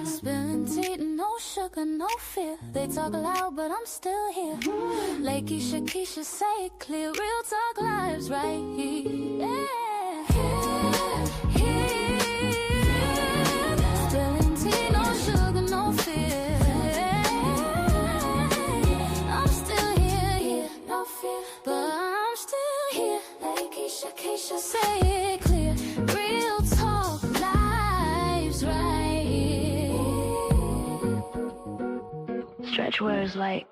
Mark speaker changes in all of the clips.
Speaker 1: Spilling tea, no sugar, no fear. They talk loud, but I'm still here. Lakeysha Keysha, say it clear. Real talk lives right here. Yeah. Spilling tea, no sugar, no fear. I'm still here, no fear, but I'm still here. Lakeysha Keysha, say it clear. Real talk lives right here.
Speaker 2: Stretch words like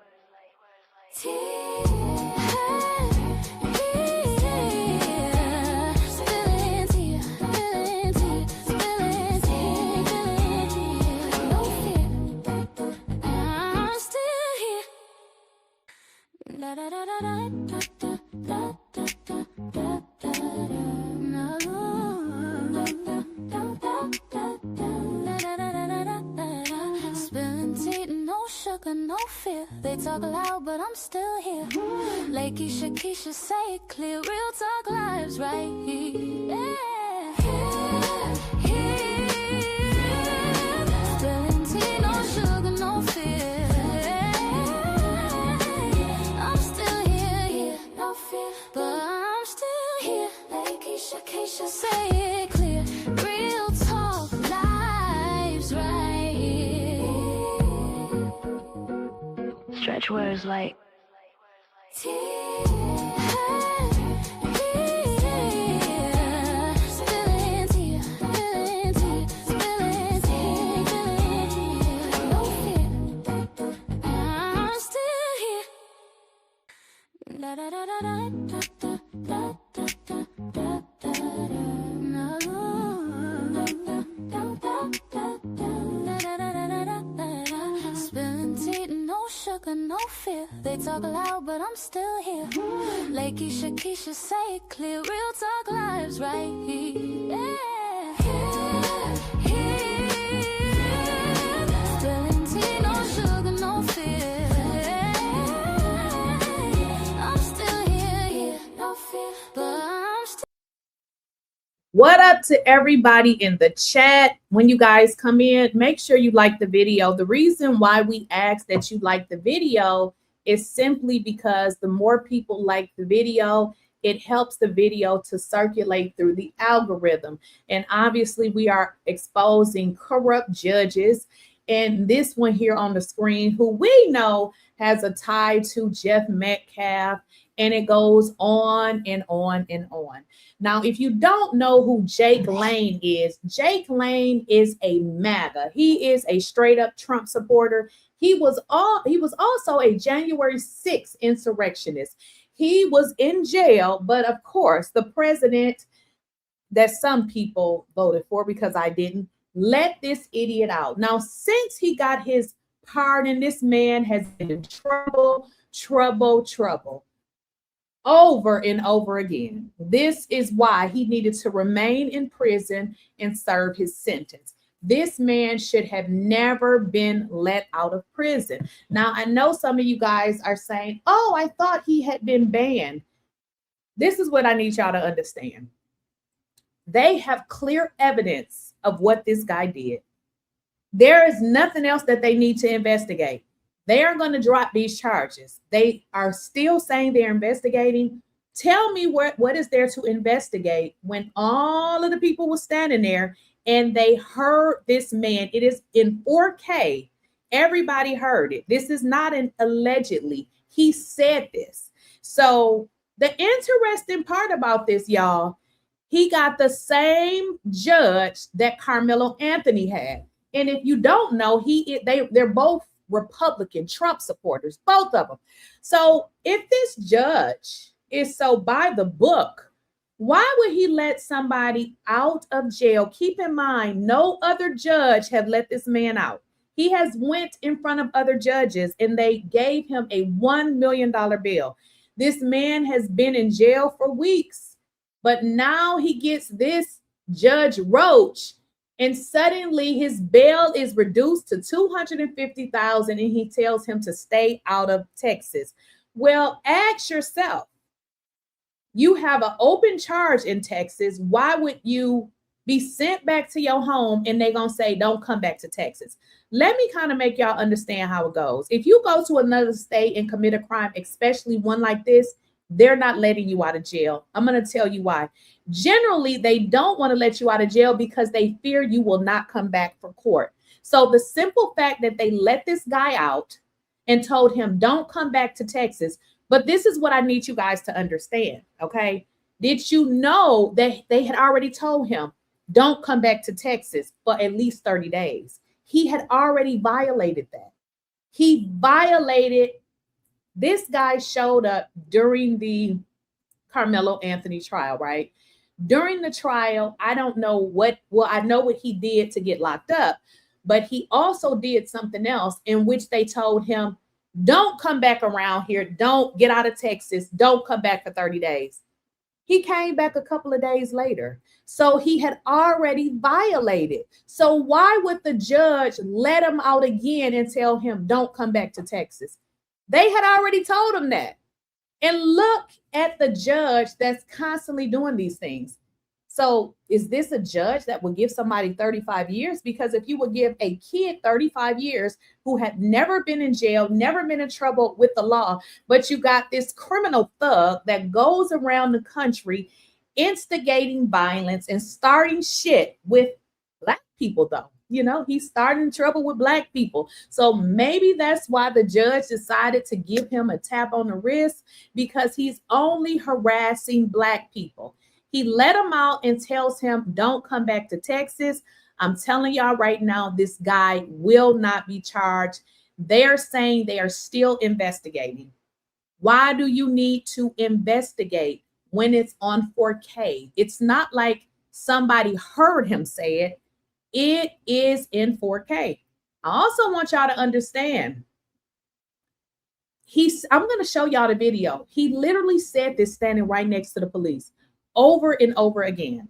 Speaker 1: no fear. They talk loud, but I'm still here. Lakeysha Keysha, say it clear. Real talk lives right here. Yeah. Spilling tea, no sugar, no fear. I'm still here, no fear, but I'm still here. Lakeysha Keysha, say it clear. Real talk lives right here.
Speaker 2: stretch words like
Speaker 1: no fear. They talk loud, but I'm still here. Lakeysha Keysha, say it clear. Real talk lives right here. Yeah. Spilling tea, no sugar, no fear. I'm still here, no fear, but I'm still.
Speaker 3: What up to everybody in the chat? When you guys come in, make sure you like the video. The reason why we ask that you like the video is simply because the more people like the video, it helps the video to circulate through the algorithm. And obviously we are exposing corrupt judges. And this one here on the screen, who we know has a tie to Jeff Metcalf, and it goes on and on and on. Now, if you don't know who 𝐸𝐿ANE is, 𝐸𝐿ANE is a MAGA. He is a straight up Trump supporter. He was also a January 6th insurrectionist. He was in jail, but of course, the president that some people voted for, because I didn't, let this idiot out. Now, since he got his pardon, this man has been in trouble over and over again. This is why he needed to remain in prison and serve his sentence. This man should have never been let out of prison. Now, I know some of you guys are saying, oh, I thought he had been banned. This is what I need y'all to understand. They have clear evidence of what this guy did. There is nothing else that they need to investigate. They are going to drop these charges. They are still saying they're investigating. Tell me what is there to investigate when all of the people were standing there and they heard this man. It is in 4K. Everybody heard it. This is not an allegedly. He said this. So the interesting part about this, y'all, he got the same judge that Karmelo Anthony had. And if you don't know, they're both Republican Trump supporters, both of them. So if this judge is so by the book, why would he let somebody out of jail? Keep in mind, no other judge have let this man out. He has went in front of other judges and they gave him a $1 million bail. This man has been in jail for weeks, but now he gets this Judge Roach And suddenly his bail is reduced to $250,000 and he tells him to stay out of Texas. Well, ask yourself, you have an open charge in Texas. Why would you be sent back to your home and they're going to say, don't come back to Texas? Let me kind of make y'all understand how it goes. If you go to another state and commit a crime, especially one like this, they're not letting you out of jail. I'm going to tell you why. Generally, they don't want to let you out of jail because they fear you will not come back for court. So the simple fact that they let this guy out and told him, don't come back to Texas. But this is what I need you guys to understand, okay? Did you know that they had already told him, don't come back to Texas for at least 30 days? He had already violated that. He violated. This guy showed up during the Karmelo Anthony trial, right? During the trial, I don't know what, well, I know what he did to get locked up, but he also did something else in which they told him, don't come back around here. Don't get out of Texas. Don't come back for 30 days. He came back a couple of days later. So he had already violated. So why would the judge let him out again and tell him, don't come back to Texas? They had already told him that. And look at the judge that's constantly doing these things. So is this a judge that would give somebody 35 years? Because if you would give a kid 35 years who had never been in jail, never been in trouble with the law, but you got this criminal thug that goes around the country instigating violence and starting shit with Black people, though. You know, he's starting trouble with Black people. So maybe that's why the judge decided to give him a tap on the wrist, because he's only harassing Black people. He let him out and tells him, don't come back to Texas. I'm telling y'all right now, this guy will not be charged. They're saying they are still investigating. Why do you need to investigate when it's on 4K? It's not like somebody heard him say it. It is in 4K. I also want y'all to understand. I'm going to show y'all the video. He literally said this standing right next to the police over and over again.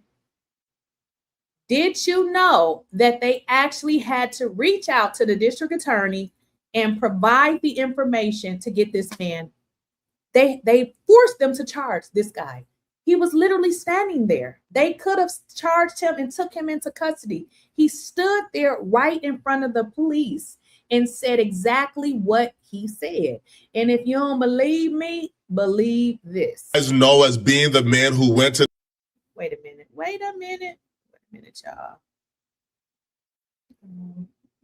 Speaker 3: Did you know that they actually had to reach out to the district attorney and provide the information to get this man? They forced them to charge this guy. He was literally standing there. They could have charged him and took him into custody. He stood there right in front of the police and said exactly what he said. And if you don't believe me, believe this.
Speaker 4: As know as being the man who went to.
Speaker 3: Wait a minute, y'all.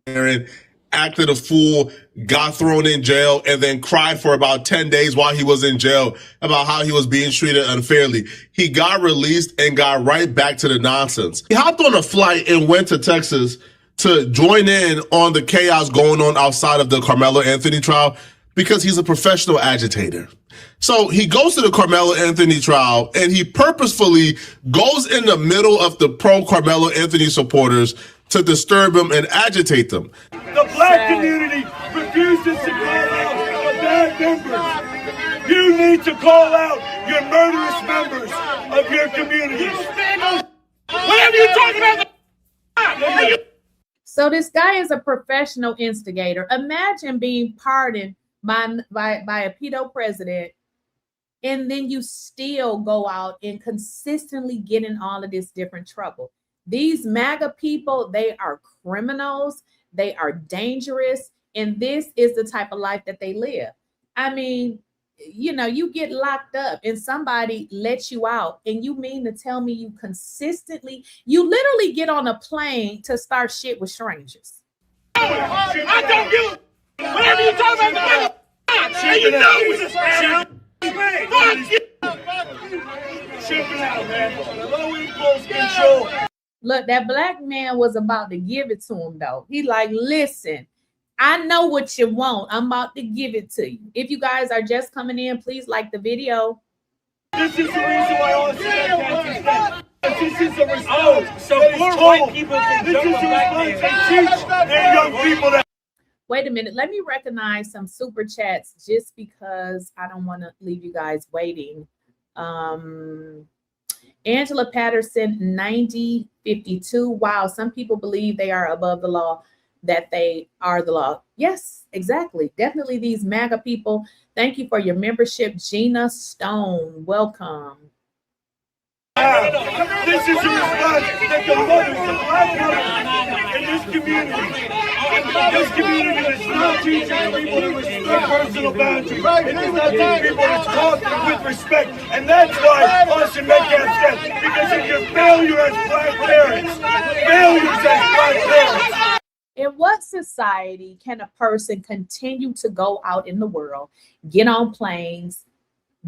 Speaker 4: Aaron acted a fool, got thrown in jail, and then cried for about 10 days while he was in jail about how he was being treated unfairly. He got released and got right back to the nonsense. He hopped on a flight and went to Texas to join in on the chaos going on outside of the Karmelo Anthony trial because he's a professional agitator. So he goes to the Karmelo Anthony trial and he purposefully goes in the middle of the pro Karmelo Anthony supporters to disturb them and agitate them.
Speaker 5: The Black community refuses to call out the bad members. You need to call out your murderous members of your community. Whatever you're talking about.
Speaker 3: So this guy is a professional instigator. Imagine being pardoned by a pedo president, and then you still go out and consistently get in all of this different trouble. These MAGA people, they are criminals. They are dangerous. And this is the type of life that they live. I mean, you know, you get locked up and somebody lets you out, and you mean to tell me you literally get on a plane to start shit with strangers.
Speaker 5: I don't give a whatever you talking about. And you know it's fuck you. Ship it out, man. Low impulse control.
Speaker 3: Look, that Black man was about to give it to him, though. He like, listen, I know what you want. I'm about to give it to you. If you guys are just coming in, please like the video.
Speaker 5: This is the reason why all this this is a response. So more white people can jump a Black man and teach their young people that.
Speaker 3: Wait a minute. Let me recognize some super chats just because I don't want to leave you guys waiting. Angela Patterson, 9052. Wow, some people believe they are above the law, that they are the law. Yes, exactly. Definitely these MAGA people. Thank you for your membership. Gina Stone, welcome.
Speaker 5: This is a response that the mothers, the black mothers in this community is not teaching people to respect personal boundaries. It is not teaching people to talk with respect. And that's why Austin Metcalf said, because of your failure as black parents. Failures as black parents.
Speaker 3: In what society can a person continue to go out in the world, get on planes,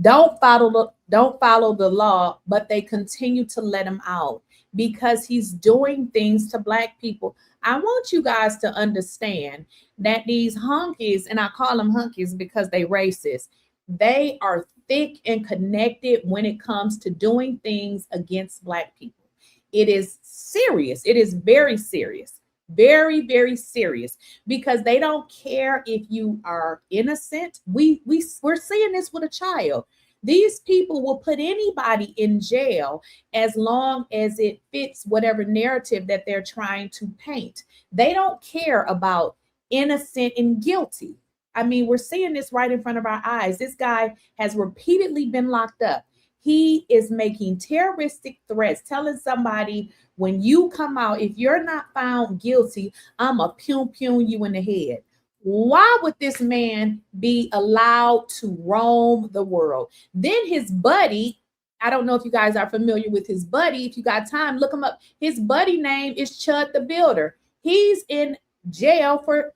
Speaker 3: don't follow the law, but they continue to let him out because he's doing things to black people? I want you guys to understand that these hunkies, and I call them hunkies because they racist, they are thick and connected when it comes to doing things against black people. It is serious. It is very serious. Very, very serious, because they don't care if you are innocent. We're seeing this with a child. These people will put anybody in jail as long as it fits whatever narrative that they're trying to paint. They don't care about innocent and guilty. I mean, we're seeing this right in front of our eyes. This guy has repeatedly been locked up. He is making terroristic threats, telling somebody, when you come out, if you're not found guilty, I'm a pew you in the head. Why would this man be allowed to roam the world? Then his buddy, I don't know if you guys are familiar with his buddy. If you got time, look him up. His buddy name is Chud the Builder. He's in jail for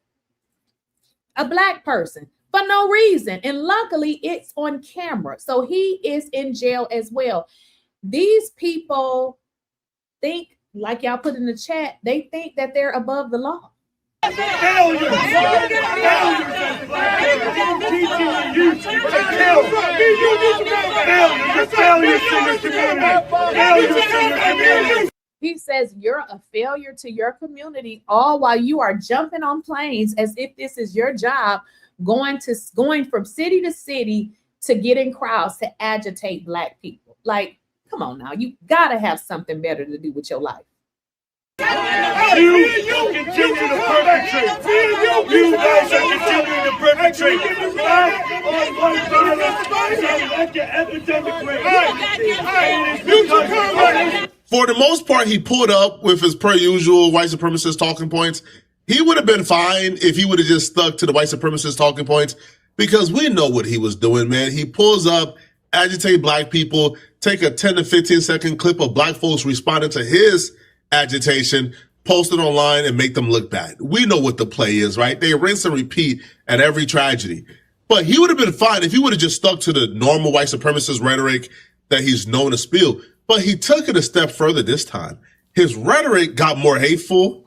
Speaker 3: a black person for no reason. And luckily it's on camera. So he is in jail as well. These people think, like y'all put in the chat, they think that they're above the law.
Speaker 5: Failures teaching the youth to kill. Failures to your community. Failures to your community.
Speaker 3: He says you're a failure to your community, all while you are jumping on planes as if this is your job, going from city to city to get in crowds to agitate black people. Like, come on now, you gotta have something better to do with your life.
Speaker 5: You continue to perpetrate. You guys are continuing to perpetrate. Black on white violence is like an epidemic rate.
Speaker 4: For the most part, he pulled up with his per usual white supremacist talking points. He would have been fine if he would have just stuck to the white supremacist talking points, because we know what he was doing, man. He pulls up, agitate black people, take a 10 to 15 second clip of black folks responding to his agitation, post it online and make them look bad. We know what the play is, right? They rinse and repeat at every tragedy. But he would have been fine if he would have just stuck to the normal white supremacist rhetoric that he's known to spew. But he took it a step further this time. His rhetoric got more hateful,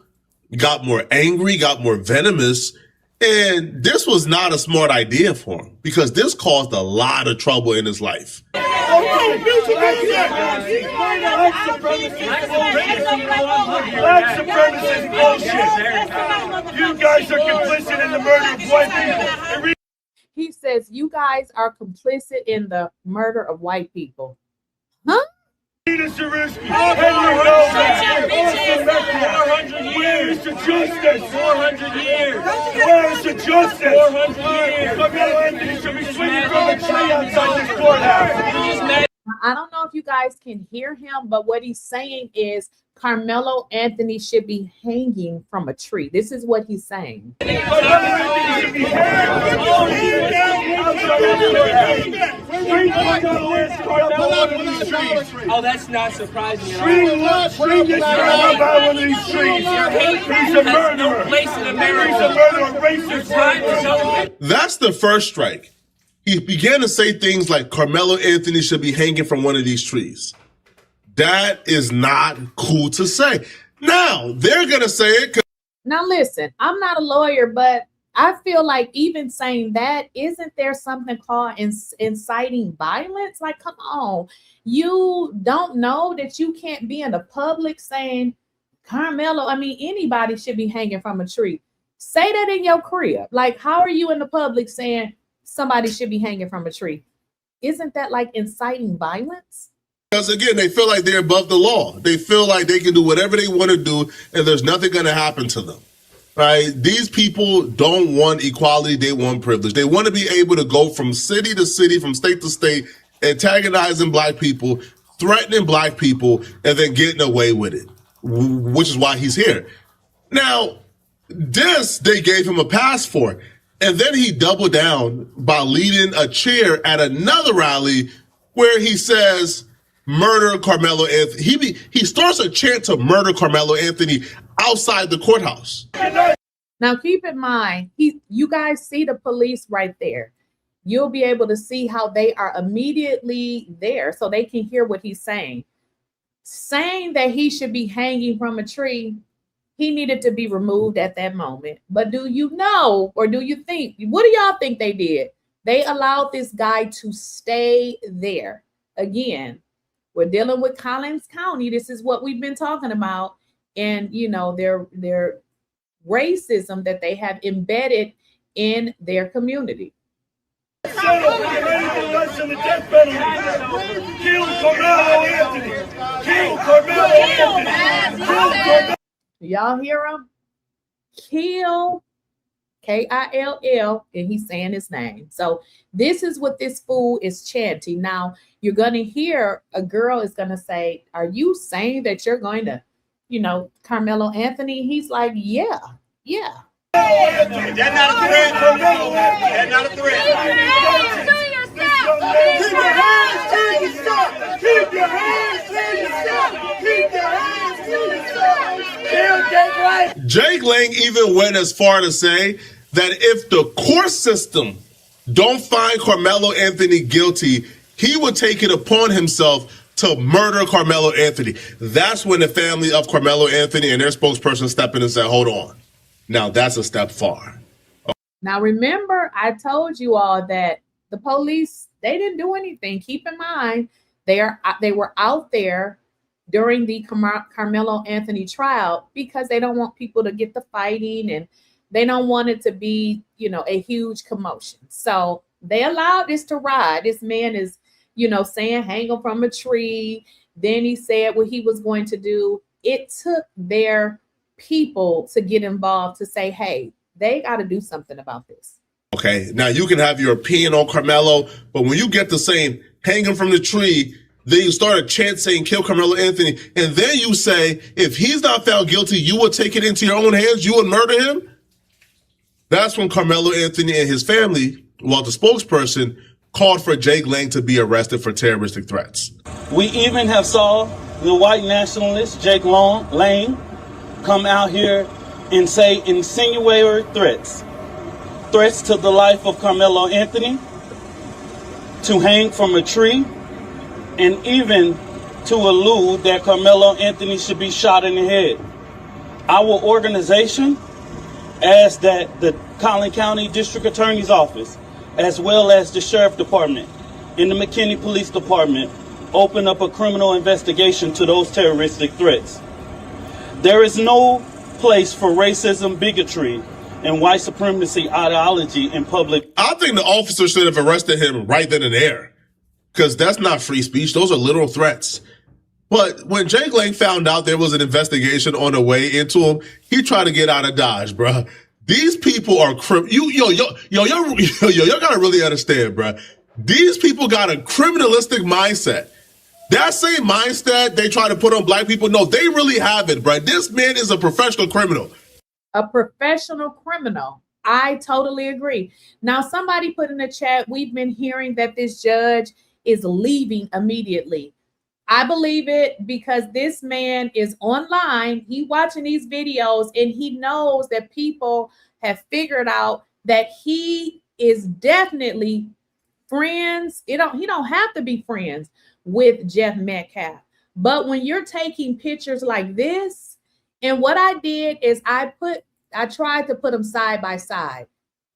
Speaker 4: got more angry, got more venomous. And this was not a smart idea for him, because this caused a lot of trouble in his life.
Speaker 5: Black supremacist bullshit. You guys are complicit in the murder of white people.
Speaker 3: He says you guys are complicit in the murder of white people. Huh?
Speaker 5: Henry where is the justice? 400 years. Where is the justice? 400 years. Karmelo Anthony should be swinging from a tree outside this courthouse.
Speaker 3: I don't know if you guys can hear him, but what he's saying is Karmelo Anthony should be hanging from a tree. This is what he's saying.
Speaker 6: Oh, that's not surprising.
Speaker 5: He's a murderer.
Speaker 6: No place in America.
Speaker 5: He's a murderer, racist.
Speaker 4: That's the first strike. He began to say things like Karmelo Anthony should be hanging from one of these trees. That is not cool to say. Now, they're going to say it.
Speaker 3: Now, listen, I'm not a lawyer, but I feel like even saying that, isn't there something called inciting violence? Like, come on. You don't know that you can't be in the public saying, Karmelo, I mean, anybody should be hanging from a tree. Say that in your crib. Like, how are you in the public saying somebody should be hanging from a tree? Isn't that like inciting violence?
Speaker 4: Because again, they feel like they're above the law. They feel like they can do whatever they want to do and there's nothing going to happen to them. Right? These people don't want equality. They want privilege. They want to be able to go from city to city, from state to state, antagonizing black people, threatening black people, and then getting away with it, which is why he's here. Now, this they gave him a pass for. And then he doubled down by leading a cheer at another rally where he says, murder Karmelo Anthony. He starts a chant to murder Karmelo Anthony outside the courthouse.
Speaker 3: Now, keep in mind, you guys see the police right there. You'll be able to see how they are immediately there so they can hear what he's saying. Saying that he should be hanging from a tree, he needed to be removed at that moment. But do you know, or do you think, what do y'all think they did? They allowed this guy to stay there. Again, we're dealing with Collins County. This is what we've been talking about. And, you know, their racism that they have embedded in their community.
Speaker 5: Kill Karmelo Anthony. Kill Karmelo Anthony. Kill Karmelo.
Speaker 3: Y'all hear him? Kill, K-I-L-L, and he's saying his name. So this is what this fool is chanting. Now, you're going to hear a girl is going to say, are you saying that you're going to, you know, Karmelo Anthony? He's like, yeah.
Speaker 6: That's not a threat. That's not a threat.
Speaker 5: Keep your hands to yourself. Keep your hands to yourself. Keep your hands to yourself. Kill Jake Lang.
Speaker 4: Jake Lang even went as far to say that if the court system don't find Karmelo Anthony guilty, he would take it upon himself to murder Karmelo Anthony. That's when the family of Karmelo Anthony and their spokesperson stepped in and said, hold on. Now that's a step far.
Speaker 3: Now, remember, I told you all that the police, they didn't do anything. Keep in mind, they were out there during the Karmelo Anthony trial because they don't want people to get the fighting and they don't want it to be, you know, a huge commotion. So they allowed this to ride. This man is, you know, saying hang him from a tree. Then he said what he was going to do. It took their people to get involved to say, hey, they got to do something about this.
Speaker 4: Okay, now you can have your opinion on Karmelo, but when you get the saying hang him from the tree, then you start a chant saying kill Karmelo Anthony, and then you say if he's not found guilty, you will take it into your own hands, you would murder him. That's when Karmelo Anthony and his family, while the spokesperson, called for Jake Lang to be arrested for terroristic threats.
Speaker 7: We even have saw the white nationalist Jake Lang come out here and say insinuatory threats to the life of Karmelo Anthony, to hang from a tree, and even to allude that Karmelo Anthony should be shot in the head. Our organization asked that the Collin County District Attorney's Office, as well as the Sheriff Department and the McKinney Police Department, open up a criminal investigation to those terroristic threats. There is no place for racism, bigotry, and white supremacy ideology in public.
Speaker 4: I think the officer should have arrested him right then and there, because that's not free speech. Those are literal threats. But when Jake Lang found out there was an investigation on the way into him, he tried to get out of Dodge, bruh. These people are y'all gotta really understand, bruh. These people got a criminalistic mindset. That same mindset they try to put on black people, no, they really have it, bruh. This man is a professional criminal.
Speaker 3: A professional criminal. I totally agree. Now, somebody put in the chat, we've been hearing that this judge is leaving immediately. I believe it because this man is online. He watching these videos and he knows that people have figured out that he is definitely friends. He don't have to be friends with Jeff Metcalf. But when you're taking pictures like this, and what I did is I tried to put them side by side.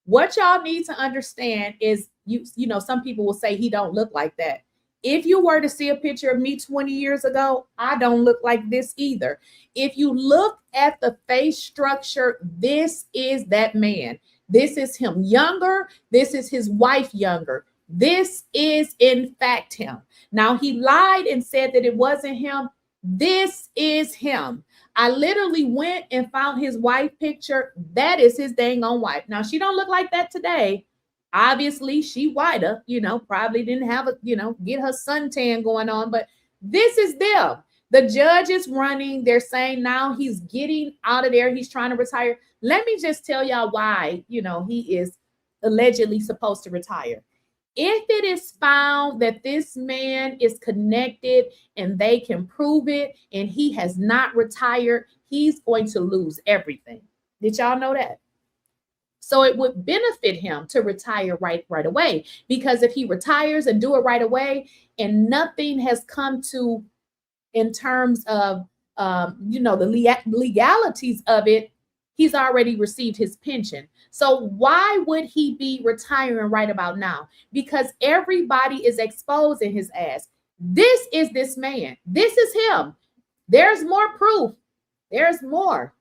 Speaker 3: What y'all need to understand is you know, some people will say he don't look like that. If you were to see a picture of me 20 years ago, I don't look like this either. If you look at the face structure, this is that man. This is him younger. This is his wife younger. This is in fact him. Now he lied and said that it wasn't him. This is him. I literally went and found his wife picture. That is his dang on wife. Now she don't look like that today. Obviously she whiter, probably didn't have get her suntan going on, but this is them. The judge is running. They're saying now he's getting out of there. He's trying to retire. Let me just tell y'all why, he is allegedly supposed to retire. If it is found that this man is connected and they can prove it and he has not retired, he's going to lose everything. Did y'all know that? So it would benefit him to retire right away, because if he retires and do it right away and nothing has come to in terms of, the legalities of it, he's already received his pension. So why would he be retiring right about now? Because everybody is exposing his ass. This is this man. This is him. There's more proof. There's more.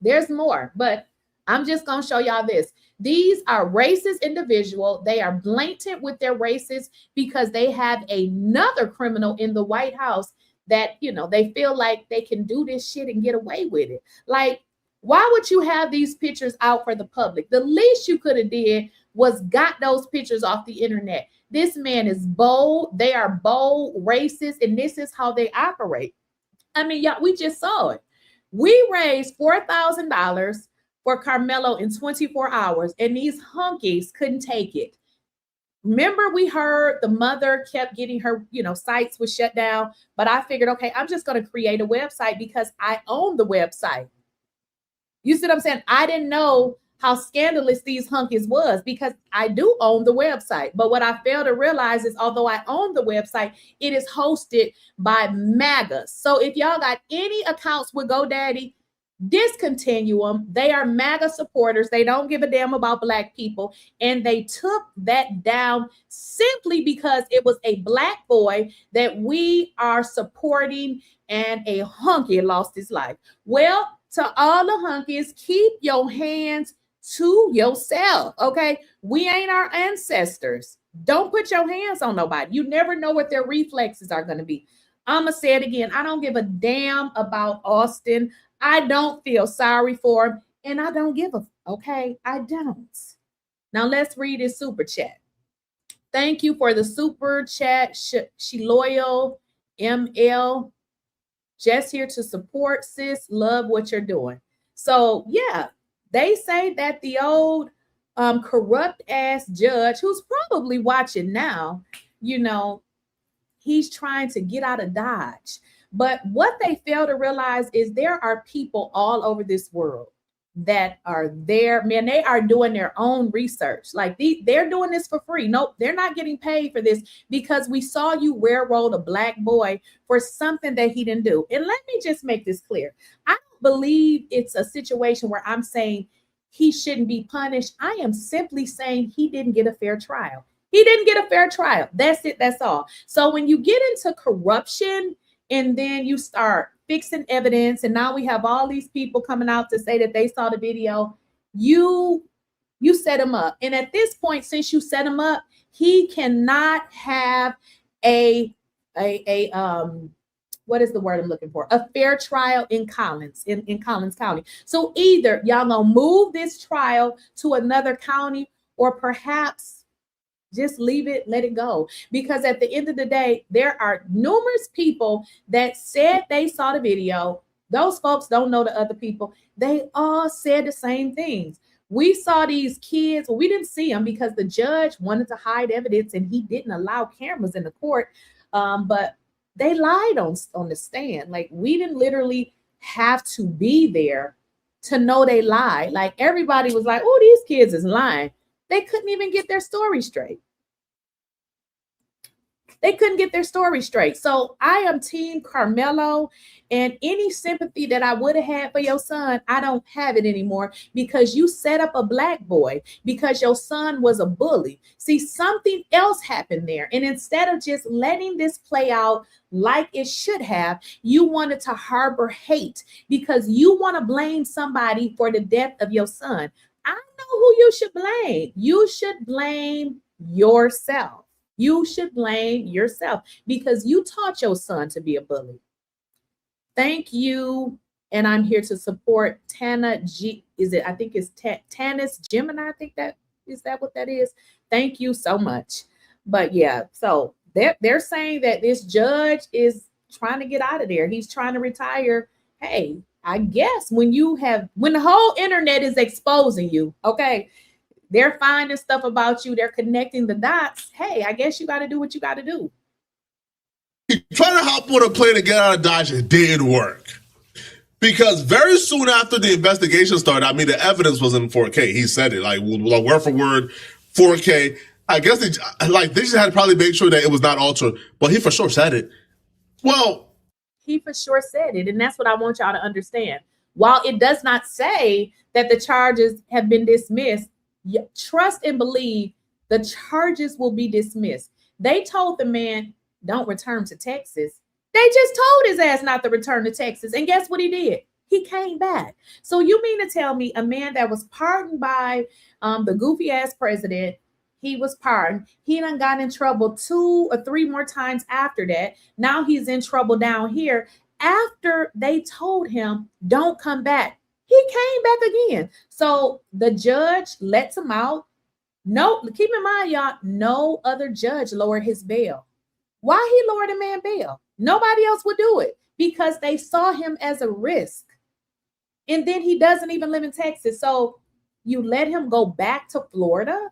Speaker 3: But I'm just going to show y'all this. These are racist individuals. They are blatant with their races because they have another criminal in the White House that, they feel like they can do this shit and get away with it. Like, why would you have these pictures out for the public? The least you could have did was got those pictures off the internet. This man is bold. They are bold, racist, and this is how they operate. I mean, y'all, we just saw it. We raised $4,000 for Karmelo in 24 hours, and these hunkies couldn't take it. Remember, we heard the mother kept getting her, sites was shut down, but I figured, okay, I'm just going to create a website because I own the website. You see what I'm saying? I didn't know how scandalous these hunkies was because I do own the website. But what I failed to realize is although I own the website, it is hosted by MAGA. So if y'all got any accounts with GoDaddy, discontinue them. They are MAGA supporters. They don't give a damn about Black people. And they took that down simply because it was a Black boy that we are supporting and a hunky lost his life. Well, to all the hunkies, keep your hands to yourself, okay? We ain't our ancestors. Don't put your hands on nobody. You never know what their reflexes are going to be. I'm going to say it again. I don't give a damn about Austin. I don't feel sorry for him, and I don't give a, okay? I don't. Now let's read his super chat. Thank you for the super chat, She Loyal ML. Just here to support, sis. Love what you're doing. So yeah, they say that the old corrupt ass judge, who's probably watching now, he's trying to get out of Dodge. But what they fail to realize is there are people all over this world that are there. Man, they are doing their own research. Like they're doing this for free. Nope, they're not getting paid for this because we saw you railroad a Black boy for something that he didn't do. And let me just make this clear. I don't believe it's a situation where I'm saying he shouldn't be punished. I am simply saying he didn't get a fair trial. He didn't get a fair trial. That's it. That's all. So when you get into corruption and then you start fixing evidence, and now we have all these people coming out to say that they saw the video, you set him up. And at this point, since you set him up, he cannot have a what is the word I'm looking for? A fair trial in Collins, in Collins County. So either y'all gonna move this trial to another county, or perhaps just leave it, let it go. Because at the end of the day, there are numerous people that said they saw the video. Those folks don't know the other people. They all said the same things. We saw these kids. Well, we didn't see them because the judge wanted to hide evidence and he didn't allow cameras in the court. But they lied on the stand. Like, we didn't literally have to be there to know they lied. Like, everybody was like, oh, these kids is lying. They couldn't even get their story straight. They couldn't get their story straight. So I am Team Karmelo, and any sympathy that I would have had for your son, I don't have it anymore because you set up a Black boy because your son was a bully. See, something else happened there. And instead of just letting this play out like it should have, you wanted to harbor hate because you want to blame somebody for the death of your son. I know who you should blame. You should blame yourself. You should blame yourself because you taught your son to be a bully. Thank you. And I'm here to support Tana G. I think it's Tanis Gemini. I think that what that is. Thank you so much. But yeah, so they're saying that this judge is trying to get out of there. He's trying to retire. Hey, I guess when the whole internet is exposing you, okay, they're finding stuff about you, they're connecting the dots. Hey, I guess you got to do what you got to do.
Speaker 4: He tried to hop on a plane to get out of Dodge. It didn't work. Because very soon after the investigation started, I mean, the evidence was in 4K. He said it, like word for word, 4K. I guess they just had to probably make sure that it was not altered, but he for sure said it. Well,
Speaker 3: he for sure said it, and that's what I want y'all to understand. While it does not say that the charges have been dismissed, trust and believe the charges will be dismissed. They told the man, don't return to Texas. They just told his ass not to return to Texas. And guess what he did? He came back. So you mean to tell me a man that was pardoned by the goofy ass president, he was pardoned. He done got in trouble 2 or 3 more times after that. Now he's in trouble down here. After they told him, don't come back, he came back again. So the judge lets him out. No, keep in mind, y'all, no other judge lowered his bail. Why he lowered a man bail? Nobody else would do it because they saw him as a risk. And then he doesn't even live in Texas. So you let him go back to Florida?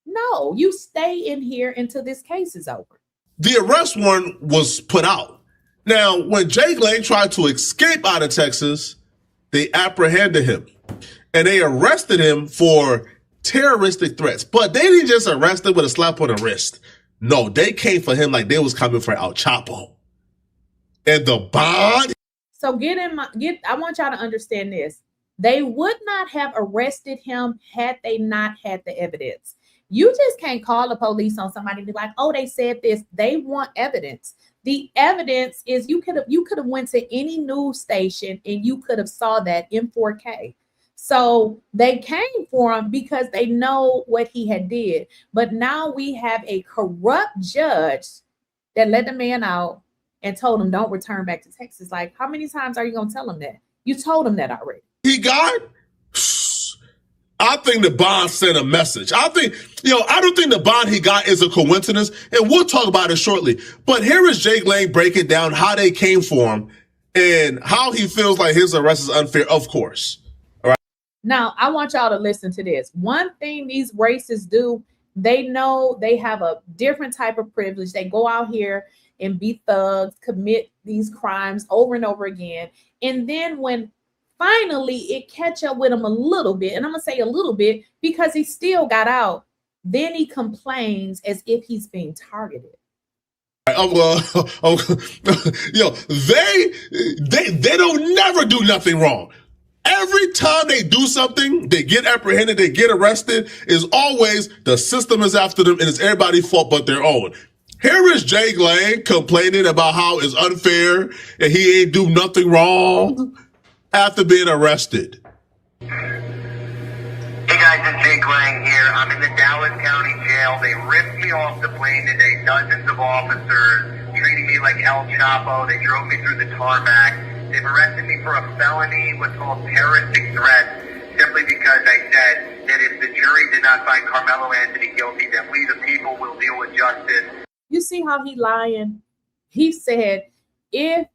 Speaker 3: No, you stay in here until this case is over.
Speaker 4: The arrest warrant was put out. Now, when Jake Lang tried to escape out of Texas, they apprehended him and they arrested him for terroristic threats. But they didn't just arrest him with a slap on the wrist. No, they came for him like they was coming for El Chapo. And the bond.
Speaker 3: So I want y'all to understand this. They would not have arrested him had they not had the evidence. You just can't call the police on somebody and be like, oh, they said this. They want evidence. The evidence is you could have went to any news station and you could have saw that in 4K. So they came for him because they know what he had did. But now we have a corrupt judge that let the man out and told him don't return back to Texas. Like, how many times are you going to tell him that? You told him that already.
Speaker 4: He got, I think the bond sent a message. I don't think the bond he got is a coincidence, and we'll talk about it shortly. But here is Jake Lang breaking down how they came for him and how he feels like his arrest is unfair, of course. All right.
Speaker 3: Now, I want y'all to listen to this. One thing these racists do, they know they have a different type of privilege. They go out here and be thugs, commit these crimes over and over again. And then when finally it catch up with him a little bit, and I'm going to say a little bit because he still got out, then he complains as if he's being targeted.
Speaker 4: They don't never do nothing wrong. Every time they do something, they get apprehended, they get arrested, is always the system is after them and it's everybody's fault but their own. Here is Jake Lang complaining about how it's unfair and he ain't do nothing wrong after being arrested.
Speaker 8: Hey guys, it's Jake Lang here. I'm in the Dallas County Jail. They ripped me off the plane today. Dozens of officers treating me like El Chapo. They drove me through the tarmac. They've arrested me for a felony, what's called terroristic threats, simply because I said that if the jury did not find Karmelo Anthony guilty, that we the people will deal with justice.
Speaker 3: You see how he lying? He said that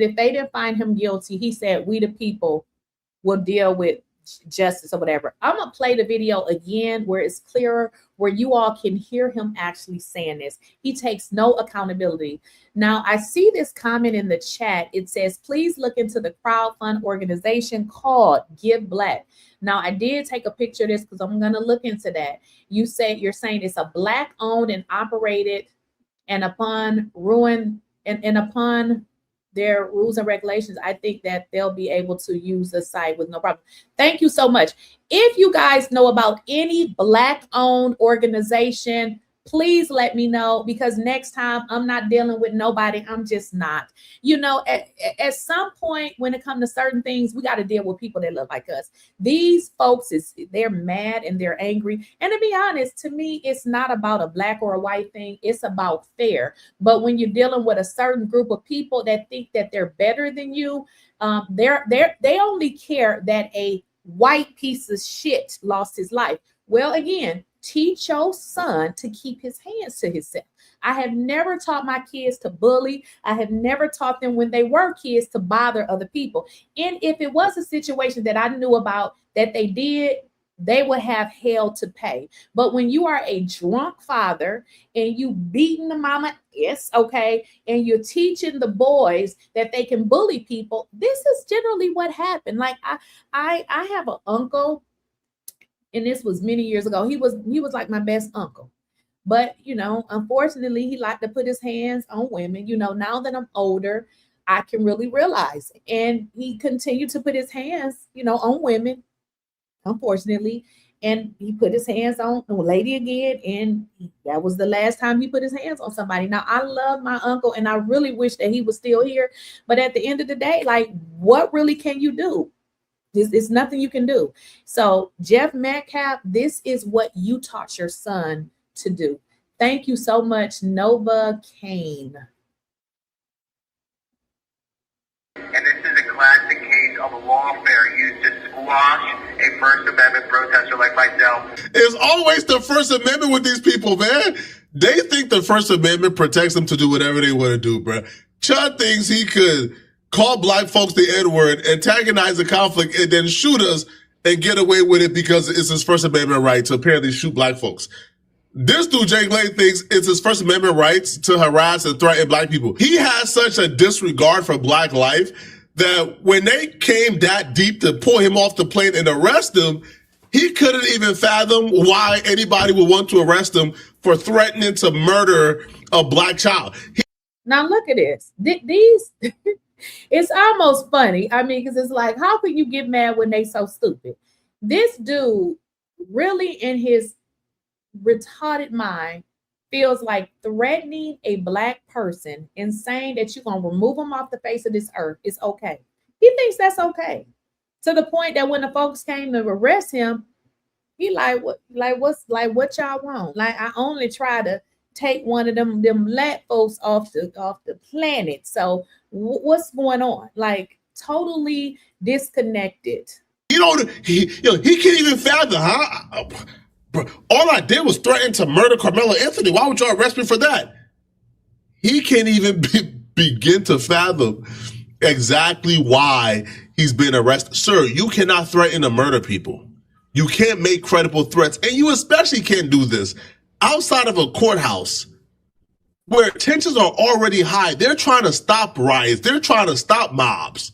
Speaker 3: if they didn't find him guilty, he said we the people will deal with justice or whatever. I'm gonna play the video again where it's clearer, where you all can hear him actually saying this. He takes no accountability. Now I see this comment in the chat. It says, please look into the crowdfund organization called Give Black. Now I did take a picture of this because I'm gonna look into that. You're saying it's a Black owned and operated, and upon their rules and regulations, I think that they'll be able to use the site with no problem. Thank you so much. If you guys know about any Black-owned organization, Please let me know, because next time I'm not dealing with nobody. I'm just not. You know, at some point when it comes to certain things, we got to deal with people that look like us. These folks, they're mad and they're angry. And to be honest, to me, it's not about a black or a white thing. It's about fair. But when you're dealing with a certain group of people that think that they're better than you, they only care that a white piece of shit lost his life. Well, again, teach your son to keep his hands to himself. I have never taught my kids to bully. I have never taught them when they were kids to bother other people. And if it was a situation that I knew about that they did, they would have hell to pay. But when you are a drunk father and you beating the mama, yes, okay, and you're teaching the boys that they can bully people, this is generally what happened. Like I have an uncle, and this was many years ago. He was like my best uncle. But, you know, unfortunately, he liked to put his hands on women. You know, now that I'm older, I can really realize it. And he continued to put his hands, you know, on women, unfortunately. And he put his hands on a lady again. And that was the last time he put his hands on somebody. Now, I love my uncle, and I really wish that he was still here. But at the end of the day, like, what really can you do? There's nothing you can do. So, Jeff Metcalf, this is what you taught your son to do. Thank you so much, Nova Kane.
Speaker 8: And this is a classic case of lawfare used to squash a First Amendment protester like myself.
Speaker 4: It's always the First Amendment with these people, man. They think the First Amendment protects them to do whatever they want to do, bro. Chud thinks he could call black folks the N-word, antagonize the conflict, and then shoot us and get away with it because it's his First Amendment right to apparently shoot black folks. This dude, Jake Lane, thinks it's his First Amendment rights to harass and threaten black people. He has such a disregard for black life that when they came that deep to pull him off the plane and arrest him, he couldn't even fathom why anybody would want to arrest him for threatening to murder a black child.
Speaker 3: Now look at this. These... It's almost funny. I mean, because it's like, how can you get mad when they so stupid? This dude really in his retarded mind feels like threatening a black person and saying that you're going to remove them off the face of this earth is okay. He thinks that's okay. To the point that when the folks came to arrest him, he like, what y'all want? Like, I only try to take one of them black folks off the planet. So what's going on? Like, totally disconnected.
Speaker 4: He can't even fathom, huh? Bro, all I did was threaten to murder Karmelo Anthony. Why would y'all arrest me for that? He can't even begin to fathom exactly why he's been arrested. Sir, you cannot threaten to murder people. You can't make credible threats, and you especially can't do this outside of a courthouse where tensions are already high. They're trying to stop riots. They're trying to stop mobs.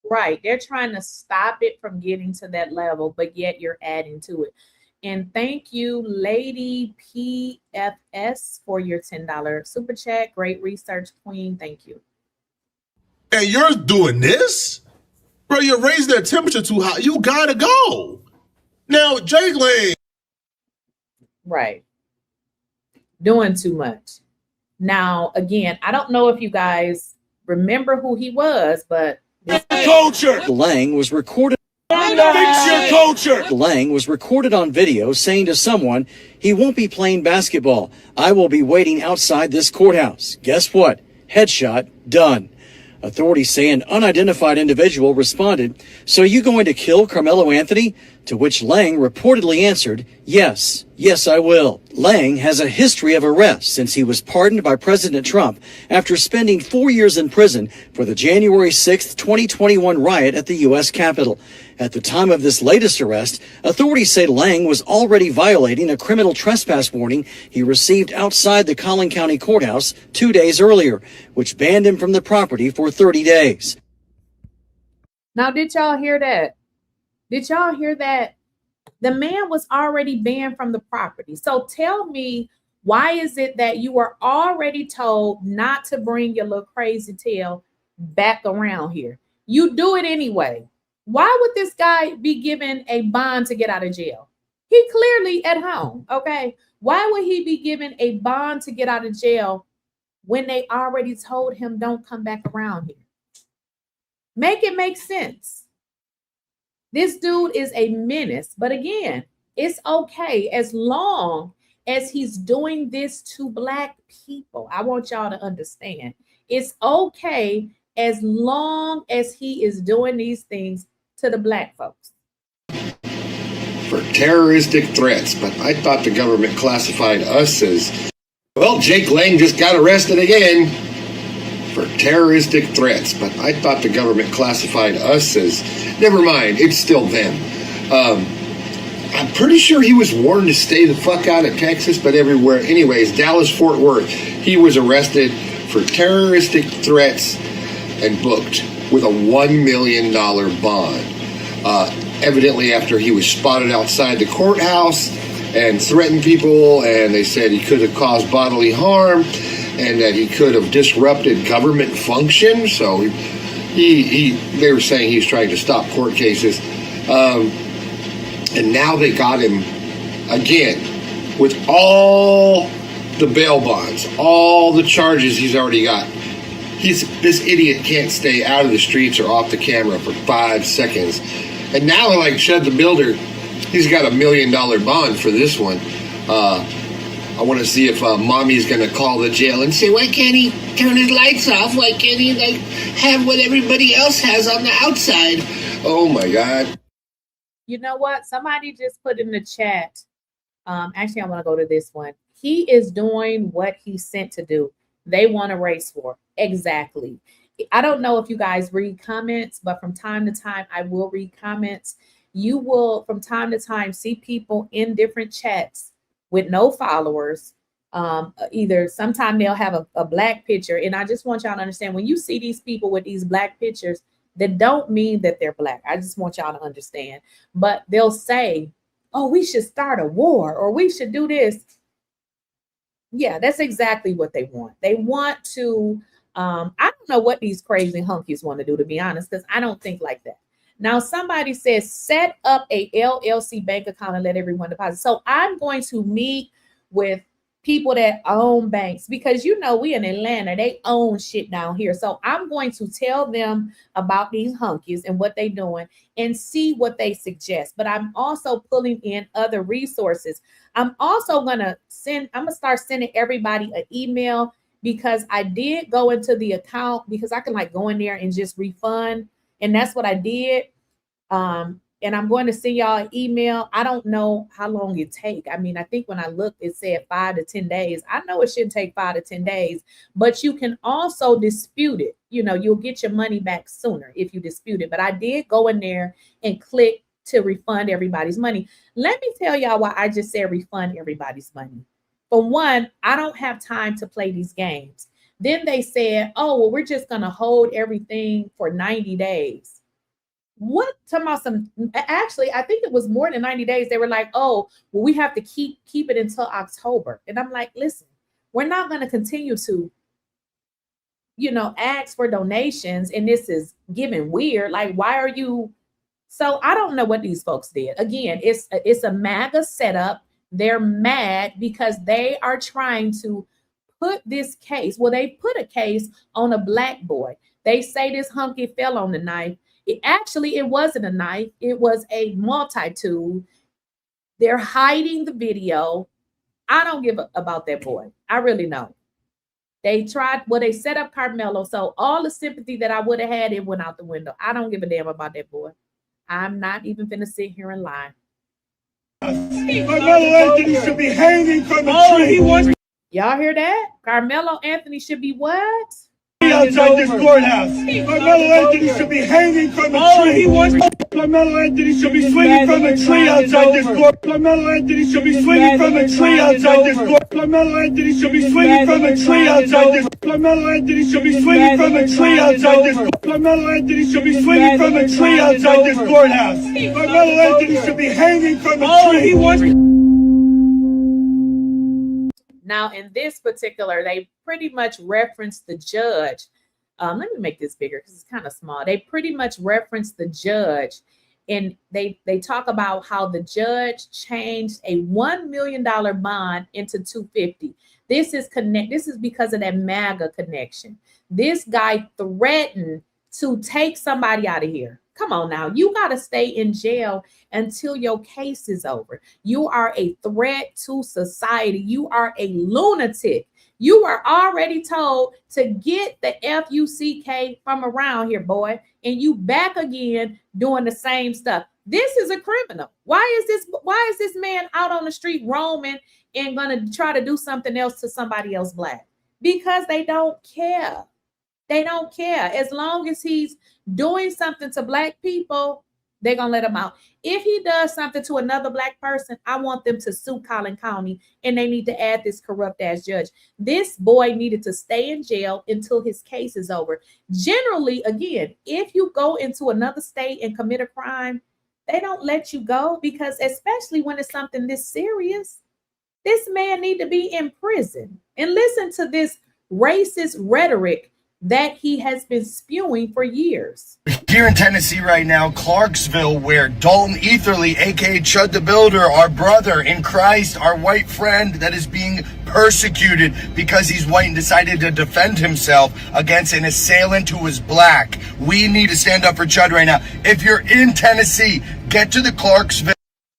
Speaker 3: Right. They're trying to stop it from getting to that level, but yet you're adding to it. And thank you, Lady PFS, for your $10 super chat. Great research, Queen. Thank you.
Speaker 4: And you're doing this? Bro, you're raising their temperature too high. You gotta go. Now, Jake Lane.
Speaker 3: Right. Doing too much. Now, again, I don't know if you guys remember who he was, but
Speaker 5: Culture.
Speaker 9: Lang was recorded.
Speaker 5: Fix your culture.
Speaker 9: Lang was recorded on video saying to someone, he won't be playing basketball. I will be waiting outside this courthouse. Guess what? Headshot done. Authorities say an unidentified individual responded, so you going to kill Karmelo Anthony? To which Lang reportedly answered, yes, I will. Lang has a history of arrests since he was pardoned by President Trump after spending 4 years in prison for the January 6th, 2021 riot at the U.S. Capitol. At the time of this latest arrest, authorities say Lang was already violating a criminal trespass warning he received outside the Collin County Courthouse 2 days earlier, which banned him from the property for 30 days.
Speaker 3: Now, did y'all hear that? Did y'all hear that? The man was already banned from the property. So tell me, why is it that you were already told not to bring your little crazy tail back around here? You do it anyway. Why would this guy be given a bond to get out of jail? He clearly at home, okay? Why would he be given a bond to get out of jail when they already told him don't come back around here? Make it make sense. This dude is a menace, but again, it's okay as long as he's doing this to Black people. I want y'all to understand. It's okay as long as he is doing these things to the Black folks.
Speaker 10: For terroristic threats, but I thought the government classified us as, well, Jake Lang just got arrested again for terroristic threats, but I thought the government classified us as, never mind, it's still them. I'm pretty sure he was warned to stay the fuck out of Texas, but everywhere. Anyways, Dallas, Fort Worth, he was arrested for terroristic threats and booked with a $1 million bond. Evidently after he was spotted outside the courthouse and threatened people, and they said he could have caused bodily harm and that he could have disrupted government function. So they were saying he's trying to stop court cases. And now they got him again with all the bail bonds, all the charges he's already got. This idiot can't stay out of the streets or off the camera for 5 seconds. And now, like Chud the Builder, he's got $1 million bond for this one. I want to see if mommy's going to call the jail and say, why can't he turn his lights off? Why can't he have what everybody else has on the outside? Oh, my God.
Speaker 3: You know what? Somebody just put in the chat. Actually, I want to go to this one. He is doing what he's sent to do. They want a race war. Exactly. I don't know if you guys read comments, but from time to time, I will read comments. You will, from time to time, see people in different chats with no followers. Either sometime they'll have a Black picture. And I just want y'all to understand, when you see these people with these Black pictures, that don't mean that they're Black. I just want y'all to understand. But they'll say, oh, we should start a war, or we should do this. Yeah, that's exactly what they want. They want to, I don't know what these crazy hunkies want to do, to be honest, because I don't think like that. Now, somebody says, set up a LLC bank account and let everyone deposit. So I'm going to meet with people that own banks, because you know we in Atlanta, they own shit down here. So I'm going to tell them about these hunkies and what they're doing and see what they suggest. But I'm also pulling in other resources. I'm also going to start sending everybody an email, because I did go into the account, because I can like go in there and just refund. And that's what I did. And I'm going to send y'all an email. I don't know how long it take. I mean, I think when I looked, it said 5 to 10 days. I know it shouldn't take 5 to 10 days, but you can also dispute it. You know, you'll get your money back sooner if you dispute it. But I did go in there and click to refund everybody's money. Let me tell y'all why I just said refund everybody's money. For one, I don't have time to play these games. Then they said, oh, well, we're just going to hold everything for 90 days. What? Talking about some, actually, I think it was more than 90 days. They were like, oh, well, we have to keep it until October. And I'm like, listen, we're not going to continue to, you know, ask for donations. And this is getting weird. Like, why are you? So I don't know what these folks did. Again, it's a MAGA setup. They're mad because they are trying to put this case. Well, they put a case on a Black boy. They say this hunky fell on the knife. It wasn't a knife. It was a multi-tool. They're hiding the video. I don't give about that boy. I really don't. They set up Karmelo. So all the sympathy that I would have had, it went out the window. I don't give a damn about that boy. I'm not even finna sit here and lie.
Speaker 5: Karmelo Anthony should be hanging from a tree.
Speaker 3: Y'all hear that? Karmelo Anthony should be what?
Speaker 5: Outside this courthouse. Karmelo Anthony should be hanging from a tree. Karmelo Anthony should be swinging from a tree outside this court. Karmelo Anthony should be swinging from a tree outside this court. Karmelo Anthony should be swinging from a tree outside this. Karmelo Anthony should be swinging from a tree outside this. Karmelo Anthony should be swinging from a tree outside this courthouse. Karmelo Anthony should be hanging from a tree.
Speaker 3: Now, in this particular, they pretty much reference the judge. Let me make this bigger because it's kind of small. They pretty much reference the judge And they talk about how the judge changed a $1 million bond into $250. This is because of that MAGA connection. This guy threatened to take somebody out of here. Come on now, you got to stay in jail until your case is over. You are a threat to society. You are a lunatic. You are already told to get the F-U-C-K from around here, boy, and you back again doing the same stuff. This is a criminal. Why is this man out on the street roaming and gonna try to do something else to somebody else black? Because they don't care. They don't care. As long as he's doing something to black people, they're going to let him out. If he does something to another black person, I want them to sue Collin County, and they need to add this corrupt ass judge. This boy needed to stay in jail until his case is over. Generally, again, if you go into another state and commit a crime, they don't let you go, because especially when it's something this serious, this man need to be in prison. And listen to this racist rhetoric that he has been spewing for years.
Speaker 10: Here in Tennessee right now, Clarksville, where Dalton Etherly, aka Chud the Builder, our brother in Christ, our white friend that is being persecuted because he's white and decided to defend himself against an assailant who is black. We need to stand up for Chud right now. If you're in Tennessee, get to the Clarksville.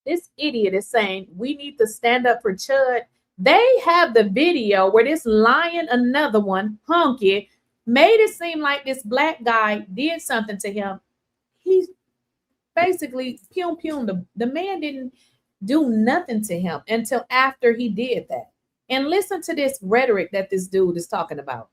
Speaker 3: This idiot is saying we need to stand up for Chud. They have the video where this lion, another one, Hunky, made it seem like this black guy did something to him. He basically the man didn't do nothing to him until after he did that. And listen to this rhetoric that this dude is talking about.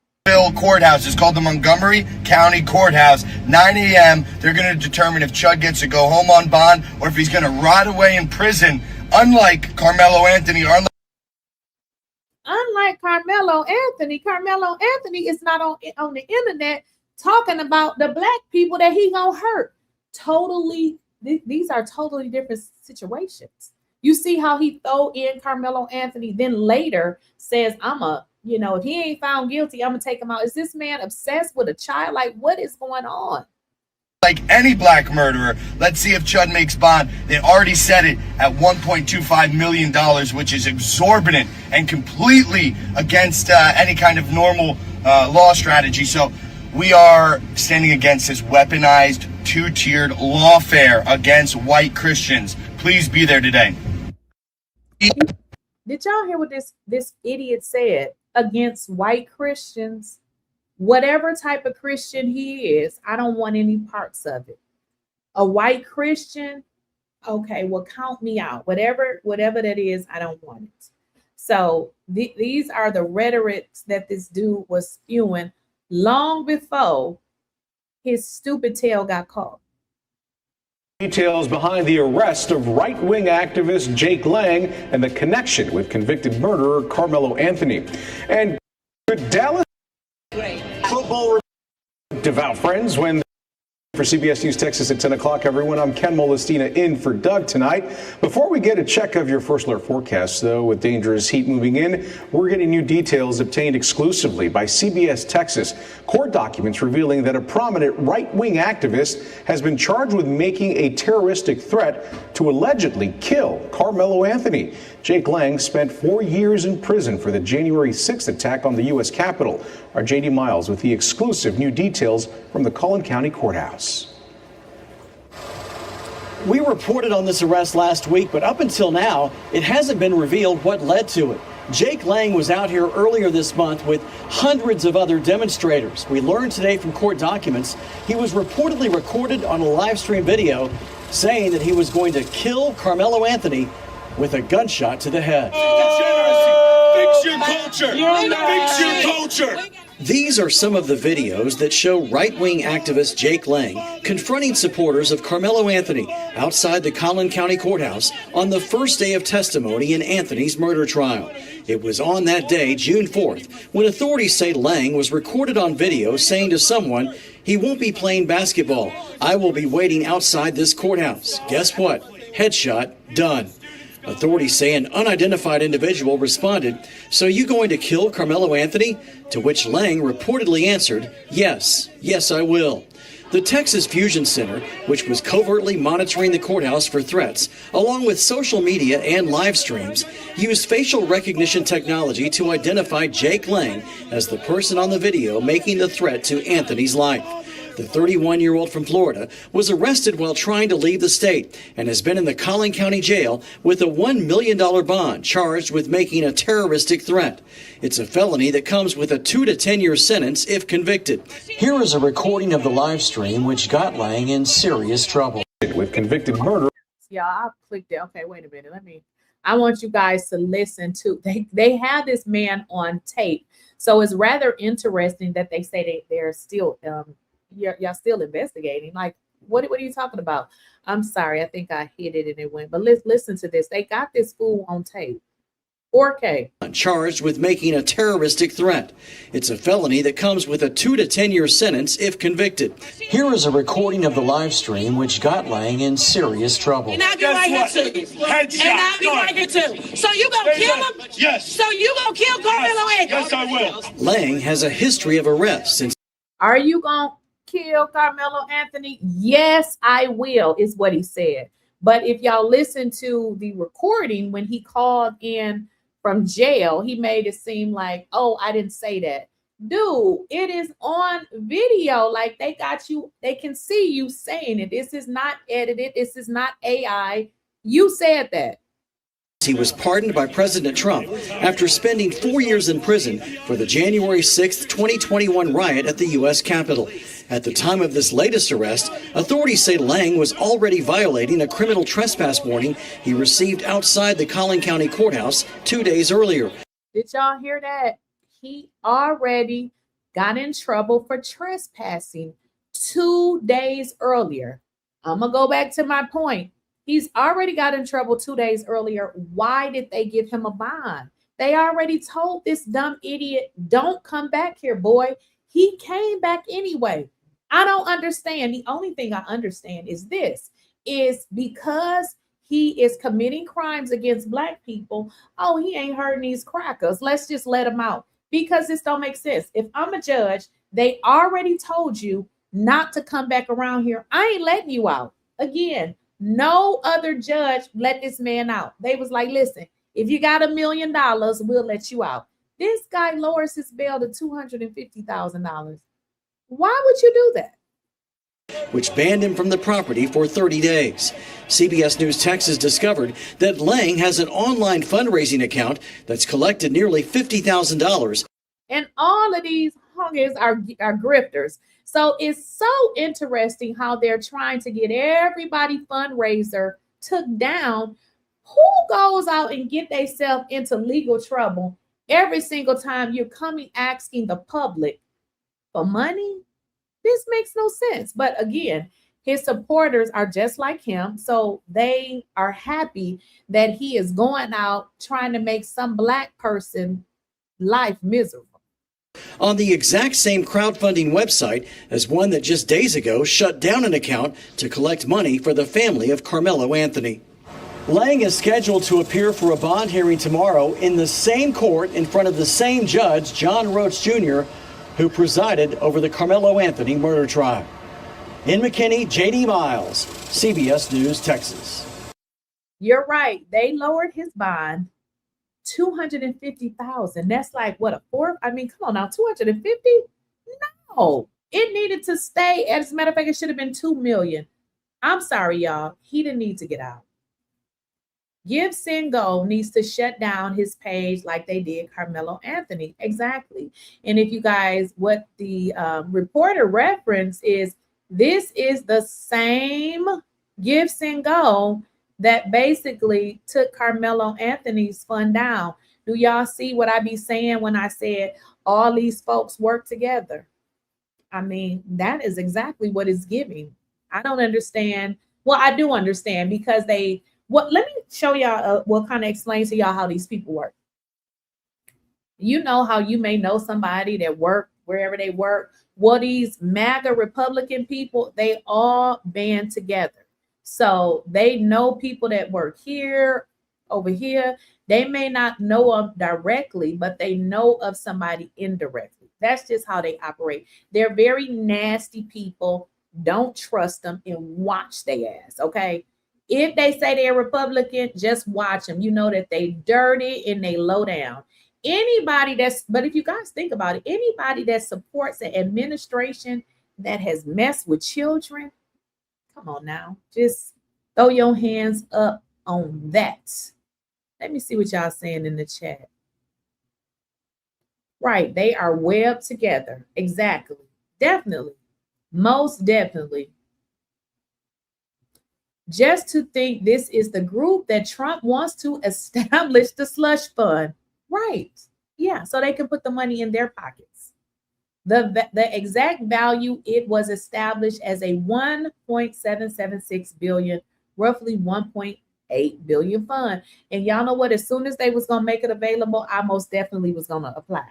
Speaker 10: Courthouse is called the Montgomery County Courthouse. 9 a.m. They're going to determine if Chud gets to go home on bond or if he's going to rot away in prison, unlike Karmelo Anthony.
Speaker 3: Unlike Karmelo Anthony is not on the internet talking about the black people that he gonna hurt. Totally, these are totally different situations. You see how he throw in Karmelo Anthony, then later says, if he ain't found guilty, I'm gonna take him out. Is this man obsessed with a child? Like, what is going on?
Speaker 10: Like any black murderer. Let's see if Chud makes bond. They already set it at $1.25 million, which is exorbitant and completely against any kind of normal law strategy. So we are standing against this weaponized, two-tiered lawfare against white Christians. Please be there today.
Speaker 3: Did y'all hear what this idiot said? Against white Christians? Whatever type of Christian he is, I don't want any parts of it. A white Christian, okay, well, count me out. Whatever that is, I don't want it. So these are the rhetorics that this dude was spewing long before his stupid tail got caught.
Speaker 11: Details behind the arrest of right-wing activist Jake Lang and the connection with convicted murderer Karmelo Anthony. And good Dallas football devout friends when for CBS News Texas at 10 o'clock, everyone. I'm Ken Molestina in for Doug tonight. Before we get a check of your first alert forecast, though, with dangerous heat moving in, we're getting new details obtained exclusively by CBS Texas. Court documents revealing that a prominent right-wing activist has been charged with making a terroristic threat to allegedly kill Karmelo Anthony. Jake Lang spent 4 years in prison for the January 6th attack on the U.S. Capitol. Our J.D. Miles with the exclusive new details from the Collin County Courthouse.
Speaker 9: We reported on this arrest last week, but up until now, it hasn't been revealed what led to it. Jake Lang was out here earlier this month with hundreds of other demonstrators. We learned today from court documents he was reportedly recorded on a live stream video saying that he was going to kill Karmelo Anthony with a gunshot to the head.
Speaker 5: Fix your culture. Fix your culture.
Speaker 9: These are some of the videos that show right-wing activist Jake Lang confronting supporters of Karmelo Anthony outside the Collin County Courthouse on the first day of testimony in Anthony's murder trial. It was on that day, June 4th, when authorities say Lang was recorded on video saying to someone, "He won't be playing basketball. I will be waiting outside this courthouse." Guess what? Headshot done. Authorities say an unidentified individual responded, "So you going to kill Karmelo Anthony?" To which Lang reportedly answered, "Yes, I will." The Texas Fusion Center, which was covertly monitoring the courthouse for threats, along with social media and live streams, used facial recognition technology to identify Jake Lang as the person on the video making the threat to Anthony's life. The 31-year-old from Florida was arrested while trying to leave the state and has been in the Collin County Jail with a $1 million bond, charged with making a terroristic threat. It's a felony that comes with a 2 to 10-year sentence if convicted. Here is a recording of the live stream which got Lang in serious trouble.
Speaker 11: With convicted murderer.
Speaker 3: Yeah, I clicked it. Okay, wait a minute. I want you guys to listen to, they have this man on tape. So it's rather interesting that they say they're still, y'all still investigating. Like, what are you talking about? I'm sorry, I think I hit it and it went. But let's listen to this. They got this fool on tape. 4K.
Speaker 9: Charged with making a terroristic threat. It's a felony that comes with a 2 to 10-year sentence if convicted. Here is a recording of the live stream which got Lang in serious trouble.
Speaker 6: And I'll be right here too.
Speaker 5: Headshot.
Speaker 6: And I'll be right here too. So you gonna kill him?
Speaker 5: Yes.
Speaker 6: So you gonna kill Karmelo Anthony?
Speaker 5: Yes, I will.
Speaker 9: Lang has a history of arrests since.
Speaker 3: Are you gonna kill Karmelo Anthony? Yes, I will, is what he said. But if y'all listen to the recording when he called in from jail, he made it seem like, oh, I didn't say that. Dude, it is on video. Like, they got you, they can see you saying it. This is not edited. This is not AI. You said that.
Speaker 9: He was pardoned by President Trump after spending 4 years in prison for the January 6th, 2021 riot at the U.S. Capitol. At the time of this latest arrest, authorities say Lang was already violating a criminal trespass warning he received outside the Collin County Courthouse 2 days earlier.
Speaker 3: Did y'all hear that? He already got in trouble for trespassing 2 days earlier. I'm going to go back to my point. He's already got in trouble 2 days earlier. Why did they give him a bond? They already told this dumb idiot, don't come back here, boy. He came back anyway. I don't understand. The only thing I understand is this, is because he is committing crimes against Black people. Oh, he ain't hurting these crackers. Let's just let him out, because this don't make sense. If I'm a judge, they already told you not to come back around here. I ain't letting you out. Again, no other judge let this man out. They was like, listen, if you got $1 million, we'll let you out. This guy lowers his bail to $250,000. Why would you do that?
Speaker 9: Which banned him from the property for 30 days. CBS News Texas discovered that Lang has an online fundraising account that's collected nearly $50,000.
Speaker 3: And all of these hungers are grifters. So it's so interesting how they're trying to get everybody fundraiser took down. Who goes out and get themselves into legal trouble every single time you're coming asking the public for money? This makes no sense. But again, his supporters are just like him. So they are happy that he is going out trying to make some Black person life miserable.
Speaker 9: On the exact same crowdfunding website as one that just days ago shut down an account to collect money for the family of Karmelo Anthony. Lang is scheduled to appear for a bond hearing tomorrow in the same court in front of the same judge, John Roach Jr., who presided over the Karmelo Anthony murder trial. In McKinney, J.D. Miles, CBS News, Texas.
Speaker 3: You're right. They lowered his bond. 250,000. That's like what, a fourth? I mean, come on now, 250? No, it needed to stay. As a matter of fact, it should have been 2 million. I'm sorry, y'all. He didn't need to get out. 𝐬𝐮𝐬𝐫𝐿 needs to shut down his page like they did Karmelo Anthony. Exactly. And if you guys, what the reporter reference is, this is the same 𝐬𝐮𝐬𝐫𝐿 that basically took Karmelo Anthony's fund down. Do y'all see what I be saying when I said all these folks work together? I mean, that is exactly what it's giving. I don't understand. Well, I do understand, because let me show y'all, kind of explain to y'all how these people work. You know how you may know somebody that work wherever they work. Well, these MAGA Republican people, they all band together. So they know people that work here, over here. They may not know of directly, but they know of somebody indirectly. That's just how they operate. They're very nasty people, Don't trust them and watch their ass, okay? If they say they're Republican, just watch them. You know that they dirty and they low down. But if you guys think about it, anybody that supports an administration that has messed with children, come on now, just throw your hands up on that. Let me see what y'all saying in the chat. Right, they are webbed together. Exactly. Definitely. Most definitely. Just to think this is the group that Trump wants to establish the slush fund. Right. Yeah, so they can put the money in their pockets. The exact value, it was established as a 1.776 billion, roughly 1.8 billion fund. And y'all know what? As soon as they was going to make it available, I most definitely was going to apply.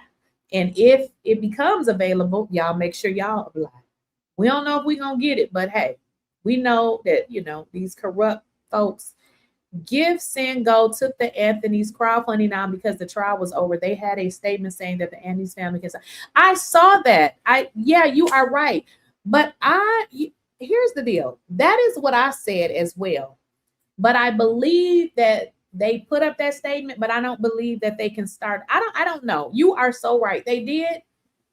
Speaker 3: And if it becomes available, y'all make sure y'all apply. We don't know if we're going to get it, but hey, we know that, you know, these corrupt folks. 𝐬𝐮𝐬𝐫𝐿 took the Anthony's crowdfunding down because the trial was over. They had a statement saying that the Anthony's family can. I saw that. Yeah, you are right. But here's the deal. That is what I said as well. But I believe that they put up that statement, but I don't believe that they can start. I don't know. You are so right. They did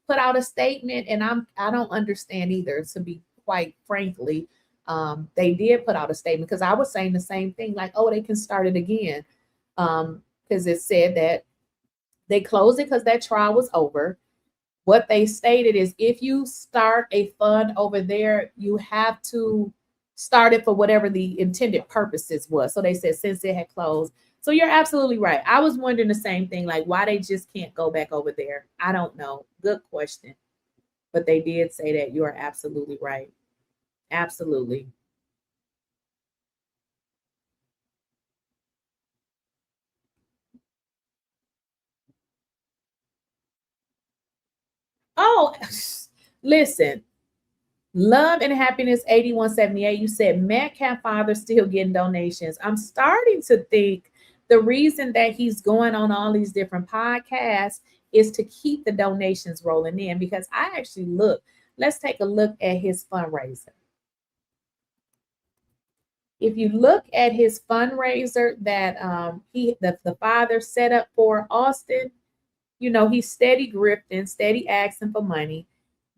Speaker 3: put out a statement, and I don't understand either, to be quite frankly. They did put out a statement because I was saying the same thing, like, oh, they can start it again. Because it said that they closed it because that trial was over. What they stated is if you start a fund over there, you have to start it for whatever the intended purposes was. So they said since it had closed. So you're absolutely right. I was wondering the same thing, like why they just can't go back over there. I don't know. Good question. But they did say that. You are absolutely right. Absolutely. Oh, listen. Love and Happiness 8178. You said Metcalf father still getting donations. I'm starting to think the reason that he's going on all these different podcasts is to keep the donations rolling in, because I actually let's take a look at his fundraiser. If you look at his fundraiser that the father set up for Austin, you know, he's steady grifting, steady asking for money.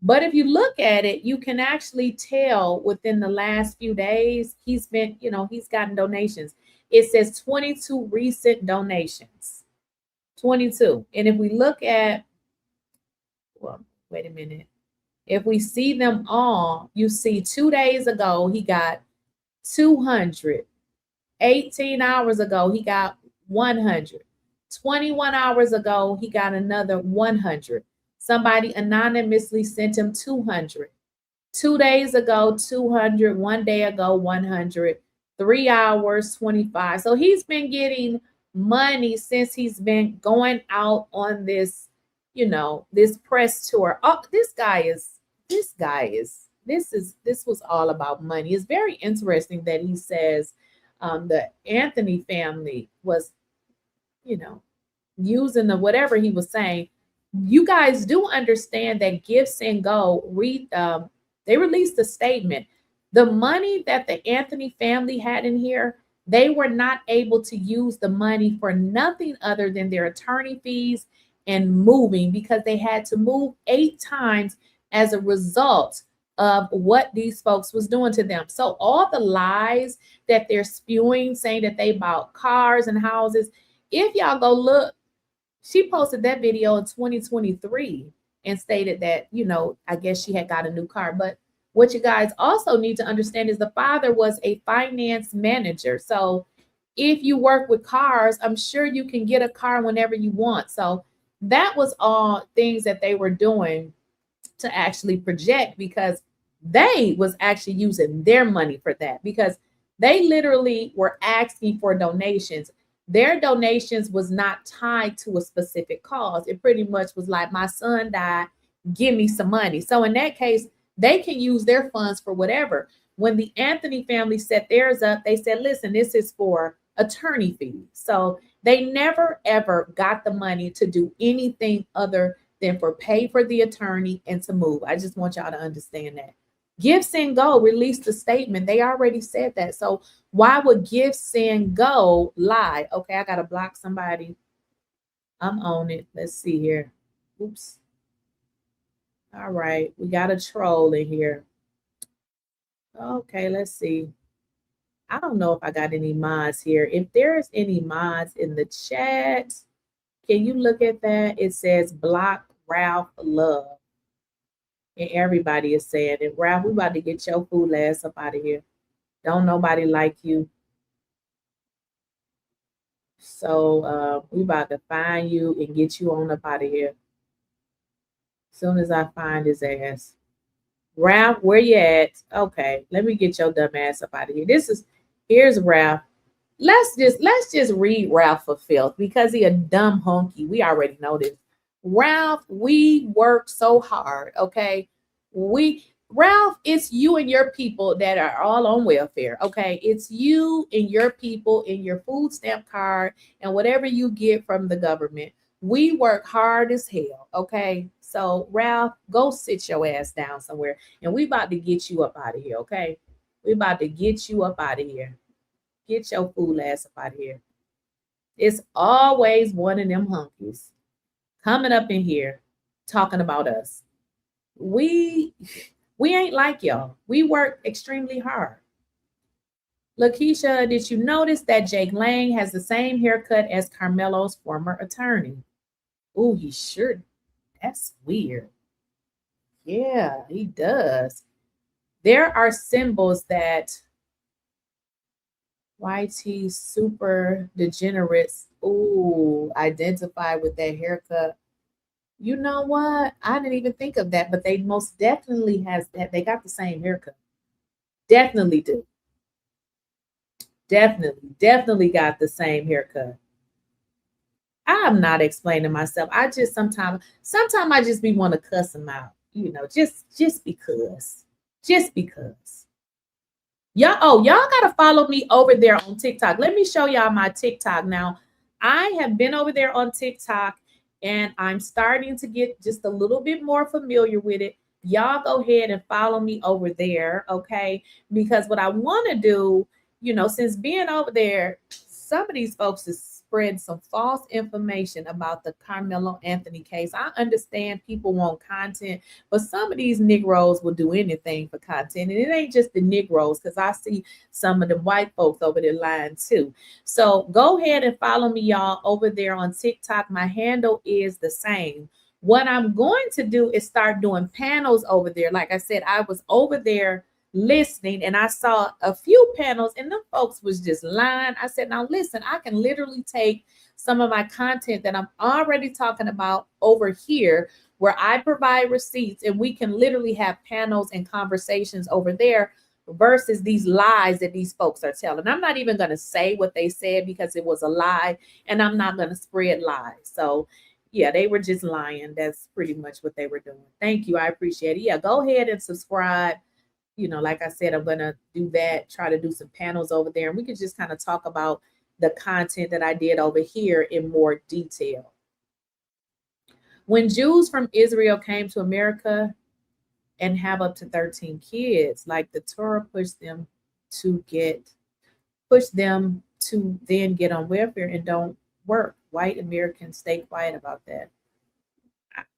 Speaker 3: But if you look at it, you can actually tell within the last few days, he's gotten donations. It says 22 recent donations. 22. And if we look at, well, wait a minute. If we see them all, you see 2 days ago, he got 200. 18 hours ago, he got 100. 21 hours ago, he got another 100. Somebody anonymously sent him 200. 2 days ago, 200. 1 day ago, 100. 3 hours, 25. So he's been getting money since he's been going out on this, this press tour. Oh, this was all about money. It's very interesting that he says the Anthony family was, using the whatever he was saying. You guys do understand that 𝐬𝐮𝐬𝐫𝐿 they released a statement. The money that the Anthony family had in here, they were not able to use the money for nothing other than their attorney fees and moving, because they had to move 8 times as a result of what these folks was doing to them. So all the lies that they're spewing, saying that they bought cars and houses, if y'all go look, she posted that video in 2023 and stated that, I guess she had got a new car. But what you guys also need to understand is the father was a finance manager. So if you work with cars, I'm sure you can get a car whenever you want. So that was all things that they were doing to actually project, because they was actually using their money for that, because they literally were asking for donations. Their donations was not tied to a specific cause. It pretty much was like, my son died, give me some money. So in that case, they can use their funds for whatever. When the Anthony family set theirs up, they said, listen, this is for attorney fees. So they never, ever got the money to do anything other than pay for the attorney and to move. I just want y'all to understand that. 𝐬𝐮𝐬𝐲 released a statement. They already said that. So why would 𝐬𝐮𝐬𝐲 lie? Okay, I got to block somebody. I'm on it. Let's see here. Oops. All right, we got a troll in here. Okay, let's see. I don't know if I got any mods here. If there's any mods in the chat, can you look at that? It says block Ralph Love. And everybody is saying it. Ralph, we about to get your fool ass up out of here. Don't nobody like you. So we about to find you and get you on up out of here. As soon as I find his ass. Ralph, where you at? Okay, let me get your dumb ass up out of here. Here's Ralph. Let's just read Ralph for filth because he a dumb honky. We already know this. Ralph, we work so hard, okay? Ralph, it's you and your people that are all on welfare, okay? It's you and your people in your food stamp card and whatever you get from the government. We work hard as hell, okay? So, Ralph, go sit your ass down somewhere, and we about to get you up out of here, okay? We about to get you up out of here. Get your fool ass up out of here. It's always one of them hunkies coming up in here talking about us. We ain't like y'all. We work extremely hard. Lakeysha, did you notice that Jake Lang has the same haircut as Karmelo's former attorney? Oh, he sure. That's weird. Yeah, he does. There are symbols that YT super degenerates identify with that haircut. You know what? I didn't even think of that, but they most definitely has that. They got the same haircut. Definitely do. Definitely got the same haircut. I'm not explaining myself. I just sometimes I just be want to cuss them out, you know, just because. Y'all gotta follow me over there on TikTok. Let me show y'all my TikTok now. I have been over there on TikTok and I'm starting to get just a little bit more familiar with it. Y'all go ahead and follow me over there, okay? Because what I want to do, you know, since being over there, some of these folks is spreading some false information about the Karmelo Anthony case. I understand people want content, but some of these Negroes will do anything for content. And it ain't just the Negroes, because I see some of the white folks over there lying too. So go ahead and follow me, y'all, over there on TikTok. My handle is the same. What I'm going to do is start doing panels over there. Like I said, I was over there listening and I saw a few panels and them folks was just lying. I said, now listen, I can literally take some of my content that I'm already talking about over here where I provide receipts and we can literally have panels and conversations over there versus these lies that these folks are telling. I'm not even going to say what they said because it was a lie and I'm not going to spread lies. So yeah, they were just lying. That's pretty much what they were doing. Thank you. I appreciate it. Yeah, go ahead and subscribe. You know, like I said, I'm going to do that, try to do some panels over there. And we could just kind of talk about the content that I did over here in more detail. When Jews from Israel came to America and have up to 13 kids, like the Torah pushed them to then get on welfare and don't work. White Americans, stay quiet about that.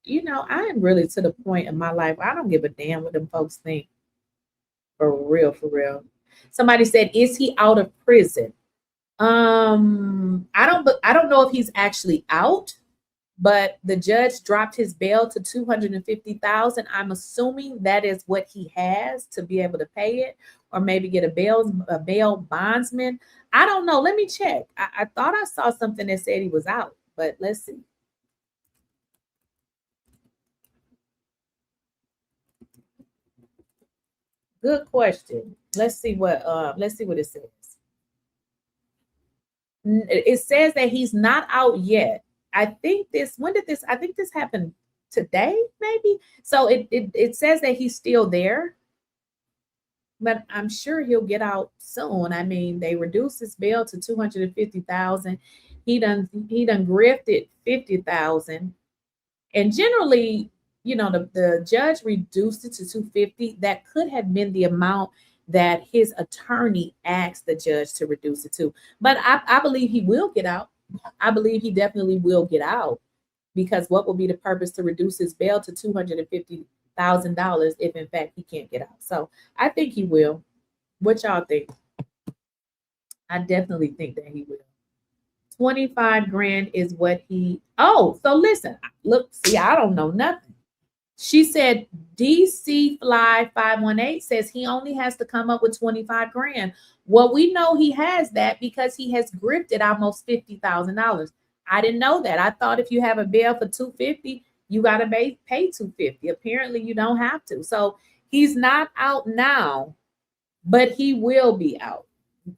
Speaker 3: You know, I am really to the point in my life, I don't give a damn what them folks think. For real, for real. Somebody said, is he out of prison? I don't know if he's actually out, but the judge dropped his bail to $250,000. I'm assuming that is what he has to be able to pay it, or maybe get a bail bondsman. I don't know. Let me check. I thought I saw something that said he was out, but let's see. Good question. Let's see what it says. It says that he's not out yet. I think this happened today, maybe. So it says that he's still there, but I'm sure he'll get out soon. I mean, they reduced his bail to $250,000. He done grifted $50,000. And generally, the judge reduced it to 250. That could have been the amount that his attorney asked the judge to reduce it to. But I believe he will get out. I believe he definitely will get out, because what will be the purpose to reduce his bail to $250,000 if in fact he can't get out? So I think he will. What y'all think? I definitely think that he will. 25 grand is what he, oh, so listen, look, see, I don't know nothing. She said DC Fly 518 says he only has to come up with 25 grand. Well, we know he has that because he has grifted almost $50,000. I didn't know that. I thought if you have a bail for 250, you got to pay 250. Apparently you don't have to. So he's not out now, but he will be out.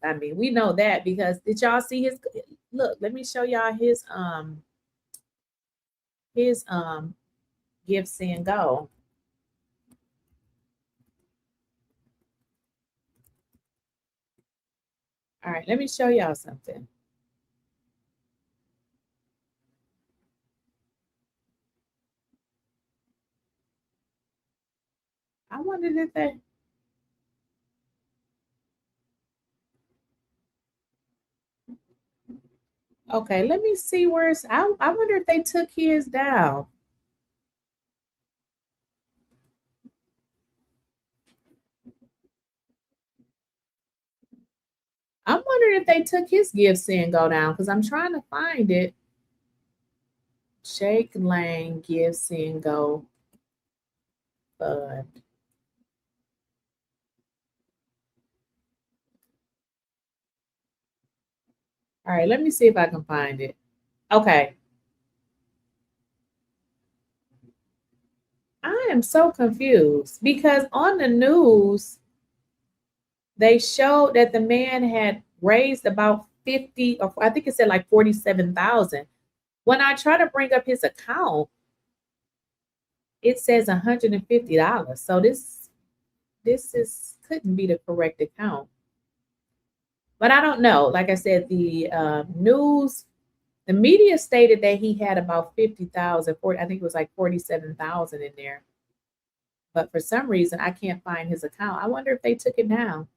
Speaker 3: I mean, we know that because did y'all see his, look, let me show y'all his 𝐬𝐮𝐬𝐜𝐫𝐢𝐛𝐞. All right, let me show y'all something. I wondered if they, okay, let me see where it's, I wonder if they took his down. I'm wondering if they took his 𝐬𝐮𝐬𝐜𝐫𝐢𝐛𝐞 down because I'm trying to find it. Jake Lang 𝐬𝐮𝐬𝐜𝐫𝐢𝐛𝐞 fund. All right, let me see if I can find it. Okay. I am so confused because on the news, they showed that the man had raised about 50, or I think it said like 47,000. When I try to bring up his account, it says $150. So this couldn't be the correct account. But I don't know. Like I said, the news, the media stated that he had about 50,000. I think it was like 47,000 in there. But for some reason, I can't find his account. I wonder if they took it down.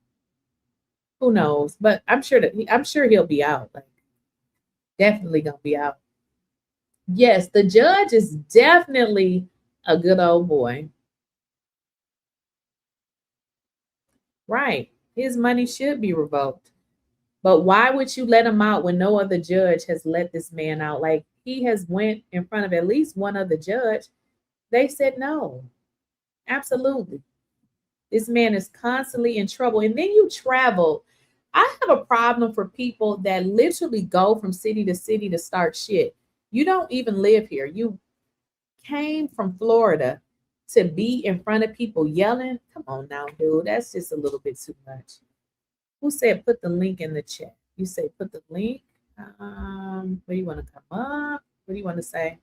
Speaker 3: Who knows? But I'm sure he'll be out. Like, definitely gonna be out. Yes, the judge is definitely a good old boy. Right. His money should be revoked. But why would you let him out when no other judge has let this man out? Like, he has went in front of at least one other judge. They said no. Absolutely. This man is constantly in trouble. And then you travel. I have a problem for people that literally go from city to city to start shit. You don't even live here. You came from Florida to be in front of people yelling. Come on now, dude. That's just a little bit too much. Who said put the link in the chat? You say put the link. Where do you want to come up? What do you want to say?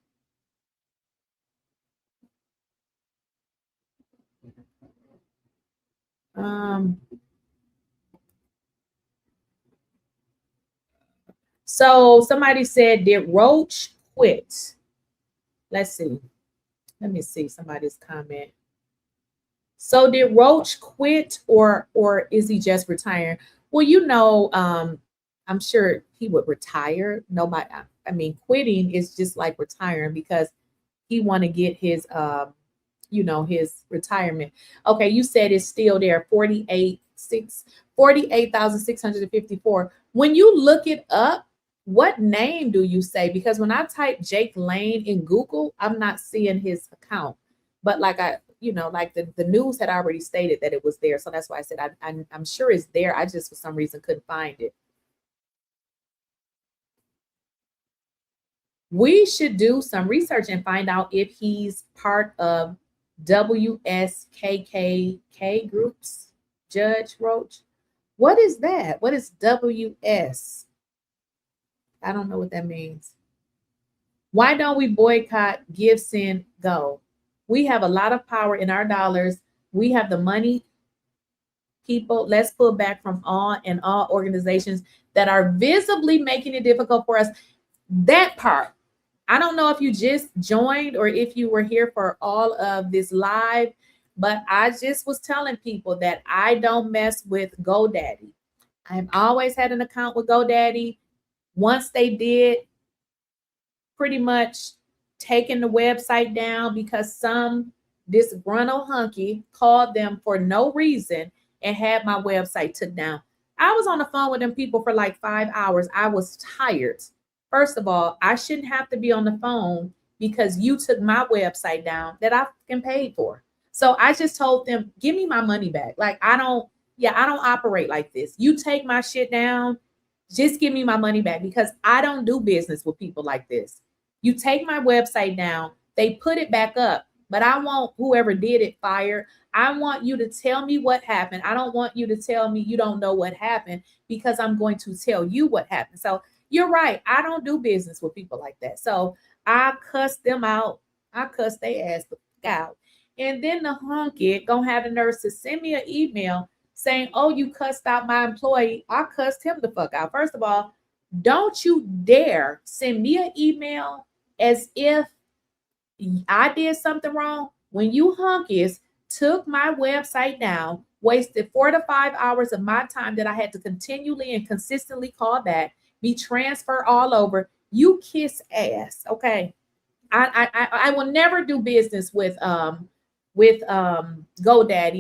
Speaker 3: So somebody said, did Roach quit? Let's see. Let me see somebody's comment. So did Roach quit or is he just retiring? Well, you know, I'm sure he would retire. Nobody, I mean, quitting is just like retiring because he want to get his, you know, his retirement. Okay, you said it's still there, 48,654. When you look it up, what name do you say? Because when I type Jake Lane in Google, I'm not seeing his account. But like you know, like the news had already stated that it was there. So that's why I said I'm sure it's there. I just for some reason couldn't find it. We should do some research and find out if he's part of WSKKK groups. Judge Roach. What is that? What is WS? I don't know what that means. Why don't we boycott 𝐬𝐮𝐬𝐜𝐫𝐢𝐛𝐞? We have a lot of power in our dollars. We have the money. People, let's pull back from all organizations that are visibly making it difficult for us. That part, I don't know if you just joined or if you were here for all of this live, but I just was telling people that I don't mess with GoDaddy. I've always had an account with GoDaddy. Once they did pretty much taking the website down because some disgruntled hunky called them for no reason and had my website took down. I was on the phone with them people for like 5 hours. I was tired. First of all, I shouldn't have to be on the phone because you took my website down that I fucking paid for. So I just told them, give me my money back. Like, I don't operate like this. You take my shit down, just give me my money back because I don't do business with people like this. You take my website down, they put it back up, but I want whoever did it fired. I want you to tell me what happened. I don't want you to tell me you don't know what happened because I'm going to tell you what happened. So you're right. I don't do business with people like that. So I cussed them out. I cussed their ass out. And then the hunky gonna have the nerve to send me an email saying, oh, you cussed out my employee. I cussed him the fuck out. First of all, don't you dare send me an email as if I did something wrong. When you hunkies took my website down, wasted 4 to 5 hours of my time that I had to continually and consistently call back, be transferred all over, you kiss ass. Okay. I will never do business with GoDaddy.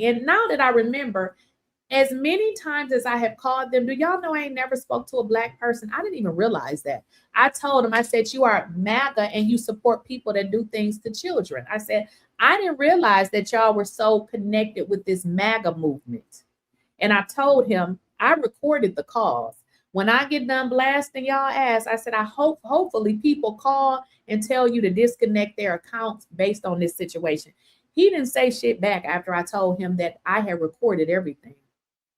Speaker 3: And now that I remember, as many times as I have called them, do y'all know I ain't never spoke to a black person? I didn't even realize that. I told them, I said, you are MAGA and you support people that do things to children. I said, I didn't realize that y'all were so connected with this MAGA movement. And I told him, I recorded the calls. When I get done blasting y'all ass, I said, hopefully people call and tell you to disconnect their accounts based on this situation. He didn't say shit back after I told him that I had recorded everything.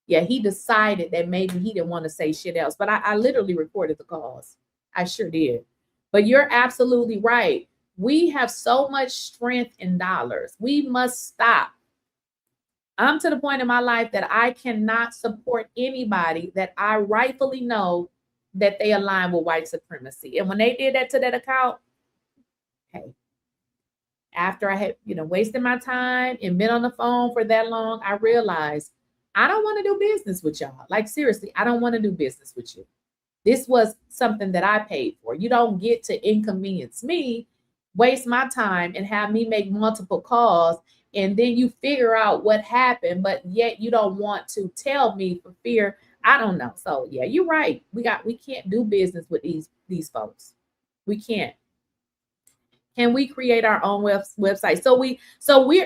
Speaker 3: Yeah, he decided that maybe he didn't want to say shit else, but I literally recorded the calls. I sure did. But you're absolutely right. We have so much strength in dollars. We must stop. I'm to the point in my life that I cannot support anybody that I rightfully know that they align with white supremacy. And when they did that to that account, hey, after I had, wasted my time and been on the phone for that long, I realized I don't want to do business with y'all. Like, seriously, I don't want to do business with you. This was something that I paid for. You don't get to inconvenience me, waste my time, and have me make multiple calls, and then you figure out what happened, but yet you don't want to tell me for fear. I don't know. So yeah, you're right. We can't do business with these folks. We can't. Can we create our own website?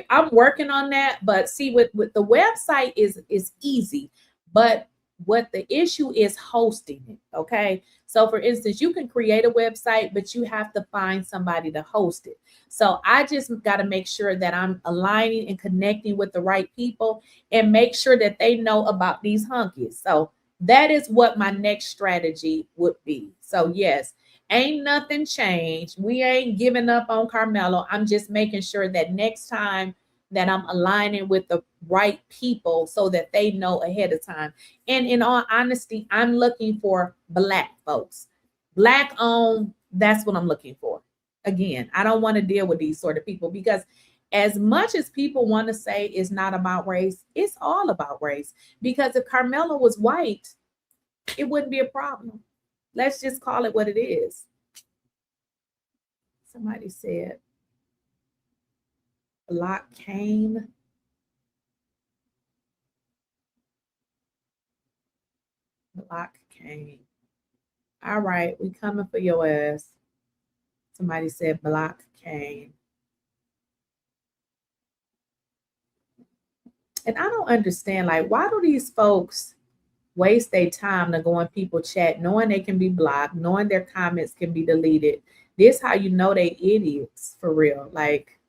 Speaker 3: I'm working on that, but see, with the website is easy, but what the issue is hosting it. Okay. So for instance, you can create a website, but you have to find somebody to host it. So I just got to make sure that I'm aligning and connecting with the right people and make sure that they know about these hunkies. So that is what my next strategy would be. So yes, ain't nothing changed. We ain't giving up on Karmelo. I'm just making sure that next time that I'm aligning with the right people so that they know ahead of time. And in all honesty, I'm looking for black folks. Black owned, that's what I'm looking for. Again, I don't want to deal with these sort of people because as much as people want to say it's not about race, it's all about race. Because if Karmelo was white, it wouldn't be a problem. Let's just call it what it is. Somebody said, 𝐿𝐷𝐿𝐾𝐴. 𝐿𝐷𝐿𝐾𝐴. All right, we coming for your ass. Somebody said 𝐿𝐷𝐿𝐾𝐴. And I don't understand, like, why do these folks waste their time to go in people chat, knowing they can be blocked, knowing their comments can be deleted? This how you know they idiots for real. Like,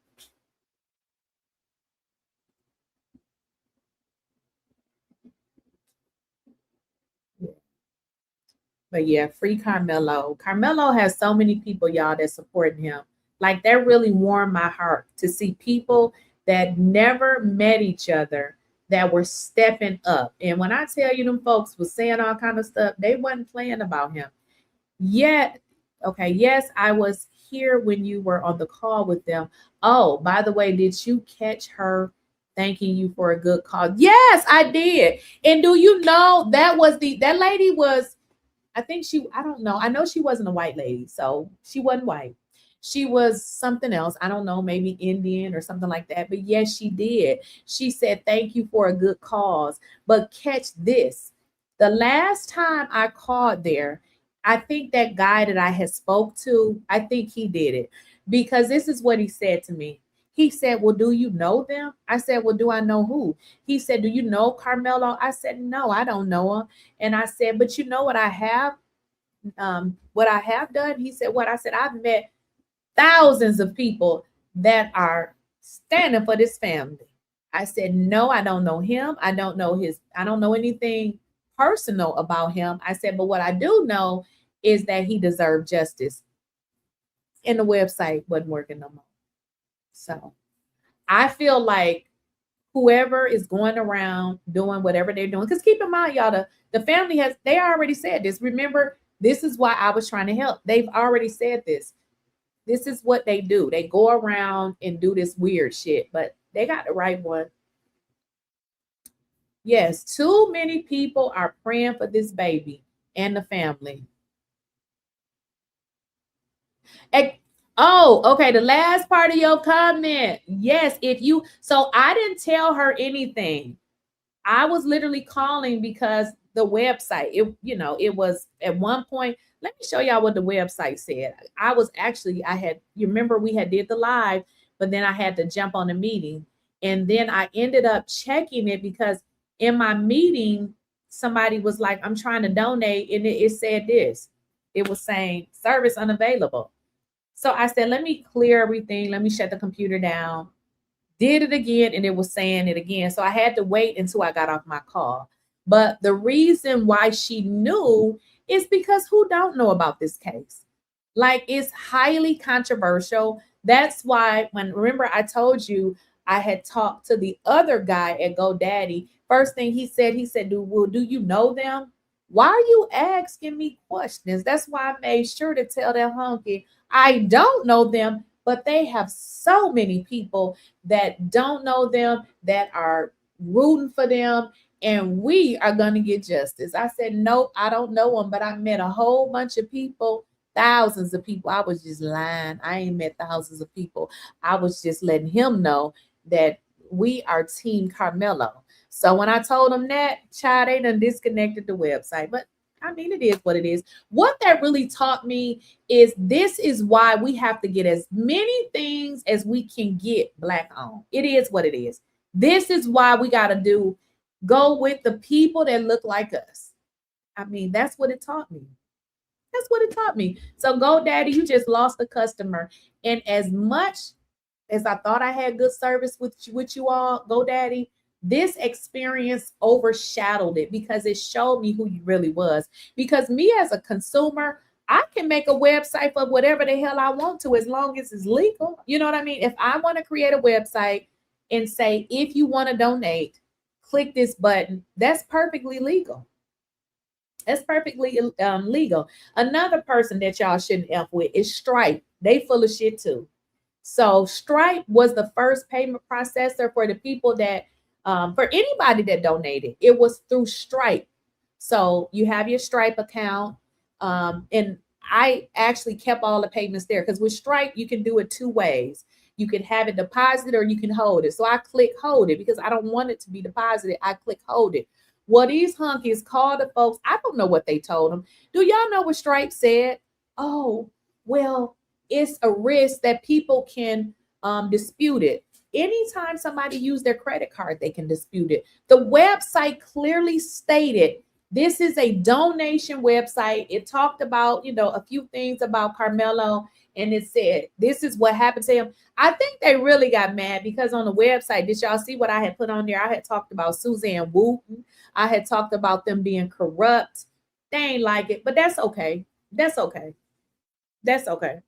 Speaker 3: yeah. But yeah, free Karmelo. Karmelo has so many people, y'all, that support him. Like, that really warmed my heart to see people that never met each other that were stepping up. And when I tell you them folks was saying all kind of stuff, they wasn't playing about him. Yet, okay, yes, I was hear when you were on the call with them. Oh, by the way, did you catch her thanking you for a good cause? Yes, I did. And do you know that lady was, I don't know. I know she wasn't a white lady, so she wasn't white. She was something else. I don't know, maybe Indian or something like that. But yes, she did. She said, thank you for a good cause. But catch this. The last time I called there, I think that guy that I had spoke to, I think he did it, because this is what he said to me. He said, well, do you know them? I said, well, do I know who? He said, do you know Karmelo? I said, no, I don't know him. And I said, but you know what I have? What I have done? He said, what? I said, I've met thousands of people that are standing for this family. I said, no, I don't know him. I don't know anything personal about him. I said, but what I do know is that he deserved justice. And the website wasn't working no more. So I feel like whoever is going around doing whatever they're doing, because keep in mind, y'all, the family they already said this. Remember, this is why I was trying to help. They've already said this. This is what they do. They go around and do this weird shit, but they got the right one. Yes, too many people are praying for this baby and the family. Oh, okay. The last part of your comment. Yes, so I didn't tell her anything. I was literally calling because the website, it was at one point. Let me show y'all what the website said. You remember we had did the live, but then I had to jump on a meeting. And then I ended up checking it because in my meeting, somebody was like, I'm trying to donate. And it said this. It was saying service unavailable. So I said, let me clear everything. Let me shut the computer down. Did it again, and it was saying it again. So I had to wait until I got off my call. But the reason why she knew is because who don't know about this case? Like, it's highly controversial. That's why remember I told you I had talked to the other guy at GoDaddy. First thing he said, do you know them? Why are you asking me questions? That's why I made sure to tell that honky, I don't know them, but they have so many people that don't know them, that are rooting for them, and we are going to get justice. I said, nope, I don't know them, but I met a whole bunch of people, thousands of people. I was just lying. I ain't met thousands of people. I was just letting him know that we are Team Karmelo. So when I told him that, child, they done disconnected the website. But I mean, it is what it is. What that really taught me is this is why we have to get as many things as we can get Black owned. It is what it is. This is why we got to go with the people that look like us. I mean, that's what it taught me. That's what it taught me. So GoDaddy, you just lost a customer. And as much as I thought I had good service with you all, GoDaddy, this experience overshadowed it because it showed me who you really was. Because me as a consumer, I can make a website for whatever the hell I want to, as long as it's legal. You know what I mean? If I want to create a website and say, if you want to donate, click this button, that's perfectly legal. That's perfectly legal. Another person that y'all shouldn't F with is Stripe. They full of shit too. So Stripe was the first payment processor for the people that, for anybody that donated. It was through Stripe. So you have your Stripe account. And I actually kept all the payments there because with Stripe, you can do it two ways. You can have it deposited or you can hold it. So I click hold it because I don't want it to be deposited. I click hold it. Well, these hunkies called the folks. I don't know what they told them. Do y'all know what Stripe said? Oh, well, it's a risk that people can dispute it. Anytime somebody used their credit card, they can dispute it. The website clearly stated this is a donation website. It talked about, a few things about Karmelo, and it said this is what happened to him. I think they really got mad because on the website, did y'all see what I had put on there? I had talked about Suzanne Wooten. I had talked about them being corrupt. They ain't like it, but that's okay. That's okay. That's okay.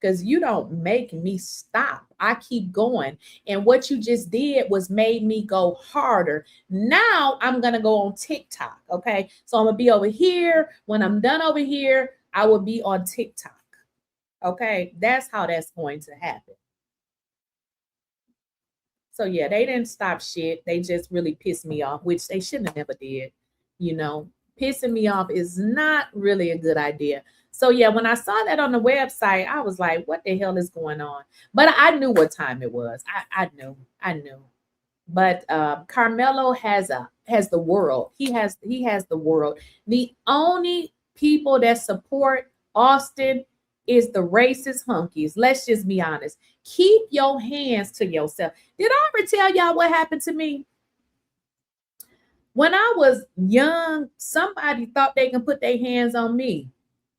Speaker 3: Because you don't make me stop. I keep going. And what you just did was made me go harder. Now I'm going to go on TikTok. Okay. So I'm going to be over here. When I'm done over here, I will be on TikTok. Okay, that's how that's going to happen. So yeah, they didn't stop shit. They just really pissed me off, which they shouldn't have never did. You know, pissing me off is not really a good idea. So yeah, when I saw that on the website, I was like, what the hell is going on? But I knew what time it was. I knew. But Karmelo has the world. He has the world. The only people that support Austin is the racist hunkies. Let's just be honest. Keep your hands to yourself. Did I ever tell y'all what happened to me? When I was young, somebody thought they can put their hands on me.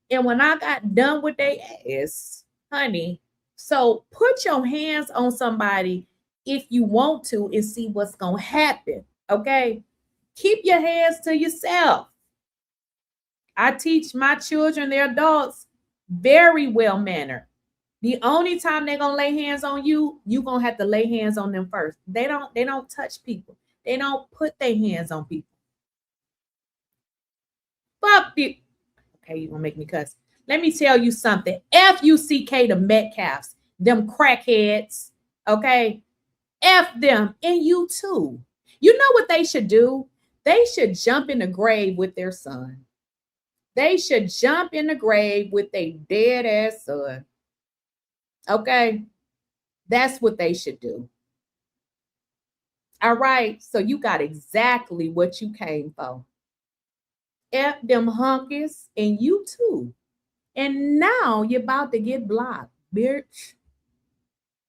Speaker 3: And when I got done with their ass, honey, so put your hands on somebody if you want to and see what's going to happen, okay? Keep your hands to yourself. I teach my children, they're adults, very well mannered. The only time they're gonna lay hands on you, you're gonna have to lay hands on them first. They don't touch people. They don't put their hands on people. Fuck you. Okay, you're gonna make me cuss. Let me tell you something. F-U-C-K the Metcalfs, them crackheads, okay? F them and you too. You know what they should do? They should jump in the grave with their son. They should jump in the grave with their dead ass son. Okay? That's what they should do. All right? So you got exactly what you came for. F them hunkies and you too. And now you're about to get blocked, bitch.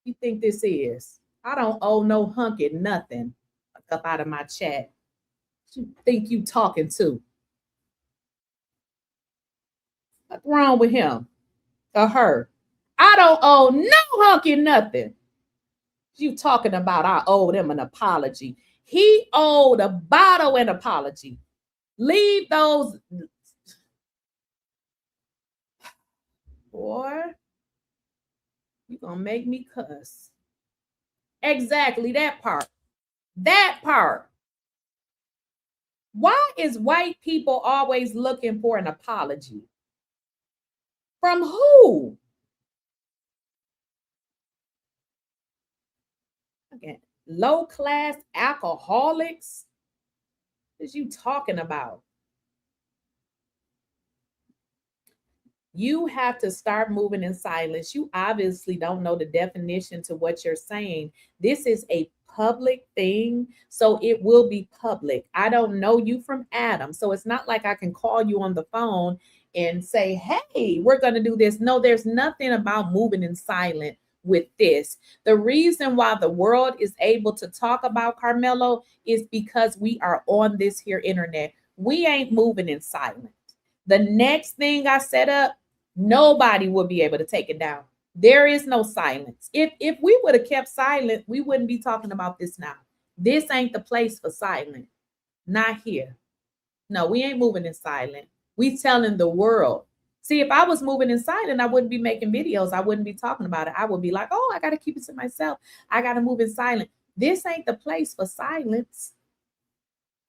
Speaker 3: You think this is? I don't owe no hunky nothing. Up out of my chat. You think you talking to? What's wrong with him or her? I don't owe no hunky nothing. You talking about I owe them an apology. He owed a bottle an apology. Leave those. Boy, you gonna make me cuss. Exactly that part. That part. Why is white people always looking for an apology? From who? Okay. Low class alcoholics? What is you talking about? You have to start moving in silence. You obviously don't know the definition to what you're saying. This is a public thing, so it will be public. I don't know you from Adam, so it's not like I can call you on the phone and say, hey, we're going to do this. No, there's nothing about moving in silence with this. The reason why the world is able to talk about Karmelo is because we are on this here internet. We ain't moving in silence. The next thing I set up, nobody will be able to take it down. There is no silence. If we would have kept silent, we wouldn't be talking about this now. This ain't the place for silence. Not here. No, we ain't moving in silent. We telling the world. See, if I was moving in silent, I wouldn't be making videos. I wouldn't be talking about it. I would be like, oh, I got to keep it to myself. I got to move in silent. This ain't the place for silence.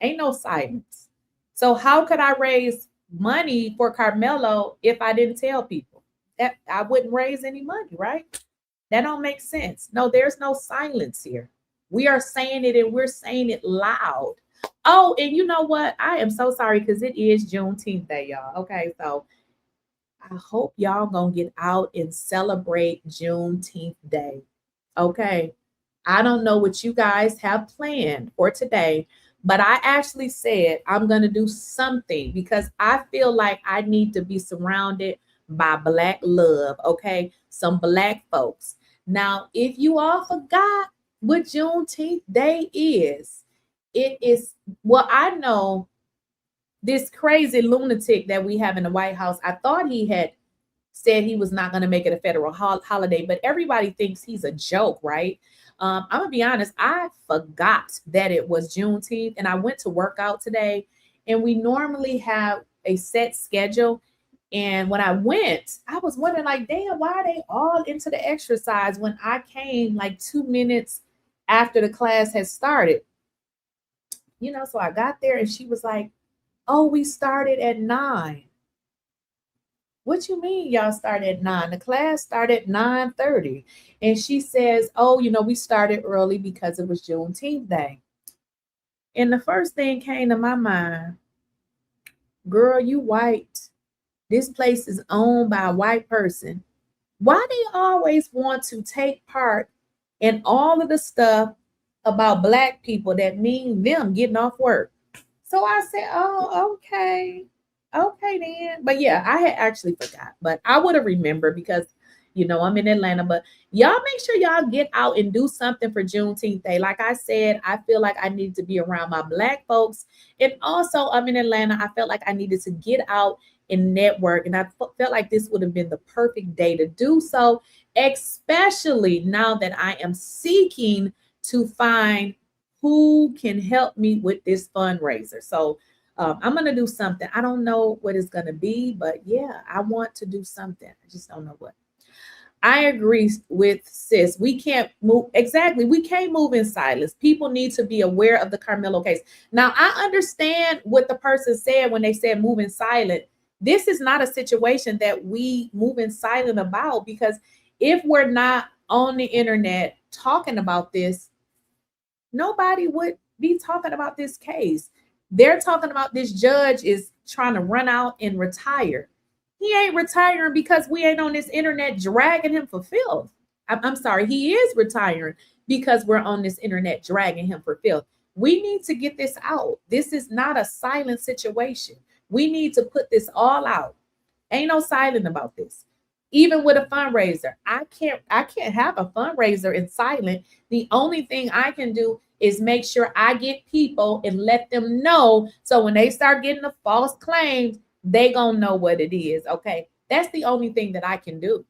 Speaker 3: Ain't no silence. So how could I raise money for Karmelo if I didn't tell people? That I wouldn't raise any money, right? That don't make sense. No, there's no silence here. We are saying it and we're saying it loud. Oh, and you know what? I am so sorry because it is Juneteenth Day, y'all. Okay, so I hope y'all gonna get out and celebrate Juneteenth Day. Okay, I don't know what you guys have planned for today, but I actually said I'm gonna do something because I feel like I need to be surrounded by Black love, okay? Some Black folks. Now, if you all forgot what Juneteenth Day is, it is, well, I know this crazy lunatic that we have in the White House. I thought he had said he was not going to make it a federal holiday, but everybody thinks he's a joke, right? I'm going to be honest, I forgot that it was Juneteenth, and I went to work out today, and we normally have a set schedule. And when I went, I was wondering, like, damn, why are they all into the exercise when I came like 2 minutes after the class had started? You know, so I got there and she was like, oh, we started at 9. What you mean y'all start at 9? The class started at 9:30. And she says, oh, we started early because it was Juneteenth Day. And the first thing came to my mind, girl, you white. This place is owned by a white person. Why do you always want to take part in all of the stuff about Black people that mean them getting off work? So I said, oh, okay. Okay, then. But yeah, I had actually forgot, but I would have remembered because, I'm in Atlanta. But y'all make sure y'all get out and do something for Juneteenth Day. Like I said, I feel like I need to be around my Black folks. And also, I'm in Atlanta. I felt like I needed to get out and network. And I felt like this would have been the perfect day to do so, especially now that I am seeking to find who can help me with this fundraiser. So I'm going to do something. I don't know what it's going to be, but yeah, I want to do something. I just don't know what. I agree with sis. We can't move. Exactly. We can't move in silence. People need to be aware of the Karmelo case. Now, I understand what the person said when they said move in silent. This is not a situation that we move in silent about, because if we're not on the internet talking about this, nobody would be talking about this case. They're talking about this judge is trying to run out and retire. He ain't retiring because we ain't on this internet dragging him for filth. I'm sorry, he is retiring because we're on this internet dragging him for filth. We need to get this out. This is not a silent situation. We need to put this all out. Ain't no silent about this. Even with a fundraiser, I can't have a fundraiser in silent. The only thing I can do is make sure I get people and let them know. So when they start getting the false claims, they gonna know what it is. Okay, that's the only thing that I can do.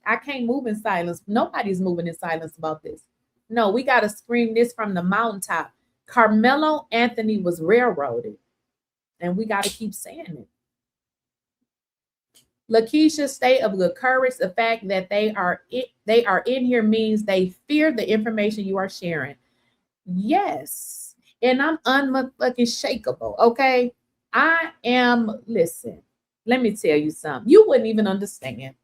Speaker 3: I can't move in silence. Nobody's moving in silence about this. No, we got to scream this from the mountaintop. Karmelo Anthony was railroaded, and we got to keep saying it. Lakeysha, state of good courage. The fact that they are in here means they fear the information you are sharing. Yes, and I'm unshakable. Okay, I am. Listen, let me tell you something. You wouldn't even understand.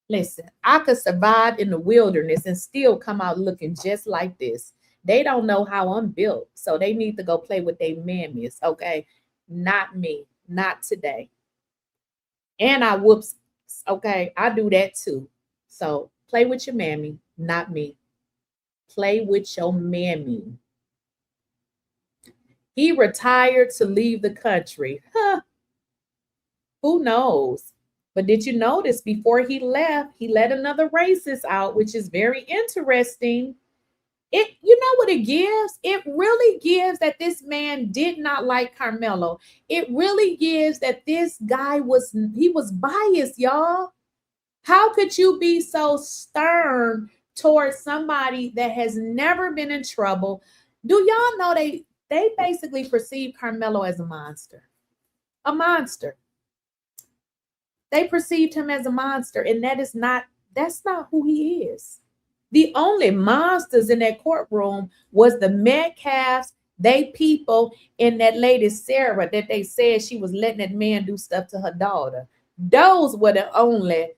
Speaker 3: Listen, I could survive in the wilderness and still come out looking just like this. They don't know how I'm built, so they need to go play with their mammies. Okay, not me, not today. And I whoops. Okay, I do that too. So play with your mammy, not me. Play with your mammy. He retired to leave the country. Huh. Who knows? But did you notice before he left, he let another racist out, which is very interesting. You know what it gives? It really gives that this man did not like Karmelo. It really gives that this guy was biased, y'all. How could you be so stern towards somebody that has never been in trouble? Do y'all know they basically perceive Karmelo as a monster? A monster. They perceived him as a monster, and that's not who he is. The only monsters in that courtroom was the Metcalfs, they people, and that lady Sarah that they said she was letting that man do stuff to her daughter. Those were the only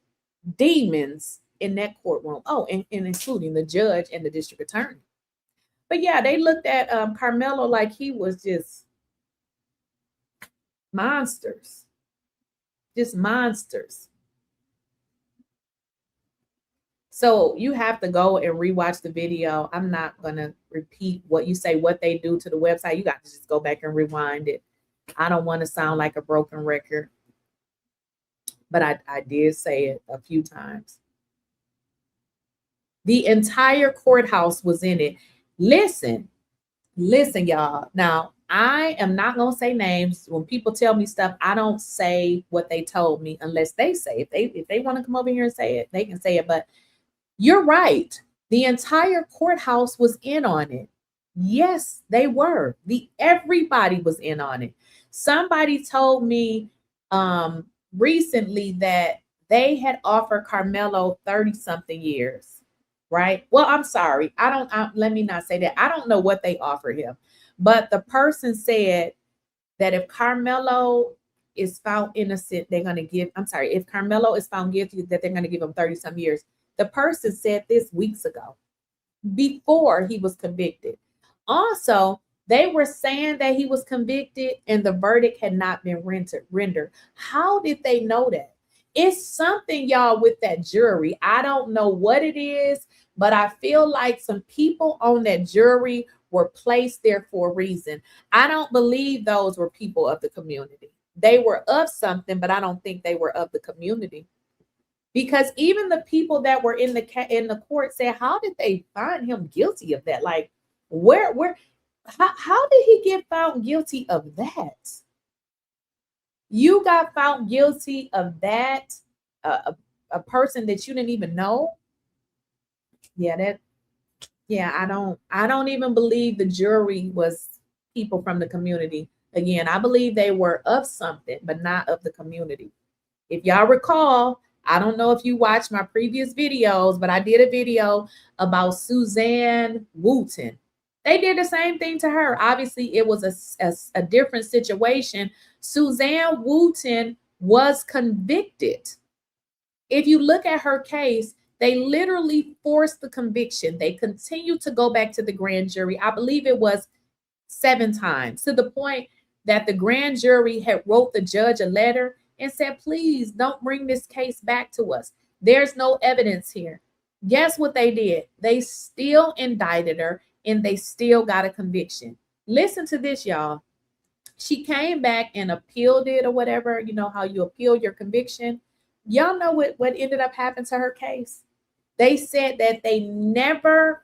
Speaker 3: demons in that courtroom. Oh, and including the judge and the district attorney. But yeah, they looked at Karmelo like he was just monsters. Just monsters. So you have to go and rewatch the video. I'm not going to repeat what you say, what they do to the website. You got to just go back and rewind it. I don't want to sound like a broken record, but I did say it a few times. The entire courthouse was in it. Listen, y'all. Now, I am not going to say names. When people tell me stuff, I don't say what they told me unless they say. If they want to come over here and say it, they can say it. But you're right. The entire courthouse was in on it. Yes, they were. Everybody was in on it. Somebody told me recently that they had offered Karmelo 30-something years, right? Well, I'm sorry. Let me not say that. I don't know what they offered him. But the person said that if Karmelo is found innocent, they're going to give, I'm sorry, if Karmelo is found guilty, that they're going to give him 30 some years. The person said this weeks ago, before he was convicted. Also, they were saying that he was convicted and the verdict had not been rendered. How did they know that? It's something, y'all, with that jury. I don't know what it is, but I feel like some people on that jury were placed there for a reason. I don't believe those were people of the community. They were of something, but I don't think they were of the community. Because even the people that were in the court said, how did they find him guilty of that? Like, how did he get found guilty of that? You got found guilty of that, a person that you didn't even know. Yeah, I don't even believe the jury was people from the community. Again, I believe they were of something, but not of the community. If y'all recall, I don't know if you watched my previous videos, but I did a video about 𝐬𝐮𝐬𝐜𝐫𝐢𝐻𝐻. They did the same thing to her. Obviously, it was a different situation. 𝐬𝐮𝐬𝐜𝐫𝐢𝐻𝐻 was convicted. If you look at her case, they literally forced the conviction. They continued to go back to the grand jury. I believe it was 7 times, to the point that the grand jury had wrote the judge a letter and said, please don't bring this case back to us. There's no evidence here. Guess what they did? They still indicted her and they still got a conviction. Listen to this, y'all. She came back and appealed it or whatever. You know how you appeal your conviction. Y'all know what ended up happening to her case? They said that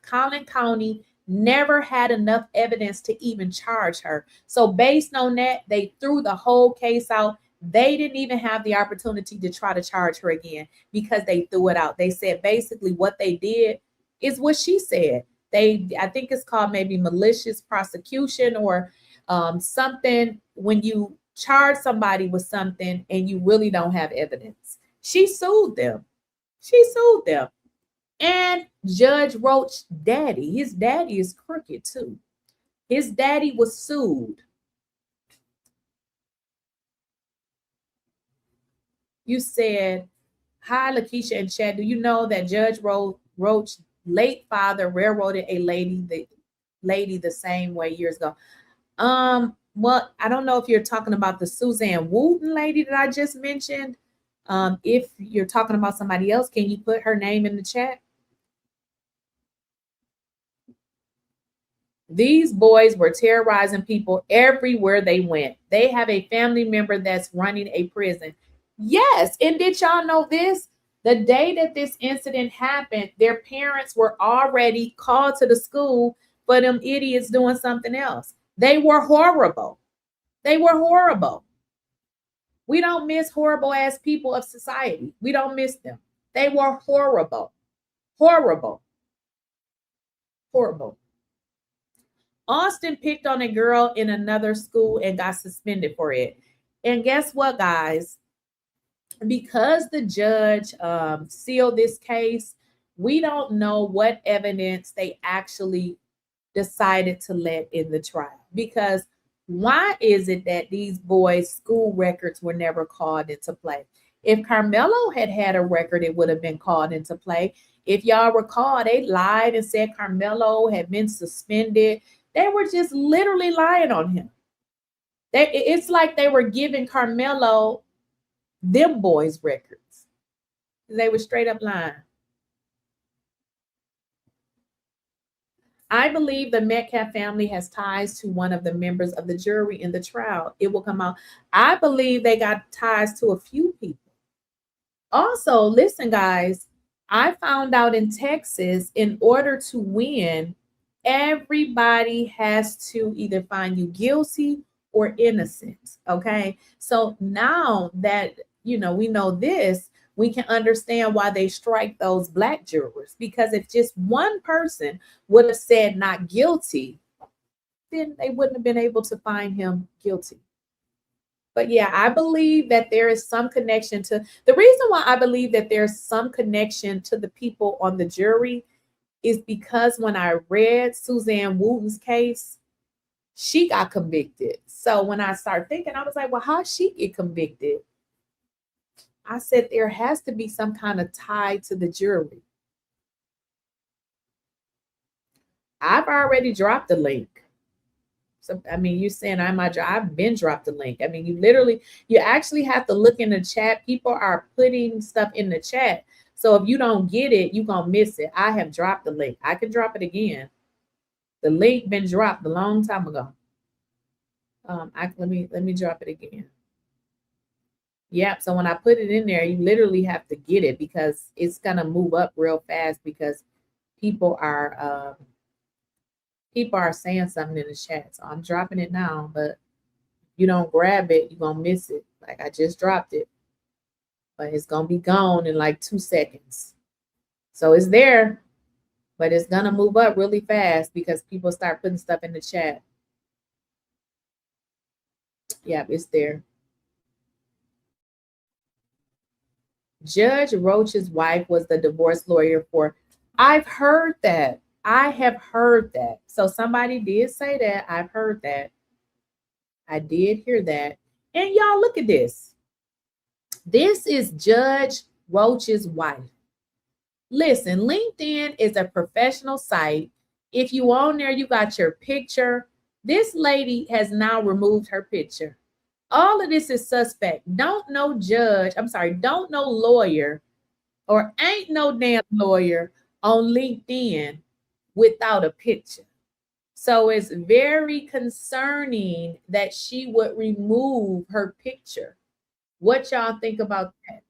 Speaker 3: Collin County never had enough evidence to even charge her. So based on that, they threw the whole case out. They didn't even have the opportunity to try to charge her again because they threw it out. They said basically what they did is what she said. I think it's called maybe malicious prosecution or something, when you charge somebody with something and you really don't have evidence. She sued them. And Judge Roach daddy, his daddy is crooked too. His daddy was sued. You said, hi, Lakeysha and Chad. Do you know that Judge Roach late father railroaded a lady the same way years ago? Well, I don't know if you're talking about the Suzanne Wooten lady that I just mentioned. If you're talking about somebody else, can you put her name in the chat? These boys were terrorizing people everywhere they went. They have a family member that's running a prison. Yes, and did y'all know this? The day that this incident happened, their parents were already called to the school for them idiots doing something else. They were horrible. They were horrible. We don't miss horrible ass people of society. We don't miss them. They were horrible. Horrible. Horrible. Austin picked on a girl in another school and got suspended for it. And guess what, guys? Because the judge sealed this case, we don't know what evidence they actually decided to let in the trial. Because why is it that these boys' school records were never called into play? If Karmelo had had a record, it would have been called into play. If y'all recall, they lied and said Karmelo had been suspended. They were just literally lying on him. It's like they were giving Karmelo them boys' records. They were straight up lying. I believe the Metcalf family has ties to one of the members of the jury in the trial. It will come out. I believe they got ties to a few people. Also, listen, guys, I found out in Texas, in order to win, everybody has to either find you guilty or innocent. Okay. So now that, we know this, we can understand why they strike those black jurors, because if just one person would have said not guilty, then they wouldn't have been able to find him guilty. But yeah, I believe that there is some connection to the reason why I believe that there's some connection to the people on the jury is because when I read Suzanne Wooten's case, she got convicted. So when I started thinking, I was like, well, how she get convicted? I said, there has to be some kind of tie to the jury. I've already dropped the link. So, I mean, you saying I've been dropped the link. I mean, you actually have to look in the chat. People are putting stuff in the chat. So if you don't get it, you're going to miss it. I have dropped the link. I can drop it again. The link been dropped a long time ago. Let me drop it again. Yep. So when I put it in there, you literally have to get it because it's going to move up real fast because people are saying something in the chat. So I'm dropping it now, but if you don't grab it, you're going to miss it. Like I just dropped it, but it's going to be gone in like 2 seconds. So it's there, but it's going to move up really fast because people start putting stuff in the chat. Yep, it's there. Judge Roach's wife was the divorce lawyer for, I've heard that. I have heard that. So somebody did say that. I've heard that. I did hear that. And y'all look at this. This is Judge Roach's wife. Listen, LinkedIn is a professional site. If you on there, you got your picture. This lady has now removed her picture. All of this is suspect. Don't know lawyer or ain't no damn lawyer on LinkedIn without a picture. So it's very concerning that she would remove her picture. What y'all think about that?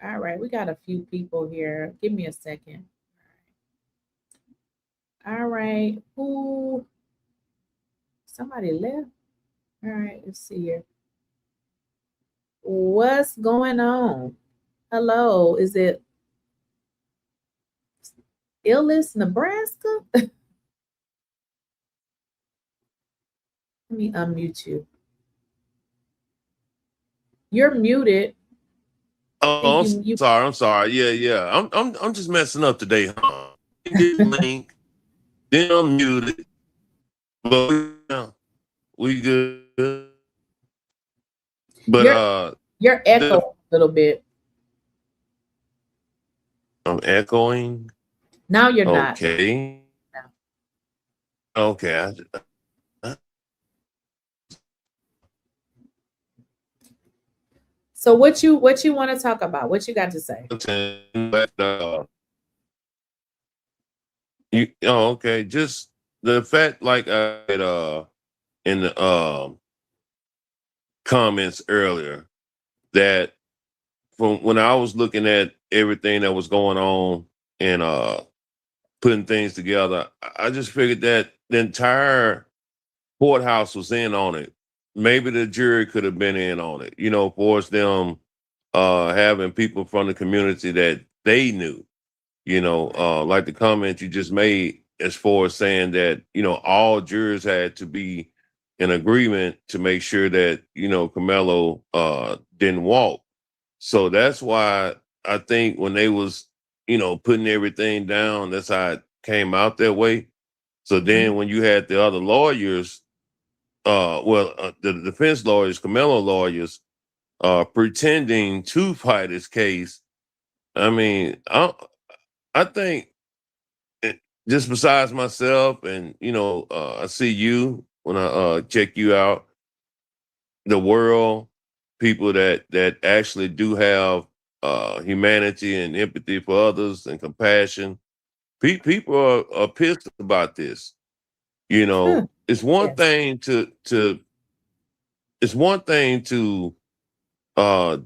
Speaker 3: All right, we got a few people here. Give me a second. All right. Ooh. Somebody left. All right, let's see here. What's going on? Hello, is it 𝐬𝐮𝐬𝐫𝐞, Nebraska? Let me unmute you. You're muted.
Speaker 12: Oh, I'm sorry. Yeah. I'm just messing up today, huh? Link, then I'm muted. But we good. But
Speaker 3: you're echoing a little bit.
Speaker 12: I'm echoing.
Speaker 3: Now you're not.
Speaker 12: Okay. No. Okay.
Speaker 3: So what you want to talk about? What you got to say?
Speaker 12: Okay. Just the fact, like in the comments earlier, that from when I was looking at everything that was going on and putting things together, I just figured that the entire courthouse was in on it. Maybe the jury could have been in on it, force them having people from the community that they knew, like the comment you just made as far as saying that, all jurors had to be in agreement to make sure that, Karmelo didn't walk. So that's why I think when they was, putting everything down, that's how it came out that way. So then when you had the other lawyers, the defense lawyers, Karmelo lawyers, pretending to fight his case, I mean, I think just besides myself and, I see you when I check you out, the world, people that actually do have humanity and empathy for others and compassion. People are pissed about this. It's one thing to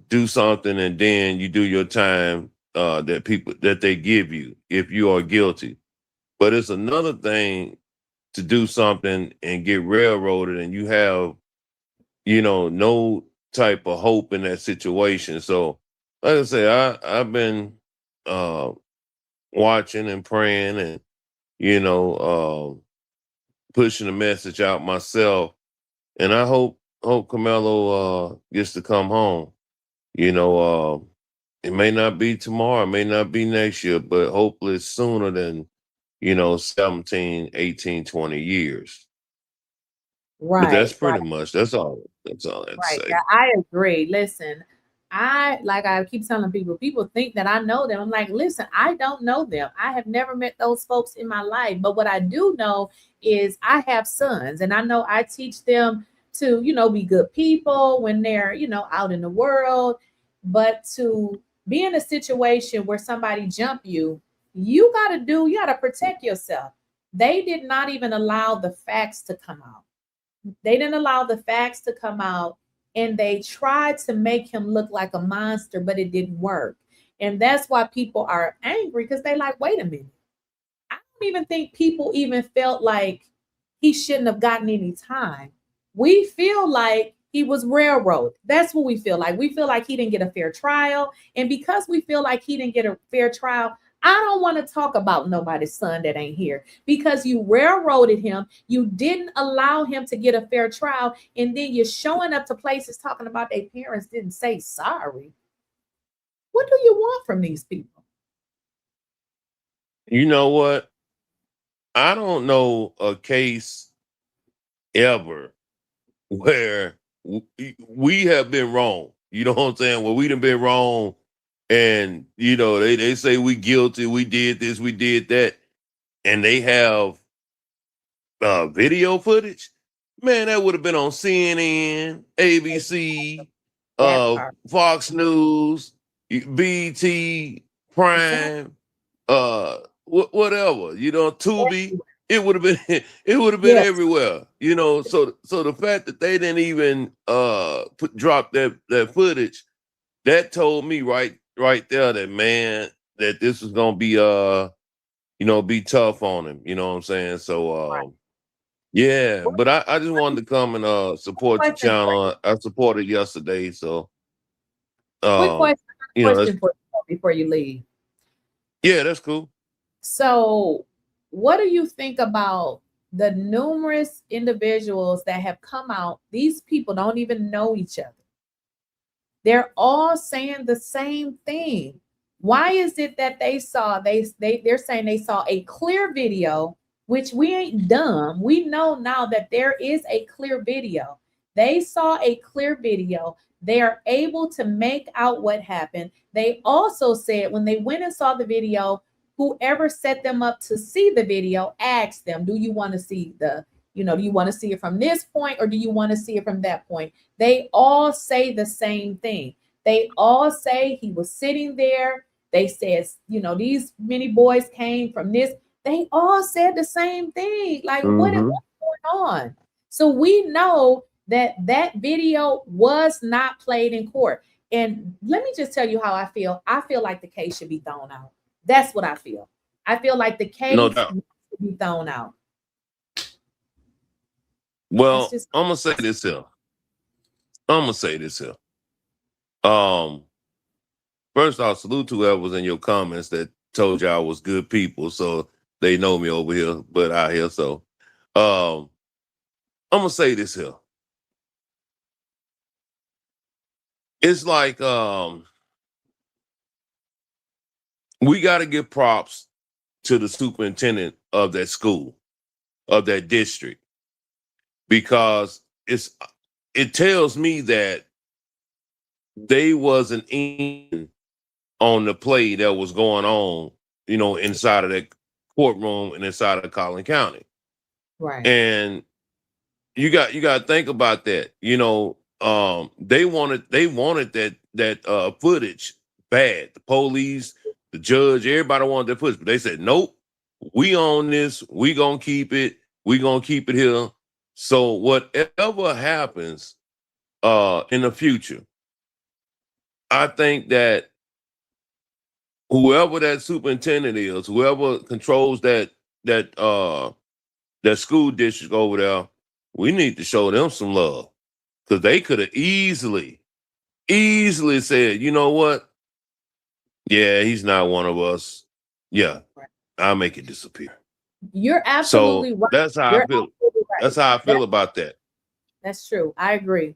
Speaker 12: do something and then you do your time that they give you if you are guilty. But it's another thing to do something and get railroaded and you have, no type of hope in that situation. So like I say, I've been watching and praying and, pushing the message out myself. And I hope Karmelo gets to come home. It may not be tomorrow, it may not be next year, but hopefully it's sooner than, 17, 18, 20 years. But that's
Speaker 3: Right,
Speaker 12: pretty much, that's all I'd
Speaker 3: right.
Speaker 12: say.
Speaker 3: Yeah, I agree. Listen, I keep telling people think that I know them. I'm like, listen, I don't know them. I have never met those folks in my life. But what I do know is I have sons, and I know I teach them to, be good people when they're, out in the world. But to be in a situation where somebody jump you, you gotta protect yourself. They did not even allow the facts to come out. They didn't allow the facts to come out, and they tried to make him look like a monster, but it didn't work. And that's why people are angry, because they like, wait a minute. I don't even think people even felt like he shouldn't have gotten any time. We feel like he was railroaded. That's what we feel like. We feel like he didn't get a fair trial. And because we feel like he didn't get a fair trial, I don't want to talk about nobody's son that ain't here, because you railroaded him. You didn't allow him to get a fair trial. And then you're showing up to places talking about their parents didn't say sorry. What do you want from these people?
Speaker 12: You know what? I don't know a case ever where we have been wrong. You know what I'm saying? Where we done been wrong, and they say we guilty, we did this, we did that, and they have video footage. Man, that would have been on CNN, ABC, Fox News, BT, Prime, whatever, Tubi. It would have been everywhere, So the fact that they didn't even drop that footage, that told me right there that, man, that this was gonna be be tough on him. You know what I'm saying? So yeah, but I just wanted to come and support your channel. I supported yesterday, so
Speaker 3: Quick question,
Speaker 12: that's,
Speaker 3: for you before you leave.
Speaker 12: yeah, that's cool.
Speaker 3: So, what do you think about the numerous individuals that have come out? These people don't even know each other. They're all saying the same thing. Why is it that they're saying they saw a clear video, which we ain't dumb. We know now that there is a clear video. They saw a clear video. They are able to make out what happened. They also said when they went and saw the video, whoever set them up to see the video asked them, do you want to see do you want to see it from this point, or do you want to see it from that point? They all say the same thing. They all say he was sitting there. They said, these many boys came from this. They all said the same thing. Like, what's going on? So we know that video was not played in court. And let me just tell you how I feel. I feel like the case should be thrown out. That's what I feel. I feel like the case should be thrown out.
Speaker 12: Well, I'm gonna say this here. First off, salute to whoever was in your comments that told y'all I was good people, so they know me over here, but out here. So I'm gonna say this here. It's like we got to give props to the superintendent of that school, of that district, because it tells me that they wasn't in on the play that was going on, inside of that courtroom and inside of Collin County.
Speaker 3: Right.
Speaker 12: And you got to think about that. They wanted that footage bad. The police, the judge, everybody wanted that footage, but they said, nope, we own this. We gonna keep it. We gonna keep it here. So whatever happens in the future, I think that whoever that superintendent is, whoever controls that school district over there, we need to show them some love, because they could have easily said, you know what? Yeah, he's not one of us. Yeah, I'll make it disappear.
Speaker 3: You're absolutely right.
Speaker 12: That's how I feel. Right. That's how I feel about that.
Speaker 3: That's true. I agree.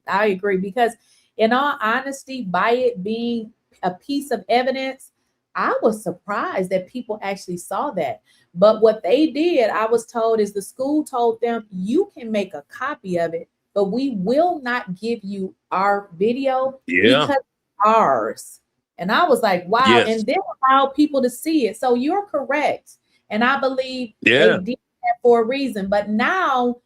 Speaker 3: Because in all honesty, by it being a piece of evidence, I was surprised that people actually saw that. But what they did, I was told, is the school told them, you can make a copy of it, but we will not give you our video
Speaker 12: Yeah.
Speaker 3: because it's ours. And I was like, wow.
Speaker 12: Yes.
Speaker 3: And they allow people to see it. So you're correct. And I believe they
Speaker 12: Yeah.
Speaker 3: did that for a reason. But now,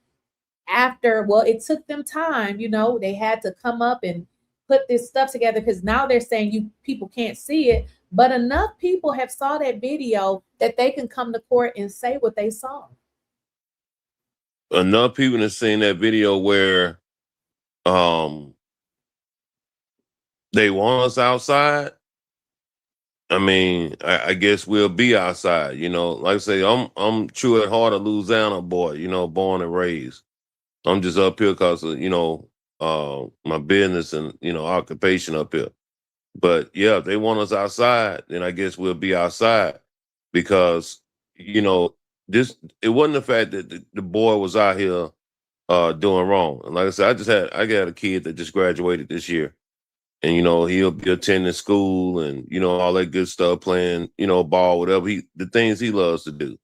Speaker 3: after, well, it took them time, you know, they had to come up and put this stuff together, because now they're saying you people can't see it, but enough people have saw that video that they can come to court and say what they saw.
Speaker 12: Enough people have seen that video where they want us outside. I mean, I guess we'll be outside, you know. Like I say, I'm true at heart a Louisiana boy, you know, born and raised. I'm just up here because of, you know, my business and, you know, occupation up here. But yeah, if they want us outside, then I guess we'll be outside, because, you know, it wasn't the fact that the boy was out here doing wrong. And like I said, I got a kid that just graduated this year. And, you know, he'll be attending school and, you know, all that good stuff, playing, you know, ball, whatever the things he loves to do.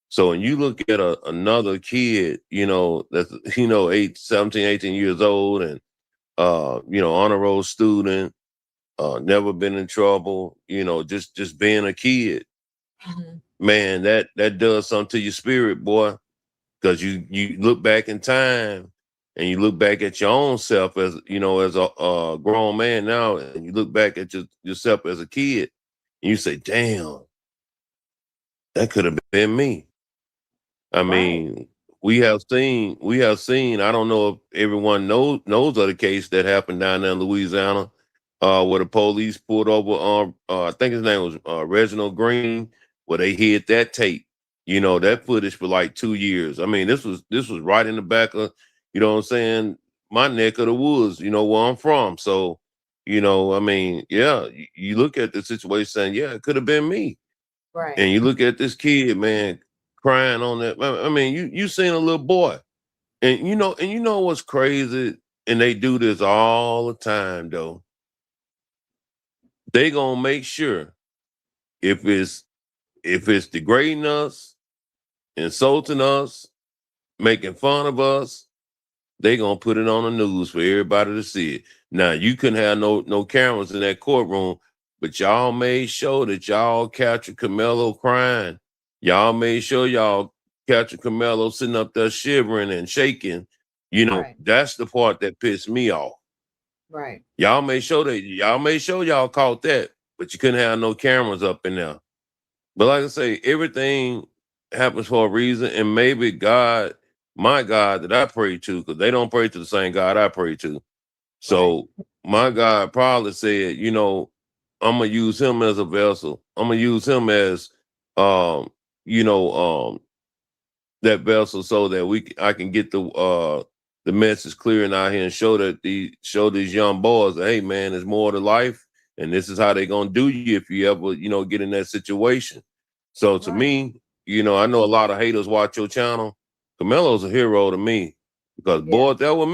Speaker 12: So when you look at another kid, you know, that's, you know, 17, 18 years old and, you know, honor roll student, never been in trouble, you know, just being a kid, man, that does something to your spirit, boy. Because you look back in time and you look back at your own self as, you know, as a grown man now, and you look back at yourself as a kid and you say, damn, that could have been me. I mean, we have seen, I don't know if everyone knows of the case that happened down there in Louisiana, where the police pulled over, I think his name was Reginald Green, where they hid that tape. You know, that footage for like 2 years. I mean, this was right in the back of, you know what I'm saying, my neck of the woods, you know, where I'm from. So, you know, I mean, yeah, you look at the situation saying, yeah, it could have been me.
Speaker 3: Right.
Speaker 12: And you look at this kid, man, crying on that. I mean, you seen a little boy. And you know what's crazy? And they do this all the time, though. They gonna make sure if it's degrading us, insulting us, making fun of us, they gonna put it on the news for everybody to see it. Now, you couldn't have no cameras in that courtroom, but y'all made sure that y'all captured Karmelo crying. Y'all made sure y'all captured Karmelo sitting up there shivering and shaking. You know, that's the part that pissed me off.
Speaker 3: Right.
Speaker 12: Y'all made sure y'all caught that, but you couldn't have no cameras up in there. But like I say, everything happens for a reason, and maybe God, my God that I pray to, because they don't pray to the same God I pray to. So my God probably said, you know, I'm gonna use him as a vessel. I'm gonna use him as, you know, that vessel, so that I can get the message clear and out here and show these young boys that, hey man, there's more to life, and this is how they gonna do you if you ever, you know, get in that situation. So to me, you know, I know a lot of haters watch your channel. Karmelo's a hero to me, because boy, if that was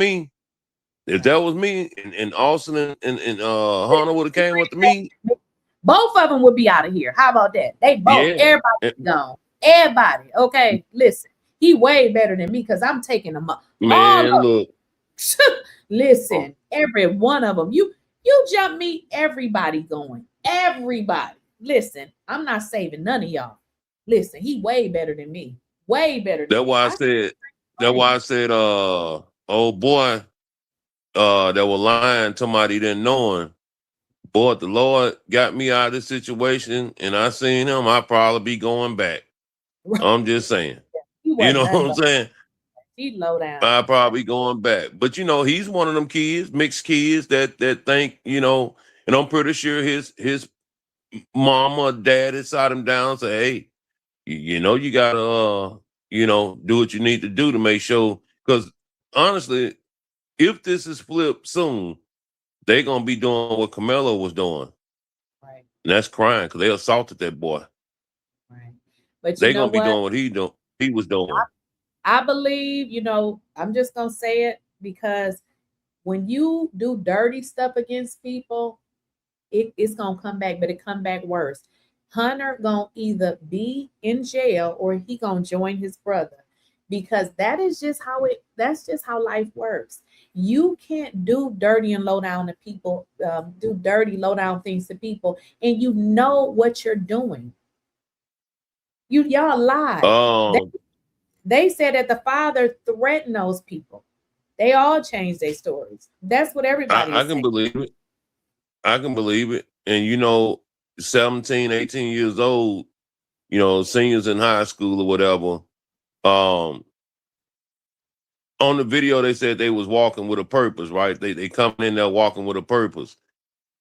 Speaker 12: me, and Austin and Hunter would have came with me,
Speaker 3: both of them would be out of here. How about that? They both, everybody gone. Everybody. Okay, listen, he way better than me, because I'm taking them up.
Speaker 12: Man, look.
Speaker 3: Listen, every one of them. You jump me, everybody going. Everybody. Listen, I'm not saving none of y'all. Listen, he way better than me. Way better than
Speaker 12: That's why I said, oh boy, that was lying, somebody didn't know him. Boy, the Lord got me out of this situation, and I seen him, I'd probably be going back. I'm just saying. You know what I'm saying?
Speaker 3: He low down.
Speaker 12: I'd probably going back. But you know, he's one of them kids, mixed kids that think, you know, and I'm pretty sure his mama or daddy sat him down and say, hey, you know, you gotta you know, do what you need to do to make sure, because honestly, if this is flipped soon, they're gonna be doing what Karmelo was doing.
Speaker 3: Right.
Speaker 12: And that's crying, because they assaulted that boy.
Speaker 3: Right. But
Speaker 12: they're gonna be doing what he was doing.
Speaker 3: I believe, you know, I'm just gonna say it, because when you do dirty stuff against people, it's gonna come back, but it come back worse. Hunter gonna either be in jail or he gonna join his brother, because that's just how life works. You can't do dirty and low down to people, do dirty low down things to people, and you know what you're doing. Y'all lied.
Speaker 12: Um,
Speaker 3: They said that the father threatened those people. They all changed their stories. That's what everybody
Speaker 12: I
Speaker 3: is
Speaker 12: can
Speaker 3: saying.
Speaker 12: believe it. I can believe it. And 17, 18 years old, seniors in high school or whatever. On the video, they said they was walking with a purpose, right? They coming in there walking with a purpose.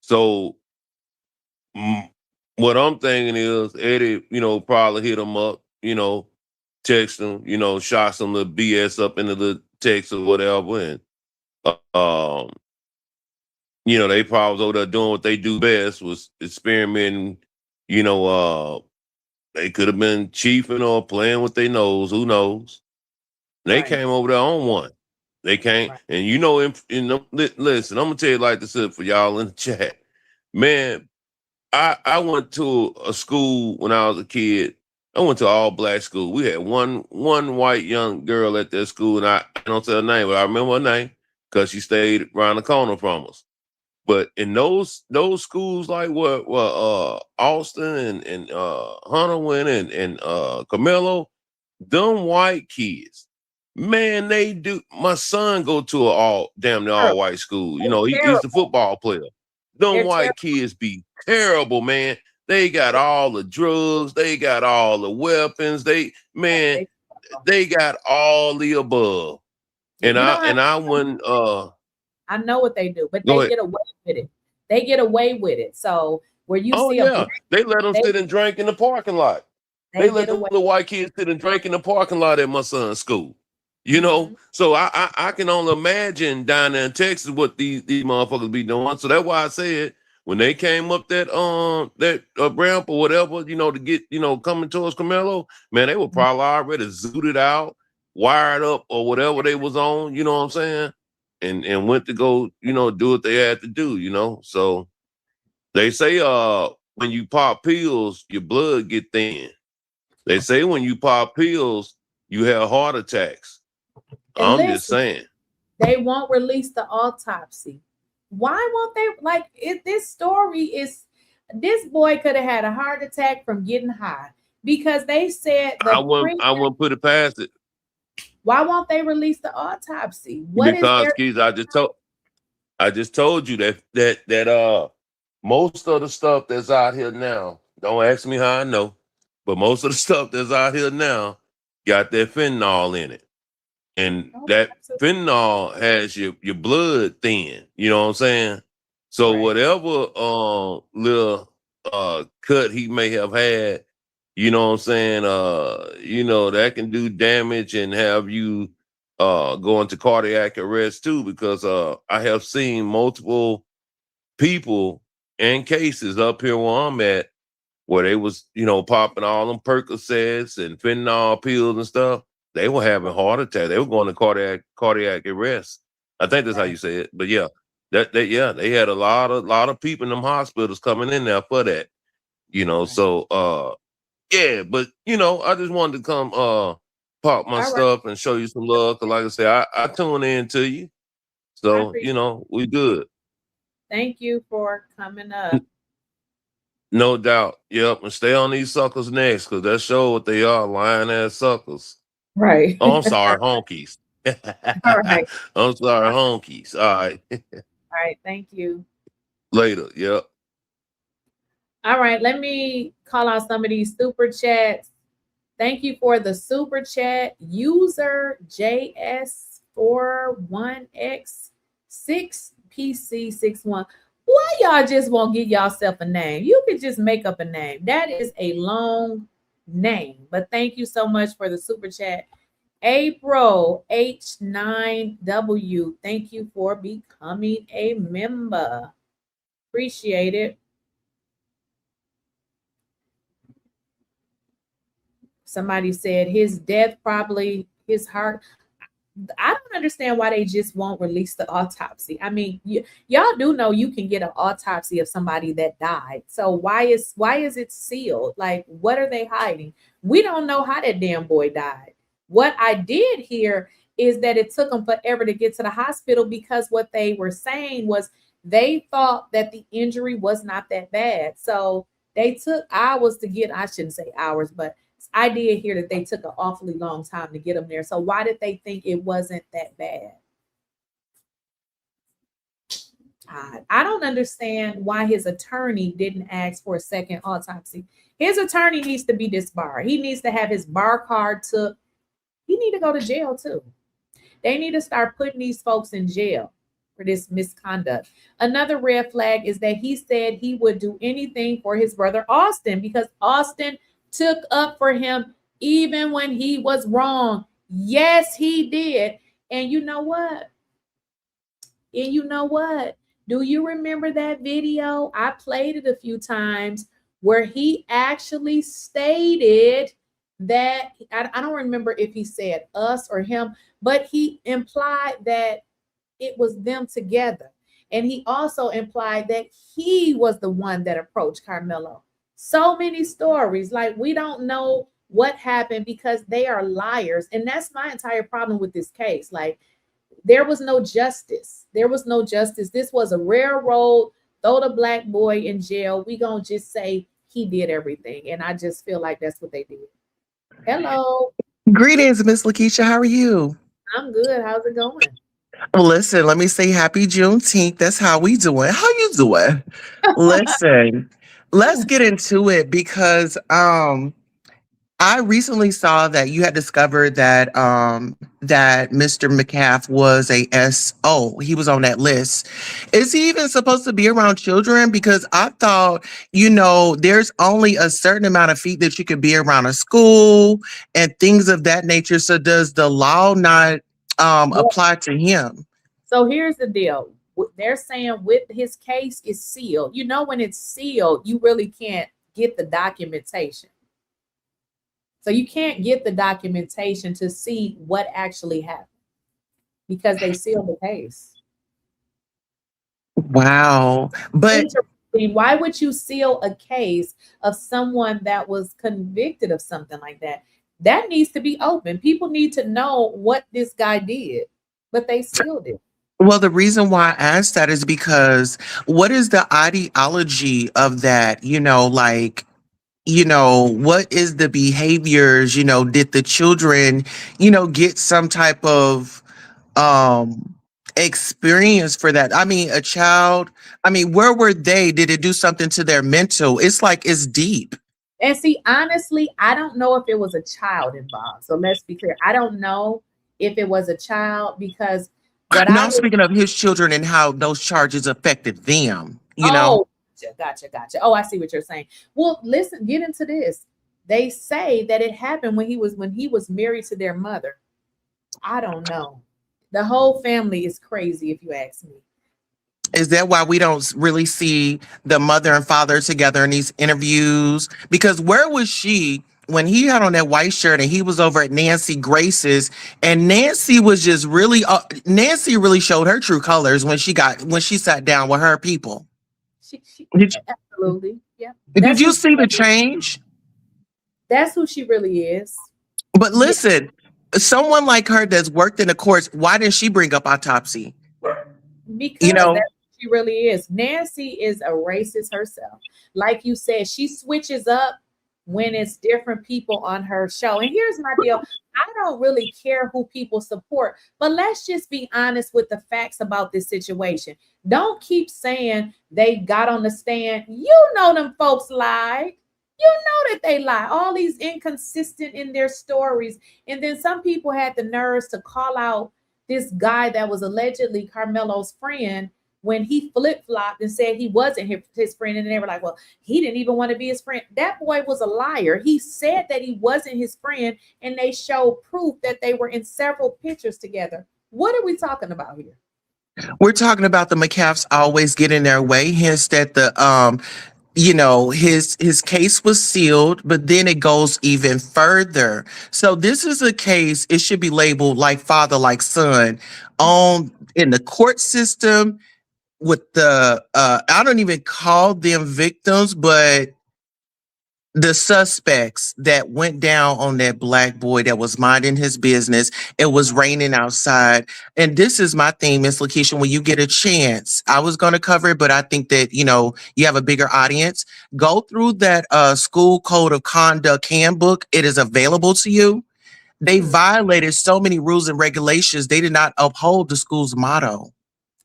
Speaker 12: So what I'm thinking is Eddie, probably hit him up, text him, shot some little BS up into the text or whatever. And, they probably was over there doing what they do best, was experimenting, they could have been chiefing or playing with their nose, who knows? They
Speaker 3: Right.
Speaker 12: came over there on one. They came,
Speaker 3: Right.
Speaker 12: and listen, I'm gonna tell you like this for y'all in the chat. Man, I went to a school when I was a kid. I went to all black school. We had one white young girl at that school, and I don't say her name, but I remember her name because she stayed around the corner from us. But in those schools like what Austin and Hunter went and Karmelo, them white kids, man, they do. My son go to a damn near all white school. He's the football player. Them
Speaker 3: They're
Speaker 12: white kids be terrible, man. They got all the drugs, they got all the weapons, they got all the above. And I wouldn't
Speaker 3: I know what they do, but
Speaker 12: go
Speaker 3: they
Speaker 12: ahead.
Speaker 3: get away with it. They get away with it. So where you
Speaker 12: Oh
Speaker 3: see
Speaker 12: yeah, they let them sit and drink in the parking lot. They let
Speaker 3: get
Speaker 12: the
Speaker 3: away.
Speaker 12: little white kids sit and drink in the parking lot at my son's school.
Speaker 3: Mm-hmm.
Speaker 12: So I can only imagine down there in Texas what these motherfuckers be doing. So that's why I said when they came up that ramp or whatever, to get coming towards Karmelo, man, they were probably already zooted out, wired up or whatever they was on. You know what I'm saying? And went to go do what they had to do. So they say when you pop pills, your blood get thin. They say when you pop pills, you have heart attacks.
Speaker 3: And
Speaker 12: I'm
Speaker 3: listen,
Speaker 12: just saying.
Speaker 3: they won't release the autopsy. Why won't they? This story is, this boy could have had a heart attack from getting high, because they said
Speaker 12: I wouldn't put it past it.
Speaker 3: Why won't they release the autopsy? What is
Speaker 12: Because
Speaker 3: there?
Speaker 12: Keys, I just told you that most of the stuff that's out here now, don't ask me how I know, but most of the stuff that's out here now got that fentanyl in it. And that fentanyl has your blood thin. You know what I'm saying? So whatever little cut he may have had, you know what I'm saying, that can do damage and have you go into cardiac arrest too, because I have seen multiple people and cases up here where I'm at where they was, popping all them Percocets and fentanyl pills and stuff. They were having heart attacks. They were going to cardiac arrest. I think that's how you say it. But yeah, they had a lot of people in them hospitals coming in there for that. So yeah, but I just wanted to come pop my stuff and show you some love. Cause like I said, I tune in to you. So, we good.
Speaker 3: Thank you for coming up.
Speaker 12: No doubt. Yep. And stay on these suckers next, because that show what they are, lying ass suckers.
Speaker 3: Right.
Speaker 12: Oh, I'm sorry, honkies.
Speaker 3: All right.
Speaker 12: I'm sorry, honkies. All right.
Speaker 3: All right. Thank you.
Speaker 12: Later. Yep.
Speaker 3: All right. Let me call out some of these super chats. Thank you for the super chat. User JS41X6PC61. Why y'all just won't give yourself a name? You could just make up a name. That is a long name. But thank you so much for the super chat. April H9W, thank you for becoming a member. Appreciate it. Somebody said his death, probably his heart. I don't understand why they just won't release the autopsy. I mean, y'all do know you can get an autopsy of somebody that died. So why is it sealed? Like, what are they hiding? We don't know how that damn boy died. What I did hear is that it took them forever to get to the hospital because what they were saying was they thought that the injury was not that bad. So they took hours to get, I shouldn't say hours, but I did hear that they took an awfully long time to get him there. So why did they think it wasn't that bad? I don't understand why his attorney didn't ask for a second autopsy. His attorney needs to be disbarred. He needs to have his bar card took. He need to go to jail too. They need to start putting these folks in jail for this misconduct. Another red flag is that he said he would do anything for his brother Austin because Austin took up for him even when he was wrong. Yes, he did. And you know what? Do you remember that video? I played it a few times where he actually stated that, I don't remember if he said us or him, but he implied that it was them together. And he also implied that he was the one that approached Karmelo. So many stories, like we don't know what happened because they are liars. And that's my entire problem with this case. Like there was no justice. There was no justice. This was a railroad, throw the black boy in jail. We gonna just say he did everything. And I just feel like that's what they did. Hello.
Speaker 13: Greetings, Miss Lakeysha. How are you?
Speaker 3: I'm good. How's it going?
Speaker 13: Well, listen, let me say happy Juneteenth. That's how we doing. How you doing? Listen, let's get into it because I recently saw that you had discovered that that Mr. McCaff was a SO. He was on that list. Is he even supposed to be around children? Because I thought, there's only a certain amount of feet that you could be around a school and things of that nature. So does the law not apply to him?
Speaker 3: So here's the deal. They're saying with his case is sealed. When it's sealed, you really can't get the documentation. So you can't get the documentation to see what actually happened because they sealed the case.
Speaker 13: Wow. But
Speaker 3: why would you seal a case of someone that was convicted of something like that? That needs to be open. People need to know what this guy did, but they sealed it.
Speaker 13: Well, the reason why I asked that is because what is the ideology of that? What is the behaviors? Did the children, get some type of experience for that? I mean, a child, where were they? Did it do something to their mental? It's like it's deep.
Speaker 3: And see, honestly, I don't know if it was a child involved. So let's be clear. I don't know if it was a child because
Speaker 13: I'm speaking of his children and how those charges affected them,
Speaker 3: Gotcha. Oh, I see what you're saying. Well, listen, get into this. They say that it happened when he was married to their mother. I don't know. The whole family is crazy, if you ask me.
Speaker 13: Is that why we don't really see the mother and father together in these interviews? Because where was she when he had on that white shirt and he was over at Nancy Grace's, and Nancy was just really, Nancy really showed her true colors when she sat down with her people.
Speaker 3: Absolutely. Yeah.
Speaker 13: Did you see the change?
Speaker 3: That's who she really is.
Speaker 13: But listen, someone like her that's worked in the courts, why didn't she bring up autopsy?
Speaker 3: Because that's who she really is. Nancy is a racist herself. Like you said, she switches up when it's different people on her show. And here's my deal. I don't really care who people support, but let's just be honest with the facts about this situation. Don't keep saying they got on the stand. Them folks lied. That they lie. All these inconsistent in their stories. And then some people had the nerves to call out this guy that was allegedly Karmelo's friend when he flip-flopped and said he wasn't his friend. And they were like, well, he didn't even want to be his friend. That boy was a liar. He said that he wasn't his friend, and they showed proof that they were in several pictures together. What are we talking about here?
Speaker 13: We're talking about the McCaffs always get in their way, hence that you know, his case was sealed, but then it goes even further. So this is a case, it should be labeled like father, like son, on in the court system with the I don't even call them victims, but the suspects that went down on that black boy that was minding his business. It was raining outside. And this is my theme, Miss Lakeysha, when you get a chance. I was going to cover it, but I think that, you know, you have a bigger audience. Go through that school code of conduct handbook. It is available to you. They violated so many rules and regulations. They did not uphold the school's motto.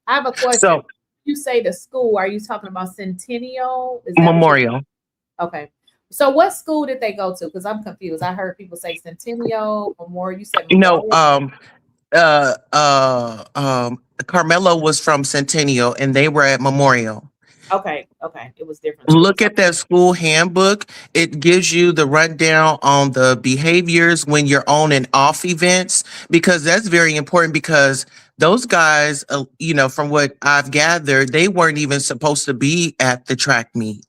Speaker 3: I have a question.
Speaker 13: So,
Speaker 3: You say the school, are you talking about Centennial? Is that
Speaker 13: Memorial.
Speaker 3: Okay. So what school did they go to? Because I'm confused. I heard people say Centennial, Memorial. You said
Speaker 13: No,
Speaker 3: Memorial.
Speaker 13: Karmelo was from Centennial and they were at Memorial.
Speaker 3: Okay. It was different schools.
Speaker 13: Look at that school handbook. It gives you the rundown on the behaviors when you're on and off events, because that's very important, because those guys, you know, from what I've gathered, they weren't even supposed to be at the track meet.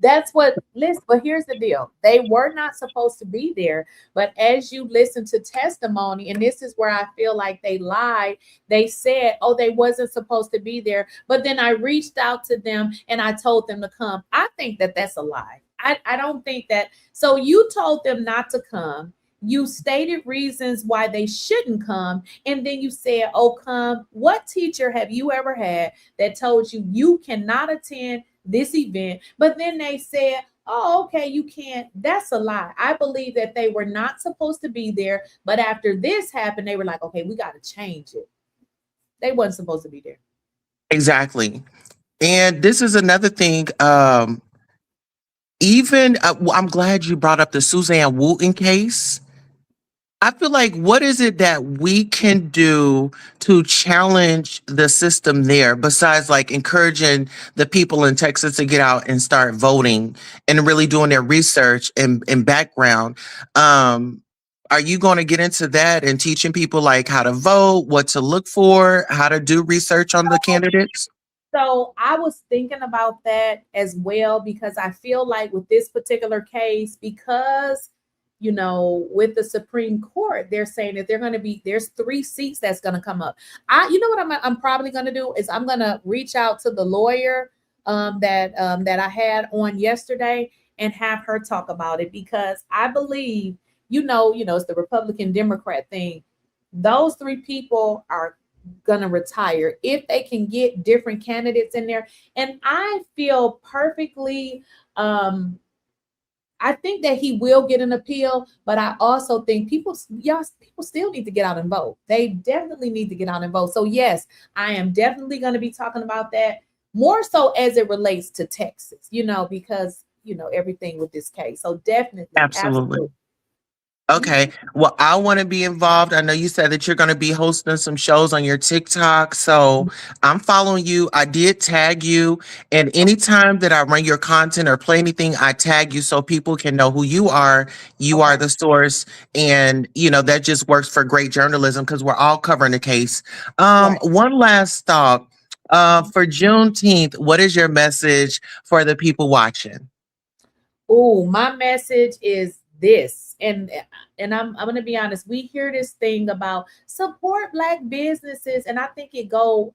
Speaker 3: That's what, listen, but here's the deal. They were not supposed to be there. But as you listen to testimony, and this is where I feel like they lied, they said, oh, they wasn't supposed to be there. But then I reached out to them and I told them to come. I think that that's a lie. I don't think that. So you told them not to come. You stated reasons why they shouldn't come. And then you said, oh, come. What teacher have you ever had that told you you cannot attend this event? But then they said, oh, okay, you can't. That's a lie. I believe that they were not supposed to be there. But after this happened, they were like, okay, we got to change it. They wasn't supposed to be there.
Speaker 13: Exactly. And this is another thing. I'm glad you brought up the 𝐬𝐮𝐬𝐫𝐢𝐻𝐻 case. I feel like, what is it that we can do to challenge the system there, besides like encouraging the people in Texas to get out and start voting and really doing their research and background? Are you going to get into that and teaching people like how to vote, what to look for, how to do research on the candidates?
Speaker 3: So I was thinking about that as well, because I feel like with this particular case, because you know, with the Supreme Court, they're saying that there's 3 seats that's going to come up. You know what I'm probably going to do is I'm going to reach out to the lawyer that I had on yesterday and have her talk about it, because I believe, you know, it's the Republican Democrat thing. Those 3 people are going to retire if they can get different candidates in there. And I feel perfectly, I think that he will get an appeal, but I also think people still need to get out and vote. They definitely need to get out and vote. So yes, I am definitely going to be talking about that more so as it relates to Texas, you know, because, you know, everything with this case. So definitely.
Speaker 13: Absolutely. Okay. Well, I want to be involved. I know you said that you're going to be hosting some shows on your TikTok. So I'm following you. I did tag you. And anytime that I run your content or play anything, I tag you so people can know who you are. You are the source. And, you know, that just works for great journalism, because we're all covering the case. One last thought. For Juneteenth, what is your message for the people watching?
Speaker 3: Oh, my message is this. And I'm going to be honest. We hear this thing about support Black businesses, and I think it go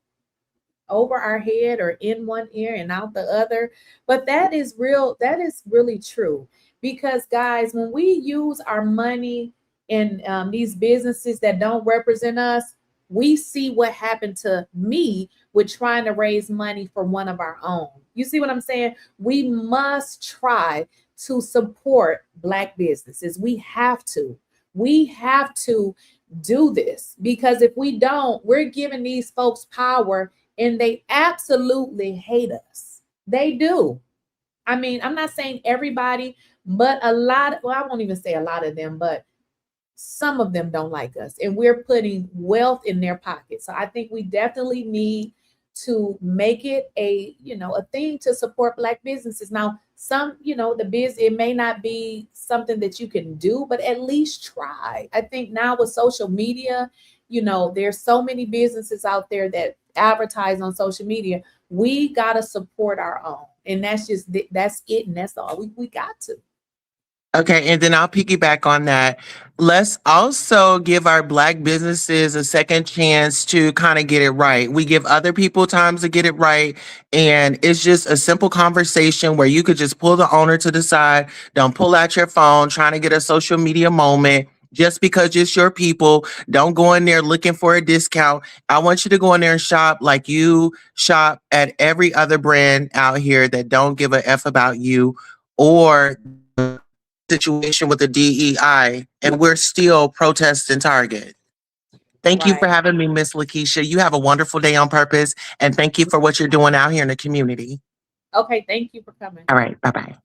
Speaker 3: over our head or in one ear and out the other. But that is real. That is really true, because guys, when we use our money in these businesses that don't represent us, we see what happened to me with trying to raise money for one of our own. You see what I'm saying? We must try to support Black businesses. We have to do this, because if we don't, we're giving these folks power, and they absolutely hate us. They do. I mean, I'm not saying everybody, but I won't even say a lot of them, but some of them don't like us, and we're putting wealth in their pockets. So I think we definitely need to make it a thing to support Black businesses. Now, it may not be something that you can do, but at least try. I think now with social media, there's so many businesses out there that advertise on social media. We got to support our own. And that's it. And that's all we got to.
Speaker 13: Okay, and then I'll piggyback on that. Let's also give our Black businesses a second chance to kind of get it right. We give other people times to get it right, and it's just a simple conversation where you could just pull the owner to the side. Don't pull out your phone trying to get a social media moment. Just because it's your people, don't go in there looking for a discount. I want you to go in there and shop like you shop at every other brand out here that don't give a F about you or situation with the DEI, and we're still protesting Target. Thank you for having me, Miss Lakeysha. You have a wonderful day on purpose, and thank you for what you're doing out here in the community.
Speaker 3: Okay, thank you for coming.
Speaker 13: All right, bye-bye.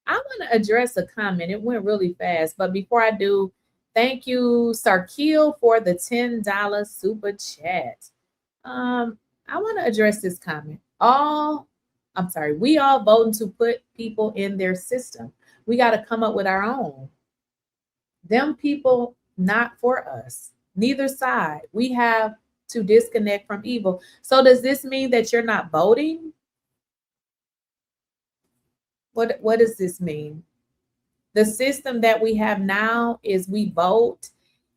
Speaker 3: I want to address a comment. It went really fast, but before I do, thank you, 𝐟𝐸𝐾, for the $10 super chat. I want to address this comment. We all voting to put people in their system. We got to come up with our own. Them people, not for us. Neither side. We have to disconnect from evil. So does this mean that you're not voting? What does this mean? The system that we have now is we vote,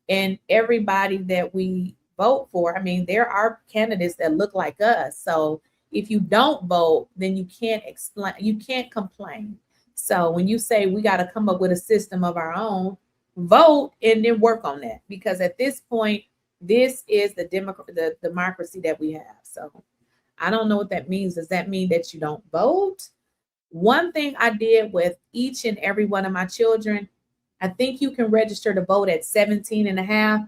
Speaker 3: and everybody that we vote for, I mean, there are candidates that look like us. So if you don't vote, then you can't complain. So when you say we got to come up with a system of our own, vote and then work on that. Because at this point, this is the democracy that we have. So I don't know what that means. Does that mean that you don't vote? One thing I did with each and every one of my children, I think you can register to vote at 17 and a half.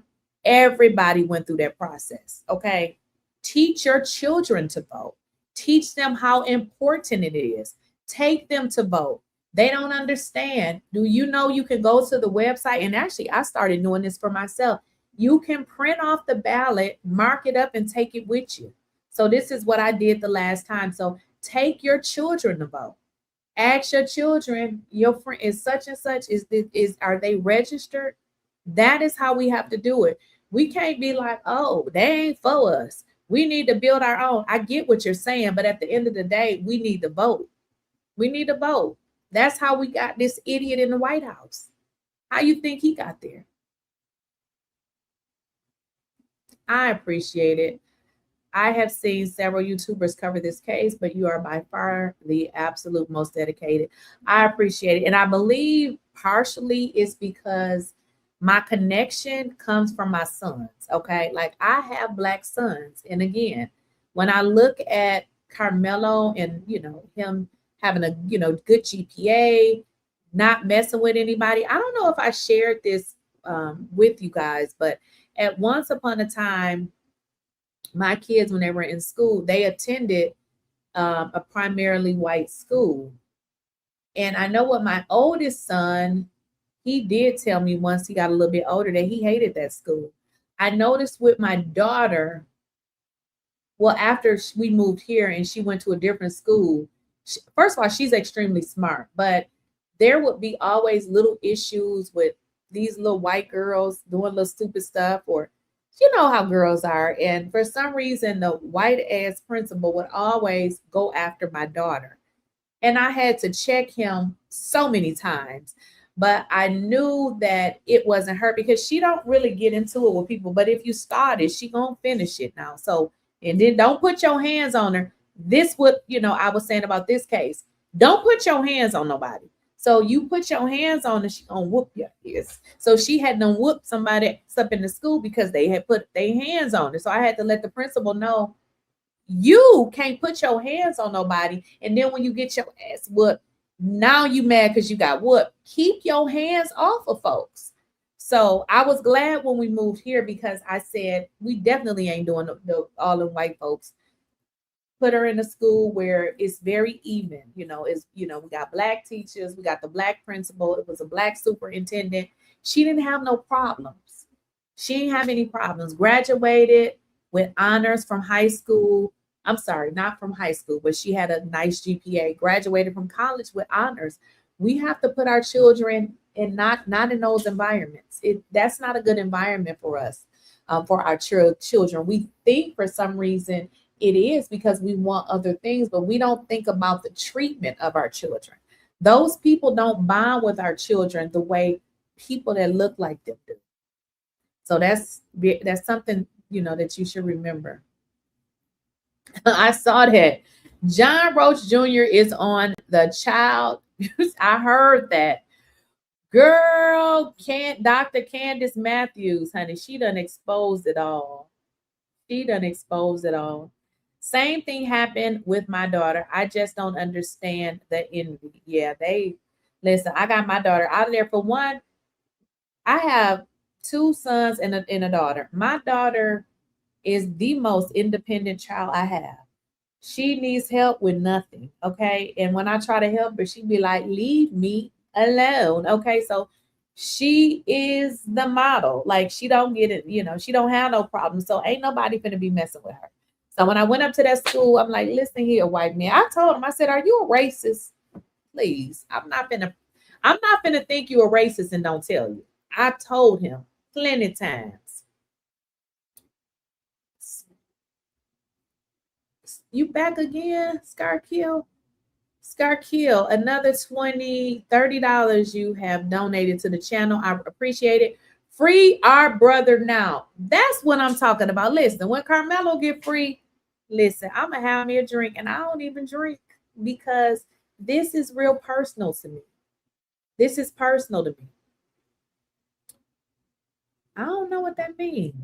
Speaker 3: Everybody went through that process, okay? Teach your children to vote. Teach them how important it is. Take them to vote. They don't understand. Do you know you can go to the website? And actually, I started doing this for myself. You can print off the ballot, mark it up, and take it with you. So this is what I did the last time. So take your children to vote. Ask your children, your friend is such and such, are they registered? That is how we have to do it. We can't be like, oh, they ain't for us. We need to build our own. I get what you're saying, but at the end of the day, we need to vote. We need to vote. That's how we got this idiot in the White House. How you think he got there? I appreciate it. I have seen several YouTubers cover this case, but you are by far the absolute most dedicated. I appreciate it. And I believe partially it's because my connection comes from my sons, okay? Like I have Black sons. And again, when I look at Karmelo and, him having a, good GPA, not messing with anybody. I don't know if I shared this with you guys, but at once upon a time, my kids, when they were in school, they attended a primarily white school. And I know what my oldest son, he did tell me once he got a little bit older that he hated that school. I noticed with my daughter, well, after we moved here and she went to a different school, first of all, she's extremely smart, but there would be always little issues with these little white girls doing little stupid stuff, or you know how girls are. And for some reason, the white ass principal would always go after my daughter. And I had to check him so many times, but I knew that it wasn't her because she don't really get into it with people. But if you start it, she gonna finish it now. So, and then don't put your hands on her. This what, I was saying about this case. Don't put your hands on nobody. So you put your hands on her, she gonna whoop your ears. So she had done whooped somebody up in the school because they had put their hands on her. So I had to let the principal know, you can't put your hands on nobody. And then when you get your ass whooped, now you mad because you got whooped. Keep your hands off of folks. So I was glad when we moved here because I said, we definitely ain't doing all the white folks. Put her in a school where it's very even, we got Black teachers, we got the Black principal, it was a Black superintendent. She didn't have no problems. She didn't have any problems. Graduated with honors from high school. I'm sorry, not from high school, but she had a nice GPA, graduated from college with honors. We have to put our children in not in those environments. That's not a good environment for us, for our children. We think for some reason it is because we want other things, but we don't think about the treatment of our children. Those people don't bond with our children the way people that look like them do. So that's something, you know, that you should remember. I saw that John Roach Jr. is on the child. I heard that. Girl, Dr. Candace Matthews, honey, she done exposed it all. She done exposed it all. Same thing happened with my daughter. I just don't understand the envy. Yeah, listen, I got my daughter out of there. For one, I have 2 sons and a daughter. My daughter is the most independent child I have. She needs help with nothing, okay? And when I try to help her, she be like, leave me alone, okay? So she is the model. Like, she don't get it, you know, she don't have no problem. So ain't nobody finna be messing with her. So when I went up to that school, I'm like, listen here, white man. I told him, I said, are you a racist? Please, I'm not finna think you a racist and don't tell you. I told him plenty times. You back again, 𝐿𝐴𝐻𝐾𝐿? 𝐿𝐴𝐻𝐾𝐿, another $20, $30 you have donated to the channel. I appreciate it. Free our brother now. That's what I'm talking about. Listen, when Karmelo get free, listen, I'm going to have me a drink, and I don't even drink because this is real personal to me. This is personal to me. I don't know what that means.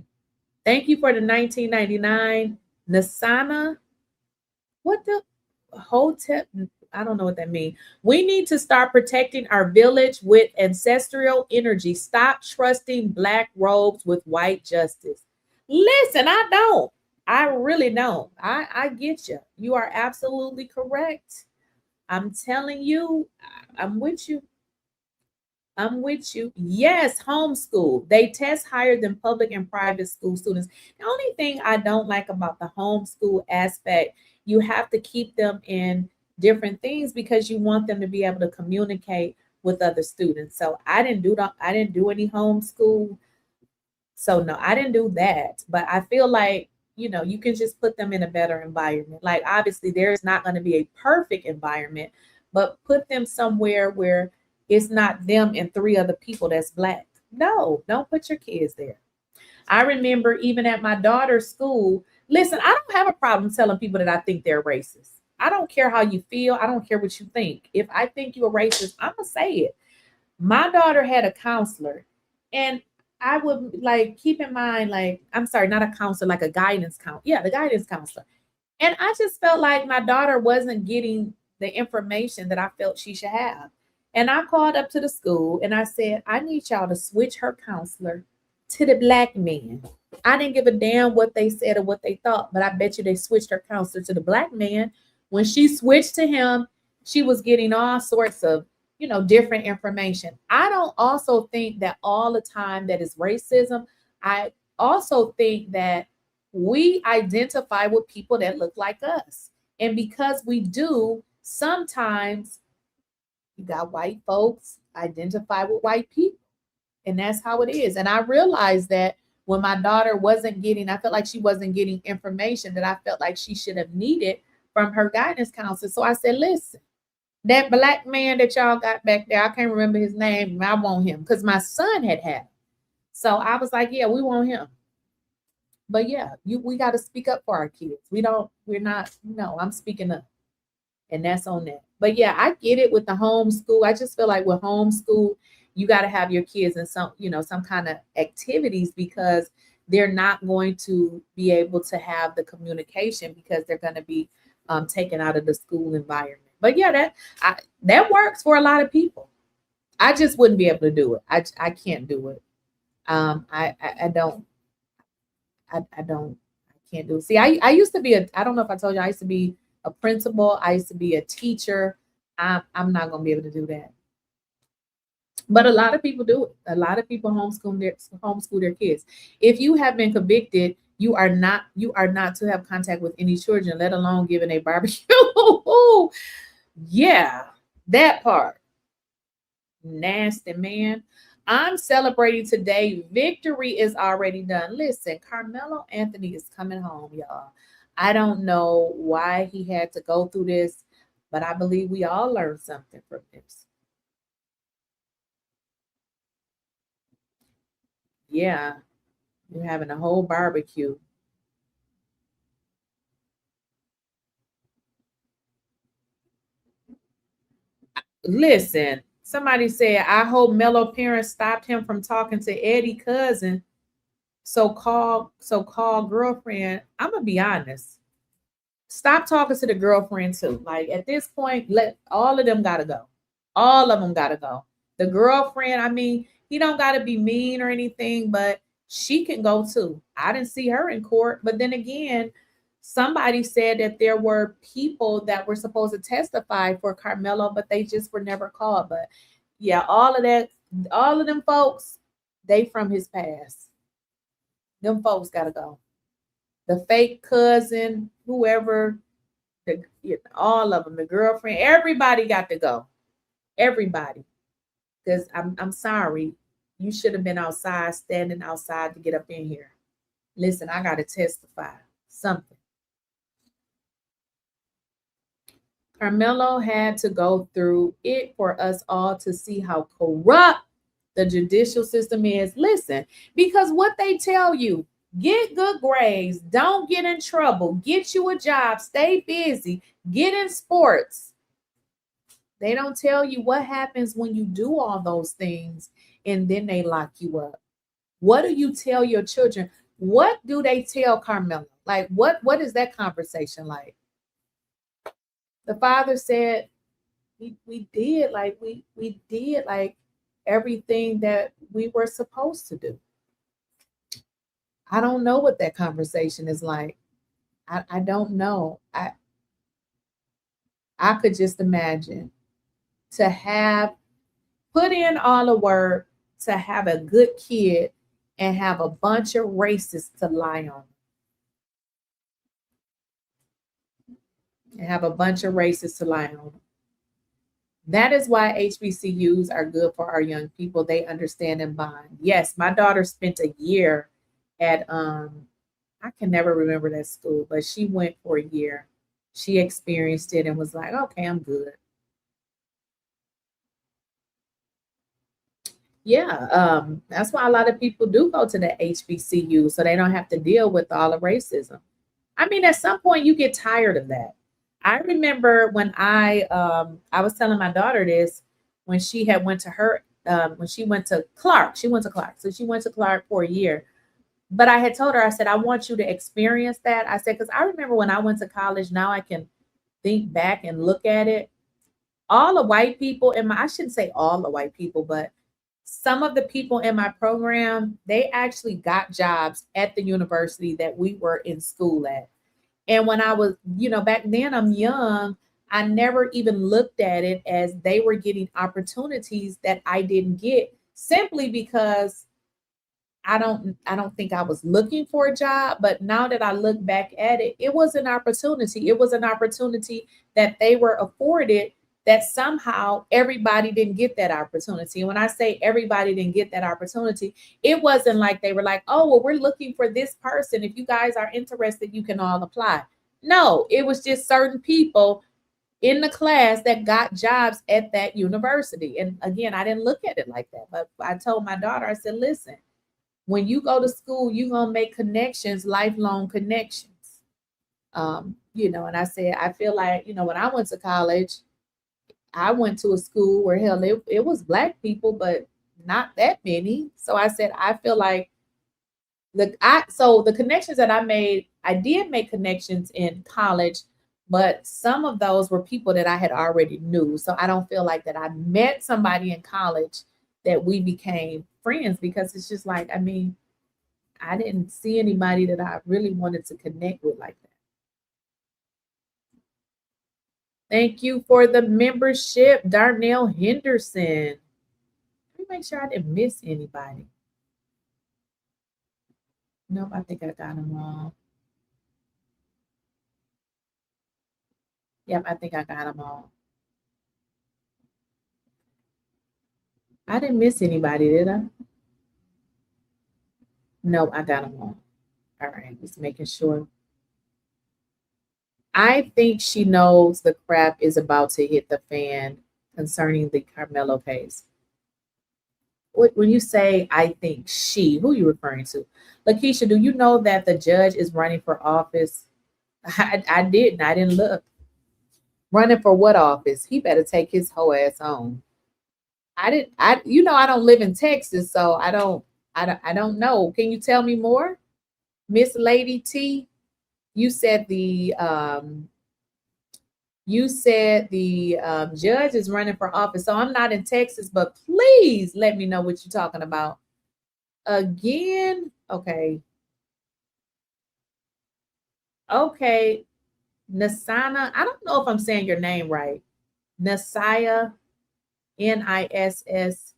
Speaker 3: Thank you for the $19.99. Nasana. What the hotel? I don't know what that means. We need to start protecting our village with ancestral energy. Stop trusting black robes with white justice. Listen, I don't. I really don't. I get you. You are absolutely correct. I'm telling you, I'm with you. I'm with you. Yes, homeschool. They test higher than public and private school students. The only thing I don't like about the homeschool aspect, you have to keep them in different things because you want them to be able to communicate with other students. So I didn't do any homeschool. So no, I didn't do that. But I feel like, you know, you can just put them in a better environment. Like, obviously there's not going to be a perfect environment, but put them somewhere where it's not them and 3 other people that's black. No, don't put your kids there. I remember even at my daughter's school, listen, I don't have a problem telling people that I think they're racist. I don't care how you feel. I don't care what you think. If I think you're a racist, I'm going to say it. My daughter had a counselor, and I would like keep in mind, like, I'm sorry, not a counselor, like a guidance counselor. Yeah, the guidance counselor. And I just felt like my daughter wasn't getting the information that I felt she should have. And I called up to the school and I said, I need y'all to switch her counselor to the black man. I didn't give a damn what they said or what they thought, but I bet you they switched her counselor to the black man. When she switched to him, she was getting all sorts of, you know, different information. I don't also think that all the time that is racism. I also think that we identify with people that look like us. And because we do, sometimes you got white folks identify with white people. And that's how it is. And I realized that when my daughter wasn't getting, I felt like she wasn't getting information that I felt like she should have needed from her guidance counselor. So I said, listen, that black man that y'all got back there, I can't remember his name. I want him because my son had him. So I was like, yeah, we want him. But yeah, we got to speak up for our kids. I'm speaking up. And that's on that. But yeah, I get it with the homeschool. I just feel like with homeschool, you got to have your kids in some kind of activities because they're not going to be able to have the communication because they're going to be taken out of the school environment. But yeah, that works for a lot of people. I just wouldn't be able to do it. I can't do it. I can't do it. See, I used to be I don't know if I told you, I used to be a principal. I used to be a teacher. I'm not going to be able to do that. But a lot of people do it. A lot of people homeschool their kids. If you have been convicted, you are not to have contact with any children, let alone giving a barbecue. Yeah, that part. Nasty, man. I'm celebrating today. Victory is already done. Listen, Carmelo Anthony is coming home, y'all. I don't know why he had to go through this, but I believe we all learned something from this. Yeah, you're having a whole barbecue. Listen, somebody said, I hope Melo parents stopped him from talking to Eddie cousin, so-called girlfriend. I'm gonna be honest. Stop talking to the girlfriend too. Like at this point, let all of them gotta go. All of them gotta go. The girlfriend, I mean, he don't gotta be mean or anything, but she can go too. I didn't see her in court, but then again, somebody said that there were people that were supposed to testify for Karmelo, but they just were never called. But yeah, all of that, all of them folks, they from his past. Them folks gotta go. The fake cousin, whoever, all of them, the girlfriend, everybody got to go. Everybody. Because I'm sorry, you should have been outside, standing outside to get up in here. Listen, I got to testify something. Karmelo had to go through it for us all to see how corrupt the judicial system is. Listen, because what they tell you, get good grades, don't get in trouble, get you a job, stay busy, get in sports. They don't tell you what happens when you do all those things and then they lock you up. What do you tell your children? What do they tell Karmelo? Like, what is that conversation like? The father said, we did like everything that we were supposed to do. I don't know what that conversation is like. I don't know. I could just imagine to have put in all the work to have a good kid and have a bunch of racists to lie on. And have a bunch of racists to lie on. That is why HBCUs are good for our young people. They understand and bond. Yes, my daughter spent a year at I can never remember that school, but she went for a year. She experienced it and was like, okay, I'm good. Yeah, that's why a lot of people do go to the HBCU so they don't have to deal with all the racism. I mean, at some point you get tired of that. I remember when I was telling my daughter this when she had went to her when she went to Clark. She went to Clark. So she went to Clark for a year. But I had told her, I said, I want you to experience that. I said, because I remember when I went to college, now I can think back and look at it. All the white people in my, I shouldn't say all the white people, but some of the people in my program, they actually got jobs at the university that we were in school at. And when I was, back then I'm young, I never even looked at it as they were getting opportunities that I didn't get simply because I don't think I was looking for a job, but now that I look back at it, it was an opportunity. It was an opportunity that they were afforded that somehow everybody didn't get that opportunity. And when I say everybody didn't get that opportunity, it wasn't like they were like, oh, well, we're looking for this person. If you guys are interested, you can all apply. No, it was just certain people in the class that got jobs at that university. And again, I didn't look at it like that, but I told my daughter, I said, listen, when you go to school, you're going to make connections, lifelong connections. And I said, I feel like, when I went to college, I went to a school where hell, it was Black people, but not that many. So I said, I feel like the connections that I made, I did make connections in college, but some of those were people that I had already knew. So I don't feel like that I met somebody in college that we became friends, because it's just like, I mean, I didn't see anybody that I really wanted to connect with like that. Thank you for the membership, Darnell Henderson. Let me make sure I didn't miss anybody. Nope, I think I got them all. Yep, I think I got them all. I didn't miss anybody, did I? No, I got them all. All right, just making sure. I think she knows the crap is about to hit the fan concerning the Karmelo case. When you say, I think she, who are you referring to? Lakeysha, do you know that the judge is running for office? I didn't look. Running for what office? He better take his whole ass home. I don't live in Texas, so I don't know. Can you tell me more? Miss Lady T, you said the judge is running for office. So I'm not in Texas, but please let me know what you're talking about. Again, okay. Okay. Nasana, I don't know if I'm saying your name right. Nasaya, Nissassa.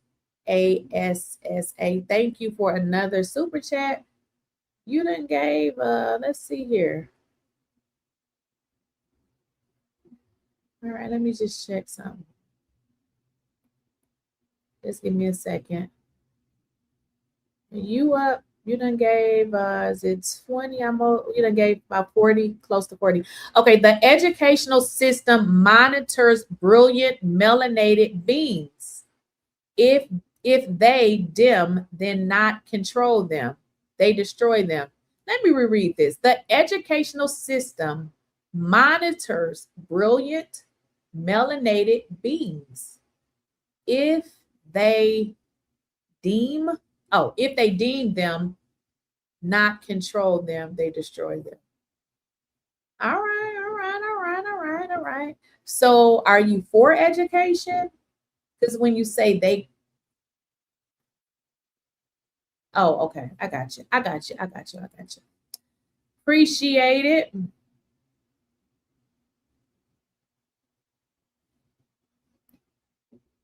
Speaker 3: Thank you for another super chat. You done gave, let's see here. All right, let me just check something. Just give me a second. You up? You done gave, is it 20? You done gave about 40, close to 40. Okay, the educational system monitors brilliant melanated beings. If they dim, then not control them, they destroy them. Let me reread this. The educational system monitors brilliant melanated beings. If they deem them, not control them, they destroy them. All right. So are you for education? Because when you say they, oh, okay, I got you. Appreciate it.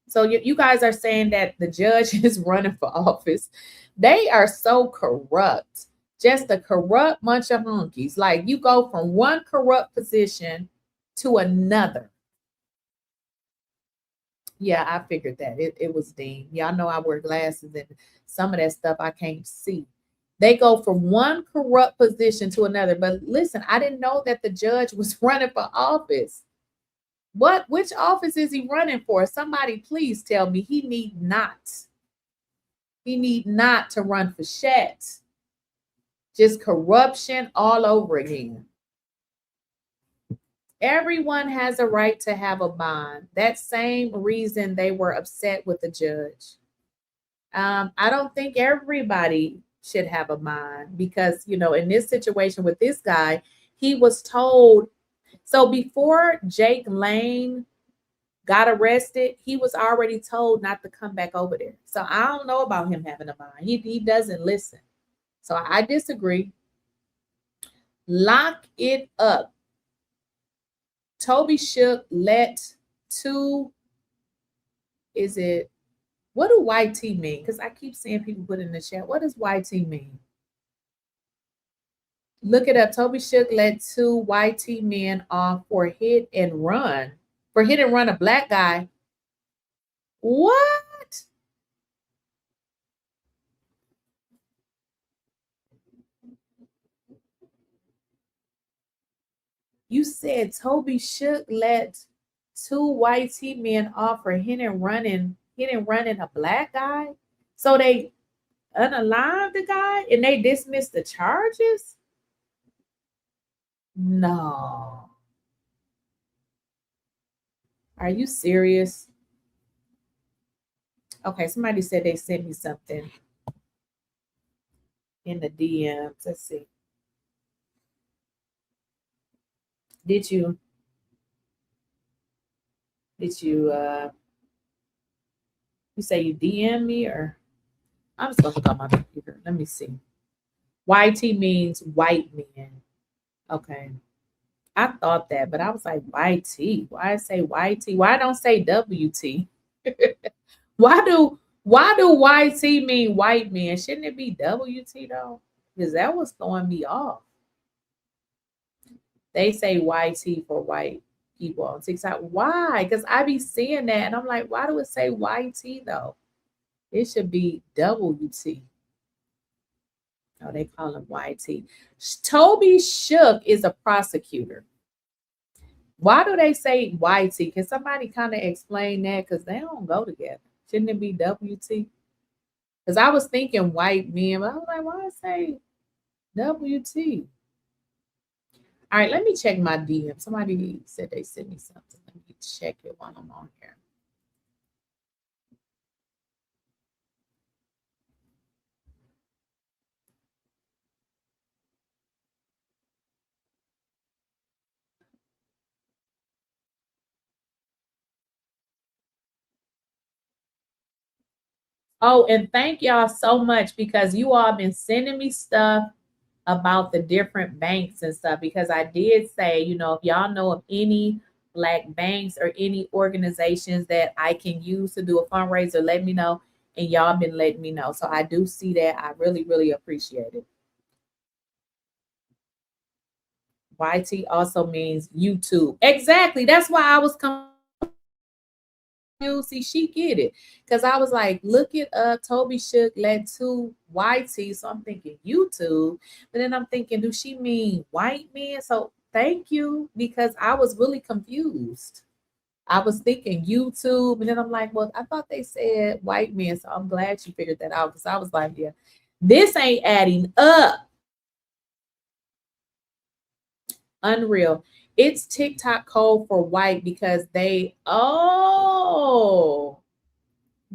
Speaker 3: So you guys are saying that the judge is running for office. They are so corrupt. Just a corrupt bunch of monkeys. Like, you go from one corrupt position to another. Yeah, I figured that. It was Dean. Y'all know I wear glasses and some of that stuff I can't see. They go from one corrupt position to another. But listen, I didn't know that the judge was running for office. Which office is he running for? Somebody please tell me. He need not to run for shit. Just corruption all over again. Everyone has a right to have a bond. That same reason they were upset with the judge. I don't think everybody should have a bond because, in this situation with this guy, he was told. So before 𝐸𝐿 got arrested, he was already told not to come back over there. So I don't know about him having a bond. He doesn't listen. So I disagree. Lock it up. Toby Shook let two. What do YT mean? Because I keep seeing people put in the chat. What does YT mean? Look it up. Toby Shook let two YT men off for hit and run. For hit and run a black guy. What? You said Toby Shook let two YT men off for hit and running a black guy? So they unalived the guy and they dismissed the charges? No. Are you serious? Okay, somebody said they sent me something in the DMs. Let's see. Did you you say you DM me, or I'm just gonna look on my computer. Let me see. YT means white men. Okay. I thought that, but I was like, YT. Why say YT? Why don't say WT? Why do YT mean white men? Shouldn't it be WT though? Because that was throwing me off. They say YT for white people on TikTok. Why? Because I be seeing that and I'm like, why do it say YT though? It should be WT. Oh, they call him YT. Toby Shook is a prosecutor. Why do they say YT? Can somebody kind of explain that? Because they don't go together. Shouldn't it be WT? Because I was thinking white men, but I was like, why say WT? All right, let me check my DM. Somebody said they sent me something. Let me check it while I'm on here. Oh, and thank y'all so much because you all been sending me stuff about the different banks and stuff, because I did say, you know, if y'all know of any Black banks or any organizations that I can use to do a fundraiser, let me know. And y'all been letting me know. So I do see that. I really, really appreciate it. YT also means YouTube. Exactly. That's why I was confused. See, she get it. Because I was like, look it up. Toby Shook led to YT. So I'm thinking YouTube. But then I'm thinking, do she mean white men? So thank you, because I was really confused. I was thinking YouTube. And then I'm like, well, I thought they said white men. So I'm glad she figured that out, because I was like, yeah, this ain't adding up. Unreal. It's TikTok code for white because they, oh,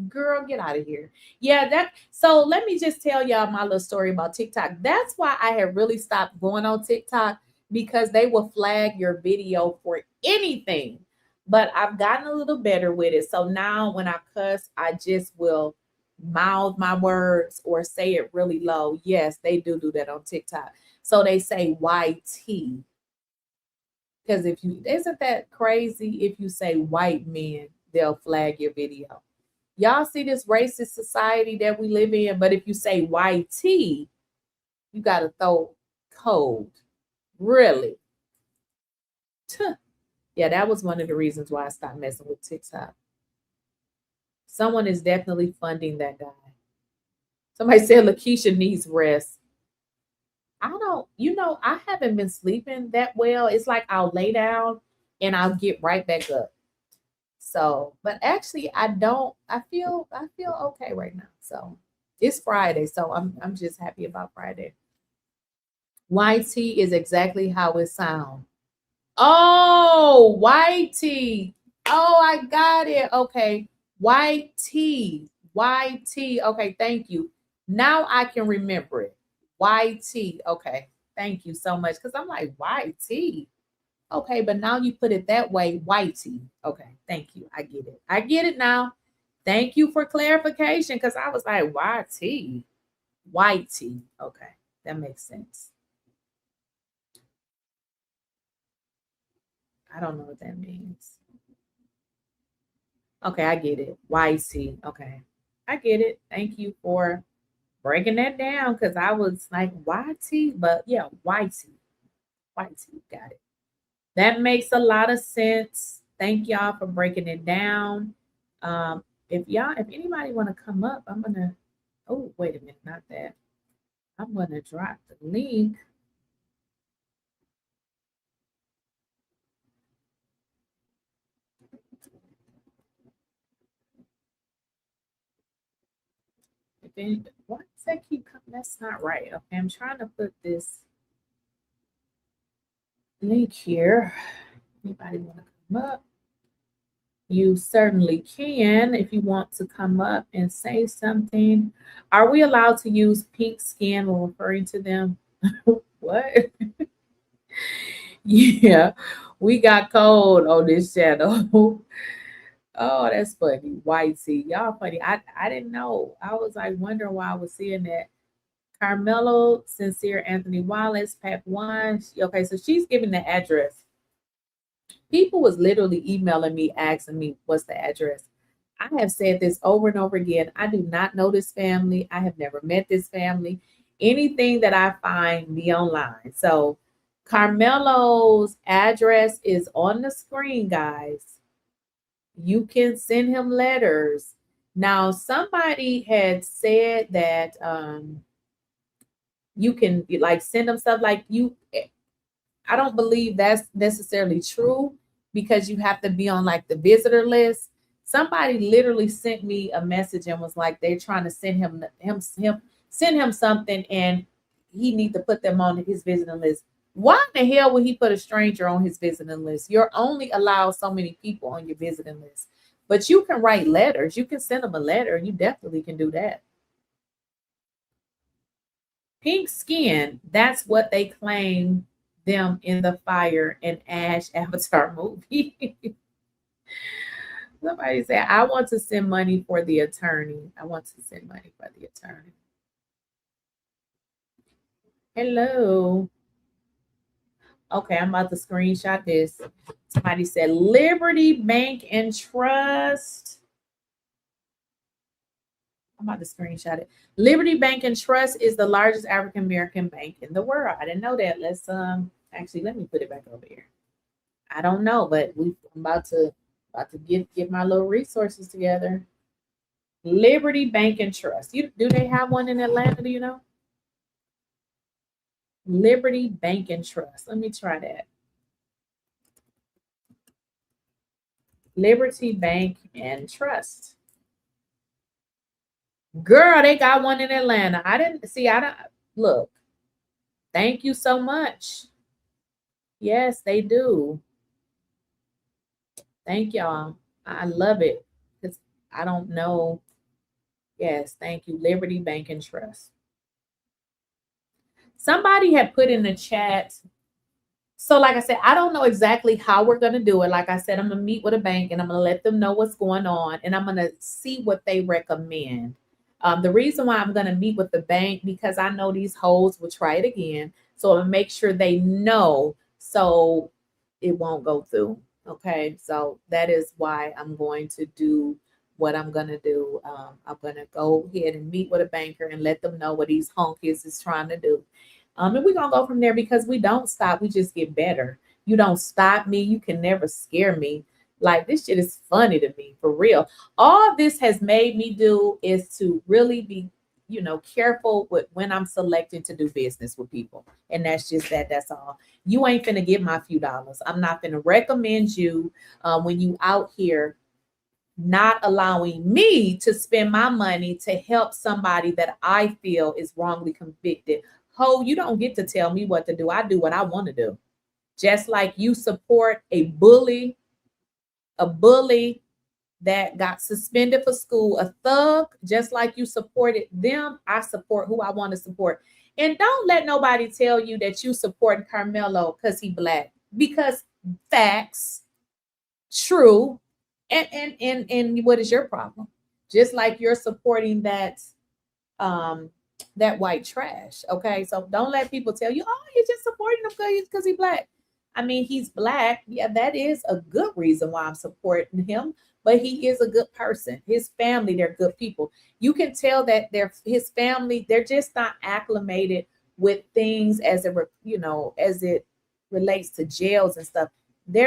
Speaker 3: girl, get out of here. Yeah, that, so let me just tell y'all my little story about TikTok. That's why I have really stopped going on TikTok, because they will flag your video for anything. But I've gotten a little better with it. So now when I cuss, I just will mouth my words or say it really low. Yes, they do that on TikTok. So they say YT. Because if you, isn't that crazy? If you say white men, they'll flag your video. Y'all see this racist society that we live in, but if you say YT, you got to throw code. Really? Yeah, that was one of the reasons why I stopped messing with TikTok. Someone is definitely funding that guy. Somebody said Lakeysha needs rest. I don't, you know, I haven't been sleeping that well. It's like I'll lay down and I'll get right back up. So, but actually I feel okay right now. So it's Friday. So I'm just happy about Friday. YT is exactly how it sounds. Oh, YT. Oh, I got it. Okay. YT. YT. Okay, thank you. Now I can remember it. YT. Okay. Thank you so much. Because I'm like, YT. Okay, but now you put it that way, whitey. Okay, thank you. I get it. I get it now. Thank you for clarification, because I was like, YT. Whitey. Okay, that makes sense. I don't know what that means. Okay, I get it. YC. Okay, I get it. Thank you for breaking that down, because I was like, YT, but yeah, YT. YT. Got it. That makes a lot of sense. Thank y'all for breaking it down. If anybody want to come up, I'm gonna, oh, wait a minute, not that. I'm gonna drop the link. Why does that keep coming? That's not right. Okay, I'm trying to put this link here. Anybody want to come up? You certainly can if you want to come up and say something. Are we allowed to use pink skin when referring to them? What? Yeah, we got cold on this channel. Oh, that's funny. Whitey. Y'all funny. I didn't know. I was like wondering why I was seeing that. Karmelo, Sincere Anthony Wallace, Pack One. Okay, so she's giving the address. People was literally emailing me, asking me what's the address. I have said this over and over again. I do not know this family. I have never met this family. Anything that I find, be online. So Karmelo's address is on the screen, guys. You can send him letters. Now, somebody had said that you can like send them stuff like you. I don't believe that's necessarily true, because you have to be on like the visitor list. Somebody literally sent me a message and was like, they're trying to send him something, and he need to put them on his visiting list. Why in the hell would he put a stranger on his visiting list? You're only allowed so many people on your visiting list, but you can write letters. You can send them a letter. You definitely can do that. Pink skin, that's what they claim them in the Fire and Ash Avatar movie. Somebody said, I want to send money for the attorney. I want to send money for the attorney. Hello. Okay, I'm about to screenshot this. Somebody said Liberty Bank and Trust. I'm about to screenshot it. Liberty Bank and Trust is the largest African American bank in the world. I didn't know that. Let's actually let me put it back over here. I don't know, but I'm about to get my little resources together. Liberty Bank and Trust. Do they have one in Atlanta? Do you know? Liberty Bank and Trust. Let me try that. Liberty Bank and Trust. Girl, they got one in Atlanta. I don't look. Thank you so much. Yes, they do. Thank y'all. I love it because I don't know. Yes, thank you. Liberty Bank and Trust. Somebody had put in the chat. So like I said, I don't know exactly how we're going to do it. Like I said, I'm going to meet with a bank and I'm going to let them know what's going on. And I'm going to see what they recommend. The reason why I'm going to meet with the bank, because I know these hoes will try it again. So I'm going to make sure they know so it won't go through. Okay. So that is why I'm going to do what I'm going to do. I'm going to go ahead and meet with a banker and let them know what these honkies is trying to do. And we're going to go from there because we don't stop. We just get better. You don't stop me. You can never scare me. Like, this shit is funny to me, for real. All this has made me do is to really be, careful with when I'm selecting to do business with people. And that's just that. That's all. You ain't finna get my few dollars. I'm not finna recommend you when you out here not allowing me to spend my money to help somebody that I feel is wrongly convicted. Ho, you don't get to tell me what to do. I do what I want to do. Just like you support a bully that got suspended for school, a thug, just like you supported them, I support who I want to support. And don't let nobody tell you that you support Karmelo because he Black. Because facts, true. And what is your problem? Just like you're supporting that white trash. Okay, so don't let people tell you, oh, you're just supporting him because he's Black. I mean, he's Black. Yeah, that is a good reason why I'm supporting him, but he is a good person. His family, they're good people. You can tell that his family, they're just not acclimated with things as it relates to jails and stuff. They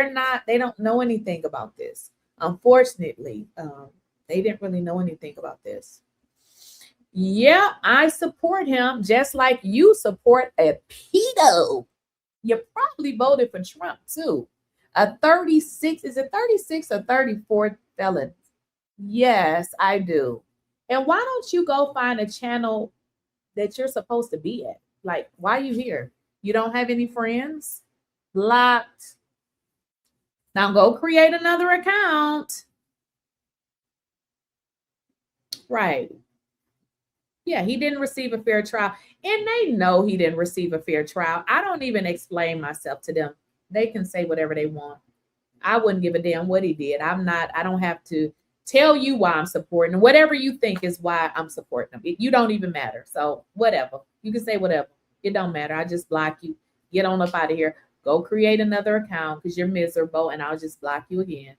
Speaker 3: don't know anything about this. Unfortunately, they didn't really know anything about this. Yeah, I support him just like you support a pedo. You probably voted for Trump too. A 36, is it 36 or 34 felon? Yes, I do. And why don't you go find a channel that you're supposed to be at? Like, why are you here? You don't have any friends? Blocked. Now go create another account. Right. Yeah, he didn't receive a fair trial. And they know he didn't receive a fair trial. I don't even explain myself to them. They can say whatever they want. I wouldn't give a damn what he did. I don't have to tell you why I'm supporting him. Whatever you think is why I'm supporting him. You don't even matter. So whatever. You can say whatever. It don't matter. I just block you. Get on up out of here. Go create another account because you're miserable and I'll just block you again.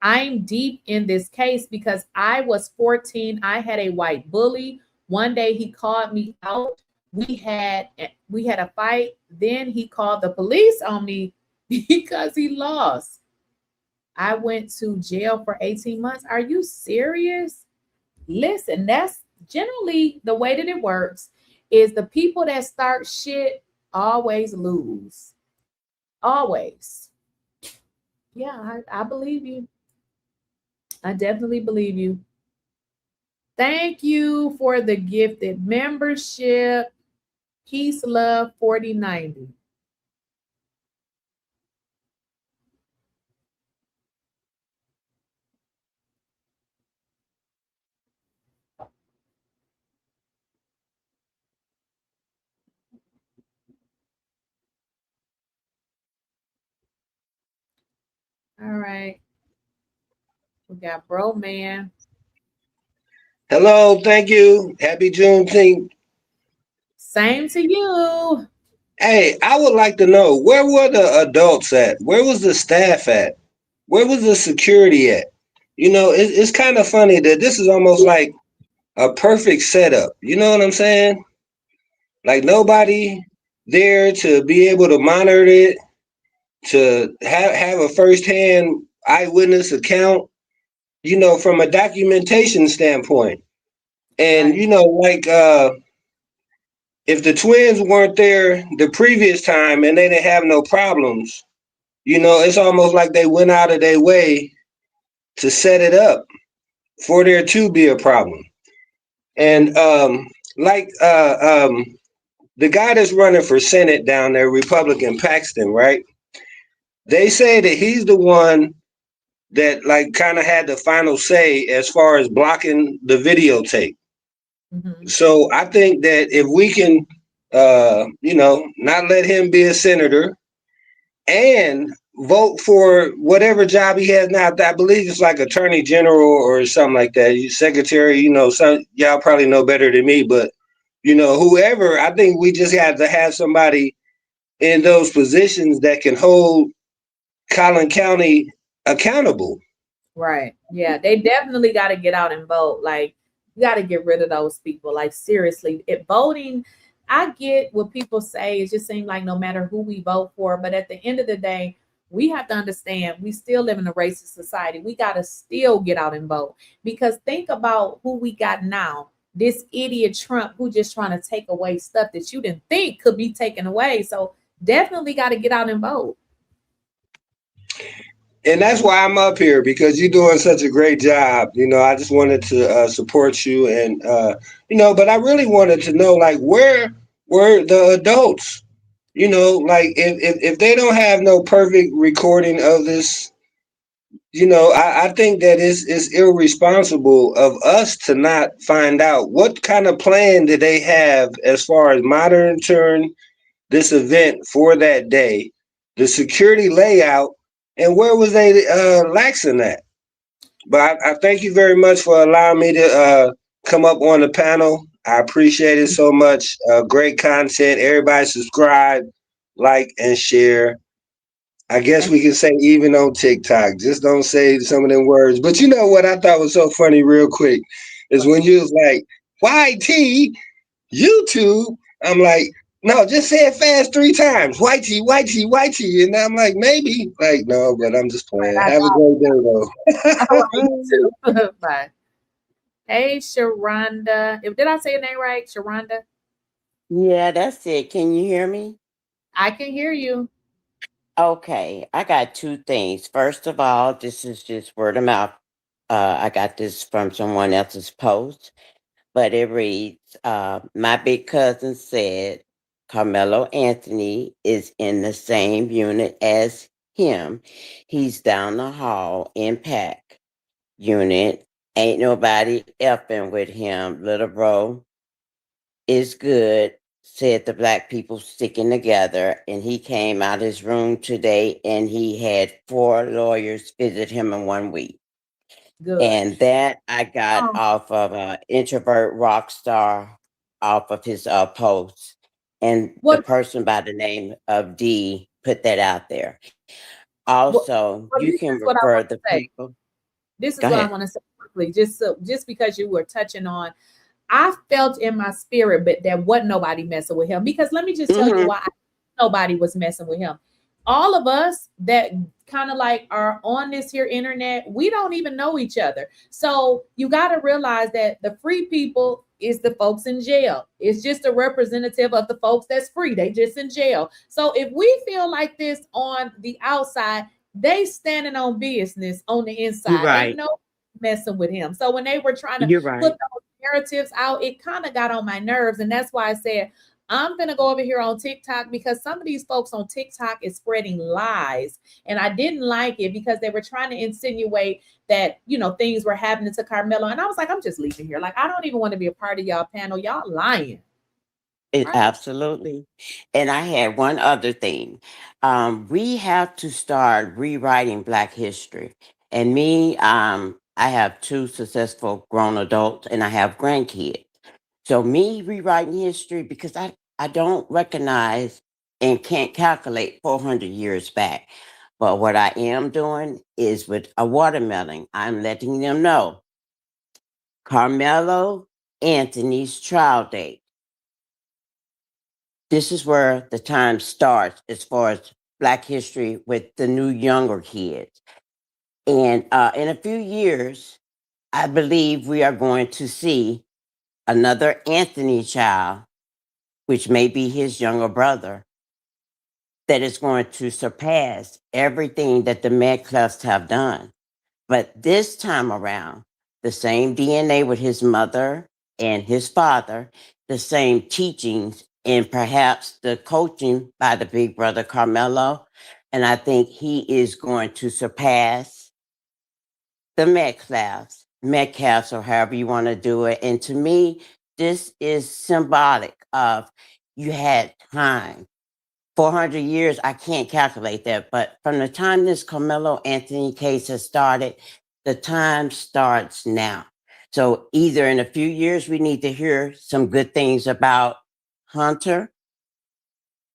Speaker 3: I'm deep in this case because I was 14. I had a white bully. One day he called me out. We had a fight. Then he called the police on me because he lost. I went to jail for 18 months. Are you serious? Listen, that's generally the way that it works is the people that start shit always lose. Always. Yeah, I believe you. I definitely believe you. Thank you for the gifted membership. Peace, love, 4090. All right. We got Bro Man.
Speaker 14: Hello, thank you. Happy Juneteenth.
Speaker 3: Same to you.
Speaker 14: Hey, I would like to know, where were the adults at? Where was the staff at? Where was the security at? You know, it's kind of funny that this is almost like a perfect setup. You know what I'm saying? Like nobody there to be able to monitor it, to have a firsthand eyewitness account, you know, from a documentation standpoint. And, you know, like if the twins weren't there the previous time and they didn't have no problems, you know, it's almost like they went out of their way to set it up for there to be a problem. And like the guy that's running for Senate down there, Republican Paxton, right? They say that he's the one that like kind of had the final say as far as blocking the videotape. So I think that if we can, you know, not let him be a senator and vote for whatever job he has now. I believe it's like attorney general or something like that. Secretary, you know, some y'all probably know better than me, but you know, whoever, I think we just have to have somebody in those positions that can hold Collin County accountable.
Speaker 3: Right. Yeah, they definitely got to get out and vote. Like, you got to get rid of those people. Like, seriously, it voting, I get what people say. It just seems like no matter who we vote for, but at the end of the day, we have to understand we still live in a racist society. We got to still get out and vote because think about who we got now. This idiot Trump who just trying to take away stuff that you didn't think could be taken away. So definitely got to get out and vote.
Speaker 14: And that's why I'm up here, because you're doing such a great job. You know, I just wanted to support you, and you know, but I really wanted to know, like, where were the adults? You know, like if they don't have no perfect recording of this, you know, I think that it's irresponsible of us to not find out what kind of plan did they have as far as monitoring this event for that day, the security layout, and where was they laxing at. But I thank you very much for allowing me to come up on the panel. I appreciate it so much. Great content. Everybody subscribe, like, and share. I guess we can say even on TikTok. Just don't say some of them words. But you know what I thought was so funny real quick is when you was like, YT, YouTube. I'm like, no, just say it fast 3 times. YT, YT, YT. And I'm like, maybe. Like, no, but I'm just playing. Have a great day, though.
Speaker 3: All right, you too. Bye. Hey, Sharonda. Did I say your name right? Sharonda?
Speaker 15: Yeah, that's it. Can you hear me?
Speaker 3: I can hear you.
Speaker 15: Okay, I got 2 things. First of all, this is just word of mouth. I got this from someone else's post, but it reads, my big cousin said Carmelo Anthony is in the same unit as him. He's down the hall in pack unit. Ain't nobody effing with him. Little bro is good, said the black people sticking together. And he came out his room today and he had 4 lawyers visit him in 1 week.
Speaker 3: Good.
Speaker 15: And that I got off of Introvert Rockstar off of his post. And the person by the name of D put that out there. Also, you can refer the people.
Speaker 3: This is what I want to say quickly, just because you were touching on. I felt in my spirit, but there wasn't nobody messing with him. Because let me just tell you why nobody was messing with him. All of us that kind of like are on this here internet, we don't even know each other. So you got to realize that the free people is the folks in jail. It's just a representative of the folks that's free. They just in jail. So if we feel like this on the outside, they standing on business on the inside.
Speaker 15: You're right.
Speaker 3: Ain't no messing with him. So when they were trying to
Speaker 15: You're
Speaker 3: put
Speaker 15: right.
Speaker 3: those narratives out, it kind of got on my nerves. And that's why I said, I'm going to go over here on TikTok, because some of these folks on TikTok is spreading lies. And I didn't like it because they were trying to insinuate that, you know, things were happening to Karmelo. And I was like, I'm just leaving here. Like, I don't even want to be a part of y'all panel. Y'all lying.
Speaker 15: It
Speaker 3: Right.
Speaker 15: absolutely. And I had one other thing. We have to start rewriting Black history. And me, I have 2 successful grown adults and I have grandkids. So me rewriting history, because I don't recognize and can't calculate 400 years back. But what I am doing is with a watermelon, I'm letting them know Karmelo Anthony's trial date. This is where the time starts as far as Black history with the new younger kids. And in a few years, I believe we are going to see another Anthony child, which may be his younger brother, that is going to surpass everything that the Metcalfs have done. But this time around, the same DNA with his mother and his father, the same teachings, and perhaps the coaching by the big brother Karmelo. And I think he is going to surpass the Metcalfs, or however you want to do it. And to me, this is symbolic of you had time. 400 years, I can't calculate that, but from the time this Karmelo Anthony case has started, the time starts now. So either in a few years, we need to hear some good things about Hunter,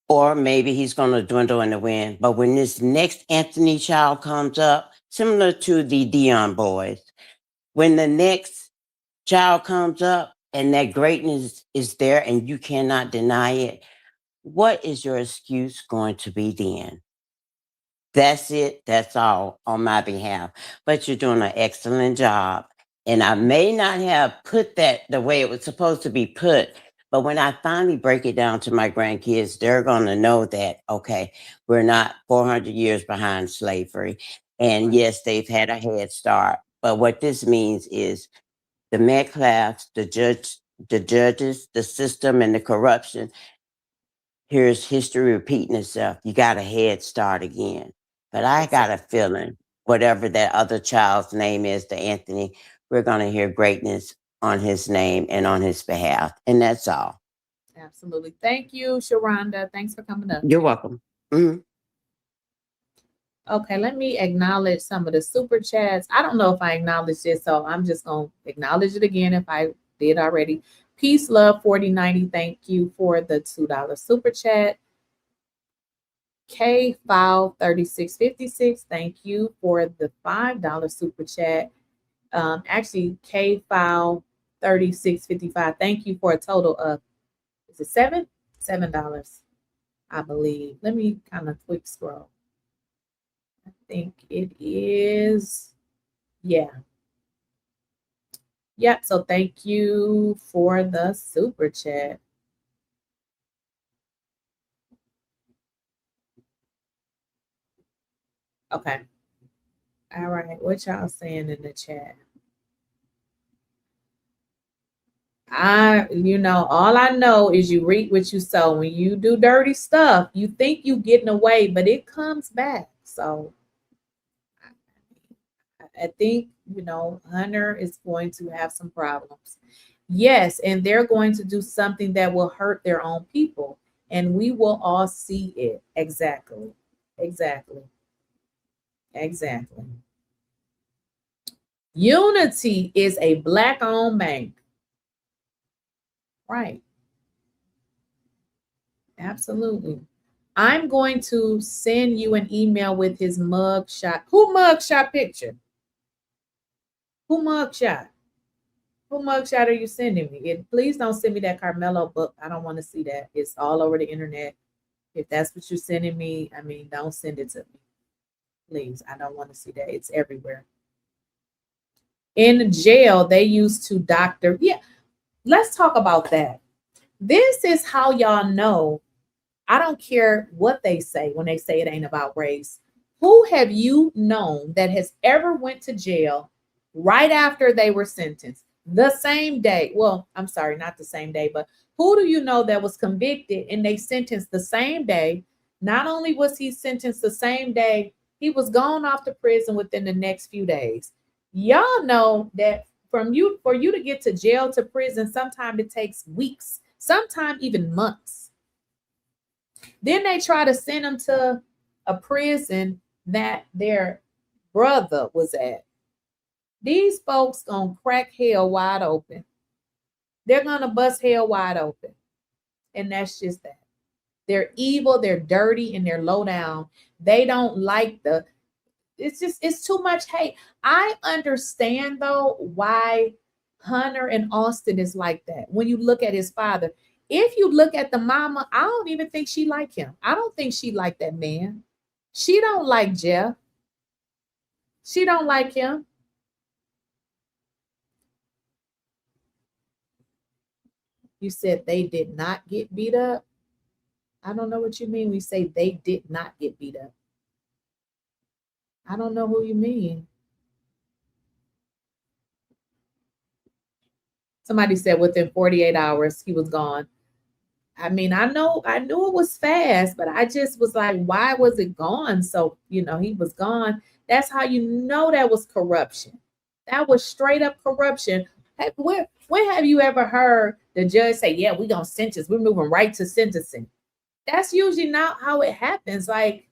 Speaker 15: or maybe he's going to dwindle in the wind. But when this next Anthony child comes up, similar to the Dion boys, when the next child comes up and that greatness is there and you cannot deny it, what is your excuse going to be then? That's it. That's all on my behalf. But you're doing an excellent job. And I may not have put that the way it was supposed to be put, but when I finally break it down to my grandkids, they're going to know that, okay, we're not 400 years behind slavery. And yes, they've had a head start. But what this means is the Metcalfs, the judges, the system, and the corruption, here's history repeating itself. You got a head start again. But I got a feeling, whatever that other child's name is, the Anthony, we're going to hear greatness on his name and on his behalf. And that's all.
Speaker 3: Absolutely. Thank you, Sharonda. Thanks for coming up.
Speaker 15: You're welcome. Mm-hmm.
Speaker 3: Okay, let me acknowledge some of the super chats. I don't know if I acknowledged it, so I'm just going to acknowledge it again if I did already. Peace, Love 4090, thank you for the $2 super chat. K File 3656, thank you for the $5 super chat. Actually, K File 3655, thank you for a total of, is it $7, I believe. Let me kind of quick scroll. I think it is, yeah. Yep, so thank you for the super chat. Okay. All right, what y'all saying in the chat? All I know is you reap what you sow. When you do dirty stuff, you think you getting away, but it comes back. So I think, Hunter is going to have some problems. Yes, and they're going to do something that will hurt their own people. And we will all see it. Exactly. Unity is a Black-owned bank. Right. Absolutely. I'm going to send you an email with his mugshot. Who mugshot picture? Who mugshot? Who mugshot are you sending me? Please don't send me that Karmelo book. I don't want to see that. It's all over the internet. If that's what you're sending me, don't send it to me. Please, I don't want to see that. It's everywhere. In jail, they used to doctor. Yeah, let's talk about that. This is how y'all know. I don't care what they say when they say it ain't about race. Who have you known that has ever went to jail right after they were sentenced? The same day. Well, I'm sorry, not the same day, but who do you know that was convicted and they sentenced the same day? Not only was he sentenced the same day, he was gone off to prison within the next few days. Y'all know that for you to get to jail to prison, sometimes it takes weeks, sometimes even months. Then they try to send them to a prison that their brother was at. These folks gonna crack hell wide open. They're gonna bust hell wide open. And that's just that. They're evil, they're dirty, and they're low down. They don't like it's too much hate. I understand though why Hunter and Austin is like that. When you look at his father, if you look at the mama, I don't even think she like him. I don't think she like that man. She don't like Jeff. She don't like him. You said they did not get beat up. I don't know what you mean. We say they did not get beat up. I don't know who you mean. Somebody said within 48 hours he was gone. I mean, I knew it was fast, but I just was like, why was it gone? So, he was gone. That's how you know that was corruption. That was straight up corruption. When have you ever heard the judge say, yeah, we're going to sentence. We're moving right to sentencing. That's usually not how it happens. Like,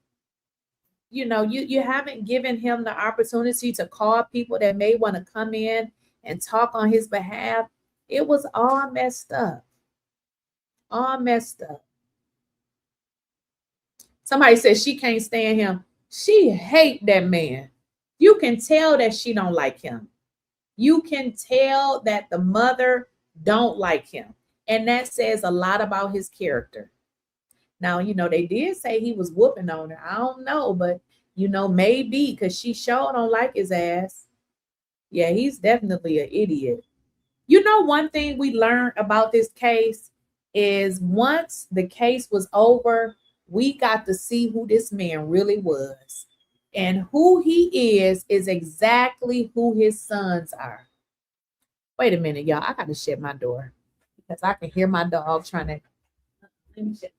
Speaker 3: you haven't given him the opportunity to call people that may want to come in and talk on his behalf. It was all messed up. All messed up. Somebody said she can't stand him. She hate that man. You can tell that she don't like him. You can tell that the mother don't like him. And that says a lot about his character. Now, they did say he was whooping on her. I don't know, but, maybe because she sure don't like his ass. Yeah, he's definitely an idiot. One thing we learned about this case is once the case was over, we got to see who this man really was. And who he is exactly who his sons are. Wait a minute, y'all. I got to shut my door because I can hear my dog trying to. Let me shut.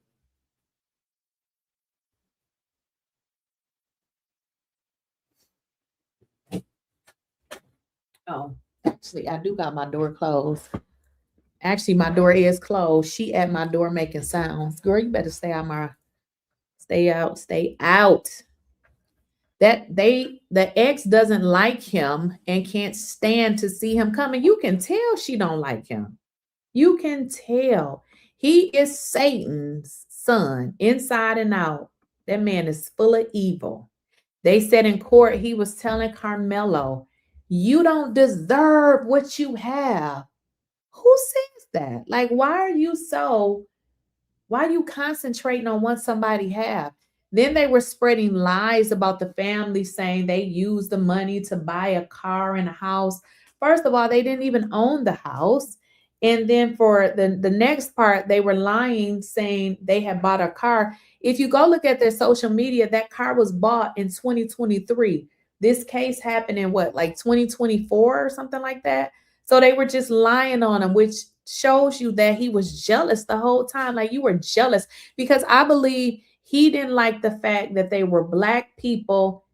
Speaker 3: Oh, actually, I do got my door closed. Actually, my door is closed. She at my door making sounds. Girl, you better stay out, stay out. The ex doesn't like him and can't stand to see him coming. You can tell she don't like him. You can tell. He is Satan's son, inside and out. That man is full of evil. They said in court, he was telling Karmelo, you don't deserve what you have. Who says that? Like, why are you concentrating on what somebody have? Then they were spreading lies about the family, saying they used the money to buy a car and a house. First of all, they didn't even own the house. And then for the next part, they were lying, saying they had bought a car. If you go look at their social media, that car was bought in 2023. This case happened in 2024 or something like that. So they were just lying on him, which shows you that he was jealous the whole time. Like, you were jealous, because I believe he didn't like the fact that they were Black people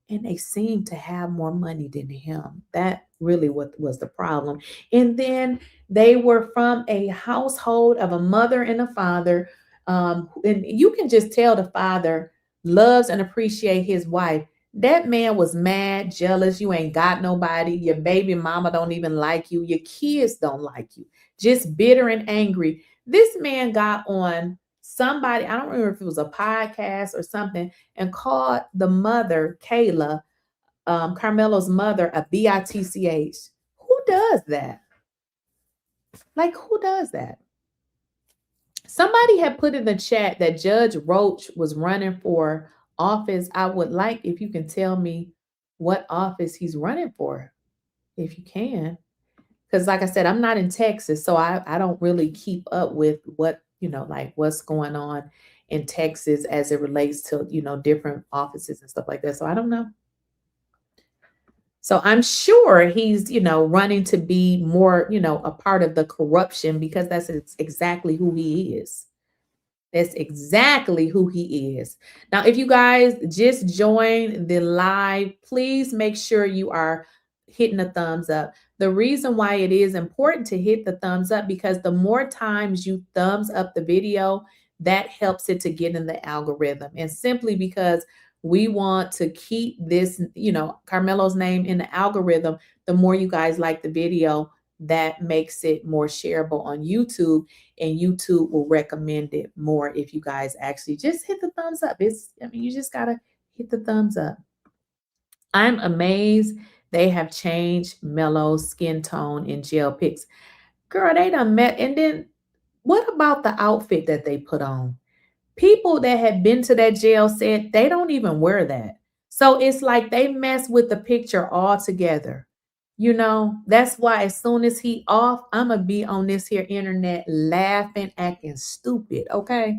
Speaker 3: and they seemed to have more money than him. That really was the problem. And then they were from a household of a mother and a father. And you can just tell the father loves and appreciates his wife. That man was mad, jealous. You ain't got nobody. Your baby mama don't even like you. Your kids don't like you. Just bitter and angry. This man got on somebody, I don't remember if it was a podcast or something, and called the mother, Kayla, Karmelo's mother, a bitch. Who does that? Like, who does that? Somebody had put in the chat that Judge Roach was running for office. I would like if you can tell me what office he's running for, if you can. Because like I said, I'm not in Texas, so I don't really keep up with what, what's going on in Texas as it relates to, different offices and stuff like that. So I don't know. So I'm sure he's, running to be more, a part of the corruption, because that's exactly who he is. That's exactly who he is. Now, if you guys just joined the live, please make sure you are hitting the thumbs up. The reason why it is important to hit the thumbs up, because the more times you thumbs up the video, that helps it to get in the algorithm. And simply because we want to keep this, Karmelo's name in the algorithm, the more you guys like the video, that makes it more shareable on YouTube, and YouTube will recommend it more if you guys actually just hit the thumbs up. You just gotta hit the thumbs up. I'm amazed they have changed Melo's skin tone in jail pics. Girl, they done met. And then what about the outfit that they put on? People that had been to that jail said they don't even wear that. So it's like they mess with the picture altogether. That's why as soon as he off, I'm going to be on this here internet laughing, acting stupid, okay?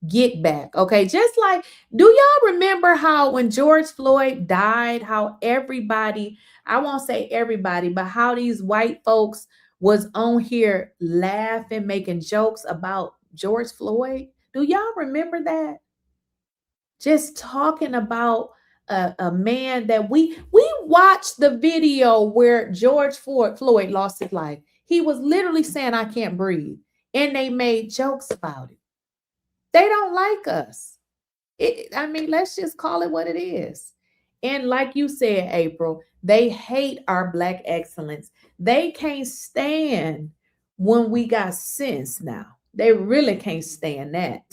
Speaker 3: Get back, okay? Just like, do y'all remember how when George Floyd died, how everybody, I won't say everybody, but how these white folks was on here laughing, making jokes about George Floyd? Do y'all remember that? Just talking about a man that we watched the video where George Floyd lost his life. He was literally saying, "I can't breathe." And they made jokes about it. They don't like us. Let's just call it what it is. And like you said, April, they hate our Black excellence. They can't stand when we got sense now. They really can't stand that.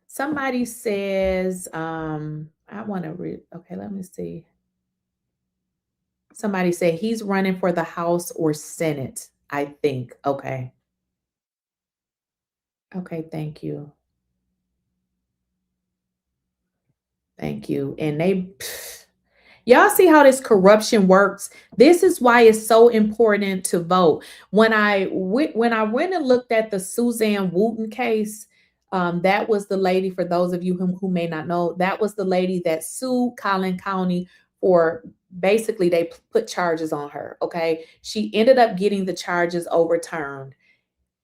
Speaker 3: Somebody says, I want to read. Okay, let me see. Somebody said he's running for the House or Senate, I think. Okay. Okay, thank you. Thank you. And y'all see how this corruption works? This is why it's so important to vote. When I went and looked at the Suzanne Wooten case, that was the lady, for those of you who may not know, that was the lady that sued Collin County for, basically they put charges on her, okay? She ended up getting the charges overturned.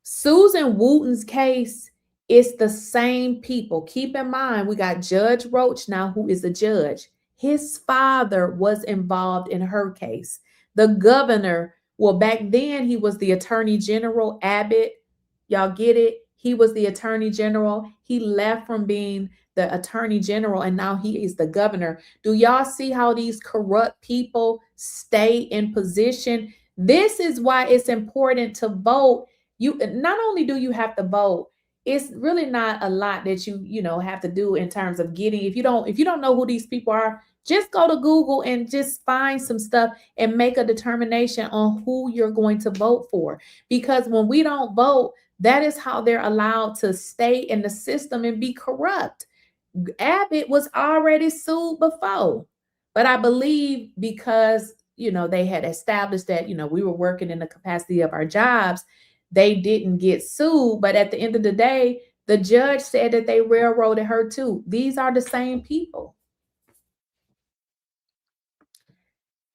Speaker 3: Susan Wooten's case, it's the same people. Keep in mind, we got Judge Roach now, who is a judge. His father was involved in her case. The governor, well, back then he was the Attorney General, Abbott. Y'all get it? He was the Attorney General. He left from being the Attorney General, and now he is the governor. Do y'all see how these corrupt people stay in position? This is why it's important to vote. You not only do you have to vote, it's really not a lot that you have to do in terms of getting. If you don't know who these people are, just go to Google and just find some stuff and make a determination on who you're going to vote for. Because when we don't vote, that is how they're allowed to stay in the system and be corrupt. Abbott was already sued before, but I believe because they had established that we were working in the capacity of our jobs, they didn't get sued. But at the end of the day, the judge said that they railroaded her too. These are the same people.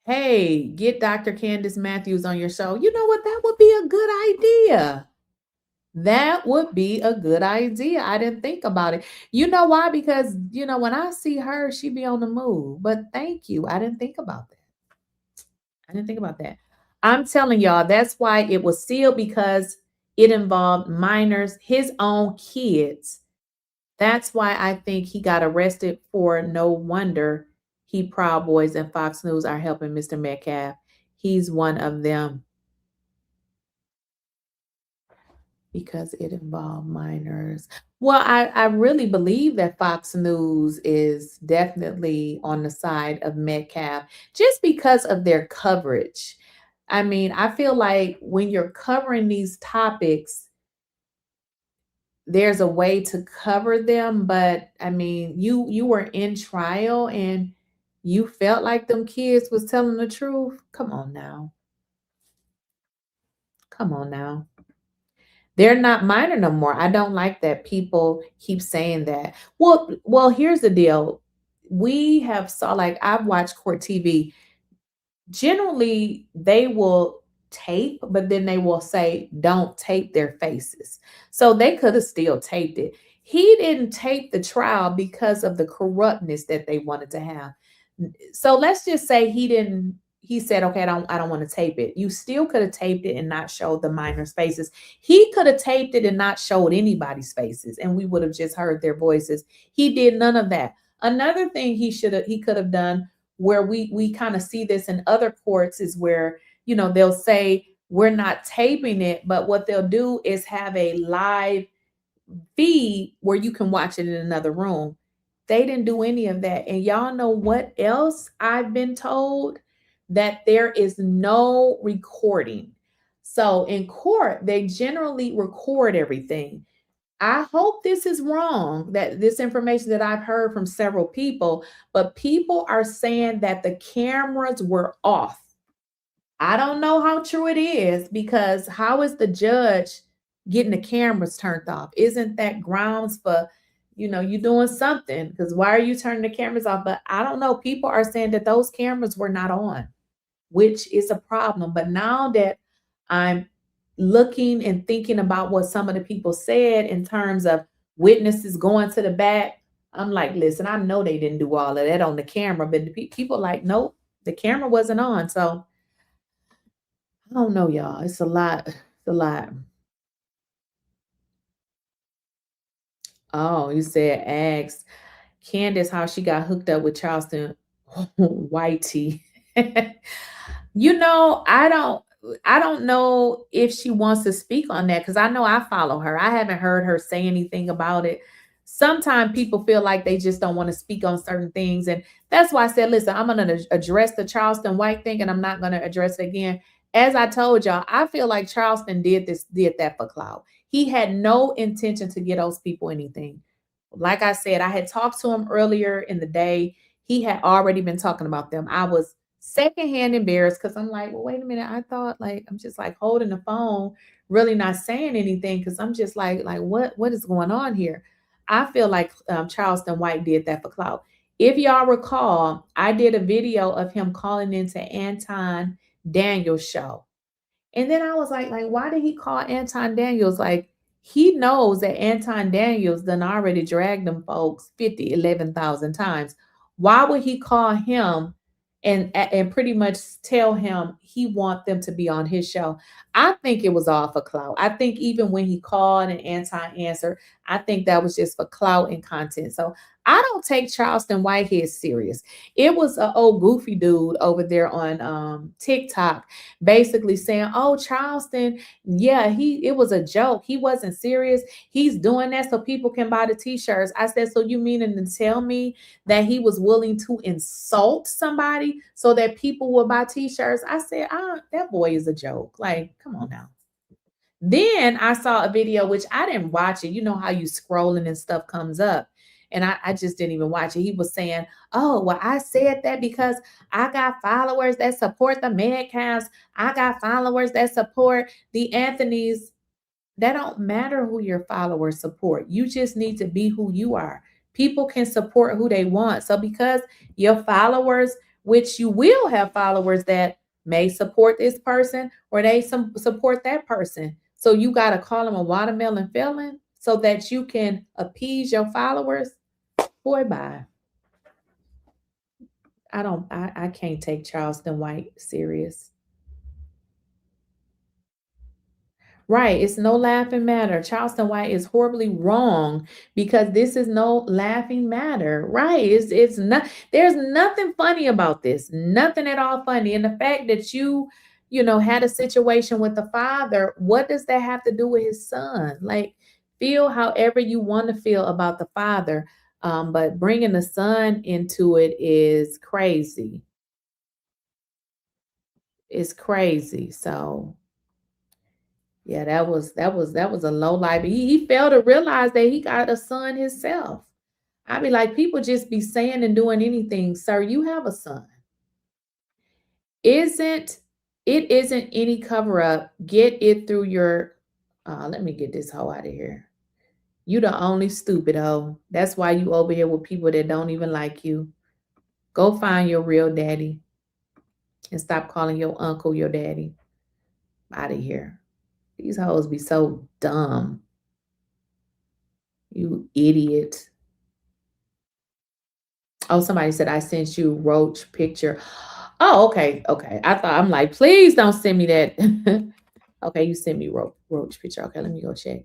Speaker 3: Hey, get Dr. Candace Matthews on your show. You know what? That would be a good idea. That would be a good idea. I didn't think about it. You know why? Because, when I see her, she be on the move. But thank you. I didn't think about that. I'm telling y'all, that's why it was sealed, because it involved minors, his own kids. That's why I think he got arrested for. No wonder Proud Boys and Fox News are helping Mr. Metcalf. He's one of them. Because it involved minors. Well, I really believe that Fox News is definitely on the side of Metcalf just because of their coverage. I feel like when you're covering these topics, there's a way to cover them. But you were in trial and you felt like them kids was telling the truth. Come on now. They're not minor no more. I don't like that people keep saying that. Well, here's the deal. We have saw, like, I've watched court TV. Generally, they will tape, but then they will say, don't tape their faces. So they could have still taped it. He didn't tape the trial because of the corruptness that they wanted to have. So let's just say he said, okay, I don't want to tape it. You still could have taped it and not showed the minors' faces. He could have taped it and not showed anybody's faces, and we would have just heard their voices. He did none of that. Another thing he could have done, where we kind of see this in other courts, is where, they'll say we're not taping it, but what they'll do is have a live feed where you can watch it in another room. They didn't do any of that. And y'all know what else I've been told? That there is no recording. So in court, they generally record everything. I hope this is wrong, that this information that I've heard from several people, but people are saying that the cameras were off. I don't know how true it is, because how is the judge getting the cameras turned off? Isn't that grounds for, you doing something? Because why are you turning the cameras off? But I don't know. People are saying that those cameras were not on, which is a problem. But now that I'm looking and thinking about what some of the people said in terms of witnesses going to the back, I'm like, listen, I know they didn't do all of that on the camera, but the people like, nope, the camera wasn't on. So I don't know, y'all. It's a lot. It's a lot. Oh, you said ask Candace how she got hooked up with Charleston Whitey. I don't know if she wants to speak on that, because I know I follow her. I haven't heard her say anything about it. Sometimes people feel like they just don't want to speak on certain things. And that's why I said, listen, I'm going to address the Charleston White thing, and I'm not going to address it again. As I told y'all, I feel like Charleston did that for clout. He had no intention to get those people anything. Like I said, I had talked to him earlier in the day. He had already been talking about them. I was secondhand embarrassed, because I'm like, well, wait a minute. I thought, like, I'm just like holding the phone, really not saying anything, because I'm just like what is going on here? I feel like Charleston White did that for clout. If y'all recall, I did a video of him calling into Anton Daniels' show. And then I was like, why did he call Anton Daniels? Like, he knows that Anton Daniels done already dragged them folks 11,000 times. Why would he call him and pretty much tell him he want them to be on his show? I think it was all for clout. I think even when he called and Anton answered, I think that was just for clout and content. So I don't take Charleston Whitehead serious. It was an old goofy dude over there on TikTok basically saying, oh, Charleston, yeah, it was a joke. He wasn't serious. He's doing that so people can buy the t-shirts. I said, so you meaning to tell me that he was willing to insult somebody so that people will buy t-shirts? I said, that boy is a joke. Like, come on now. Then I saw a video, which I didn't watch it. You know how you scrolling and stuff comes up. And I just didn't even watch it. He was saying, oh, well, I said that because I got followers that support the Metcalfs. I got followers that support the Anthonys. That don't matter who your followers support. You just need to be who you are. People can support who they want. So because your followers, which you will have followers that may support this person or they support that person. So you got to call them a watermelon felon so that you can appease your followers. Boy, bye. I can't take Charleston White serious. Right. It's no laughing matter. Charleston White is horribly wrong, because this is no laughing matter. Right. It's not, there's nothing funny about this. Nothing at all funny. And the fact that you had a situation with the father, what does that have to do with his son? Like, feel however you want to feel about the father. But bringing the son into it is crazy. It's crazy. So yeah, that was a low life. He failed to realize that he got a son himself. I be like, people just be saying and doing anything. Sir, you have a son. It isn't any cover up. Get it through your Let me get this hoe out of here. You the only stupid hoe. That's why you over here with people that don't even like you. Go find your real daddy and stop calling your uncle your daddy. Out of here. These hoes be so dumb. You idiot. Oh, somebody said I sent you roach picture. Oh, okay. Okay. I'm like, please don't send me that. Okay, you sent me roach picture. Okay, let me go check.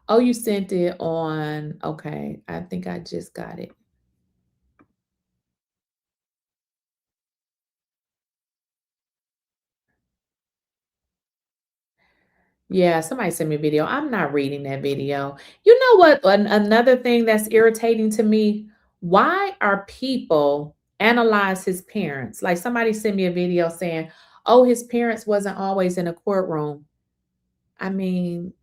Speaker 3: Oh, you sent it on. Okay, I think I just got it. Yeah, somebody sent me a video. I'm not reading that video. You know what? Another thing that's irritating to me, why are people analyze his parents? Like somebody sent me a video saying, oh, his parents wasn't always in a courtroom. I mean,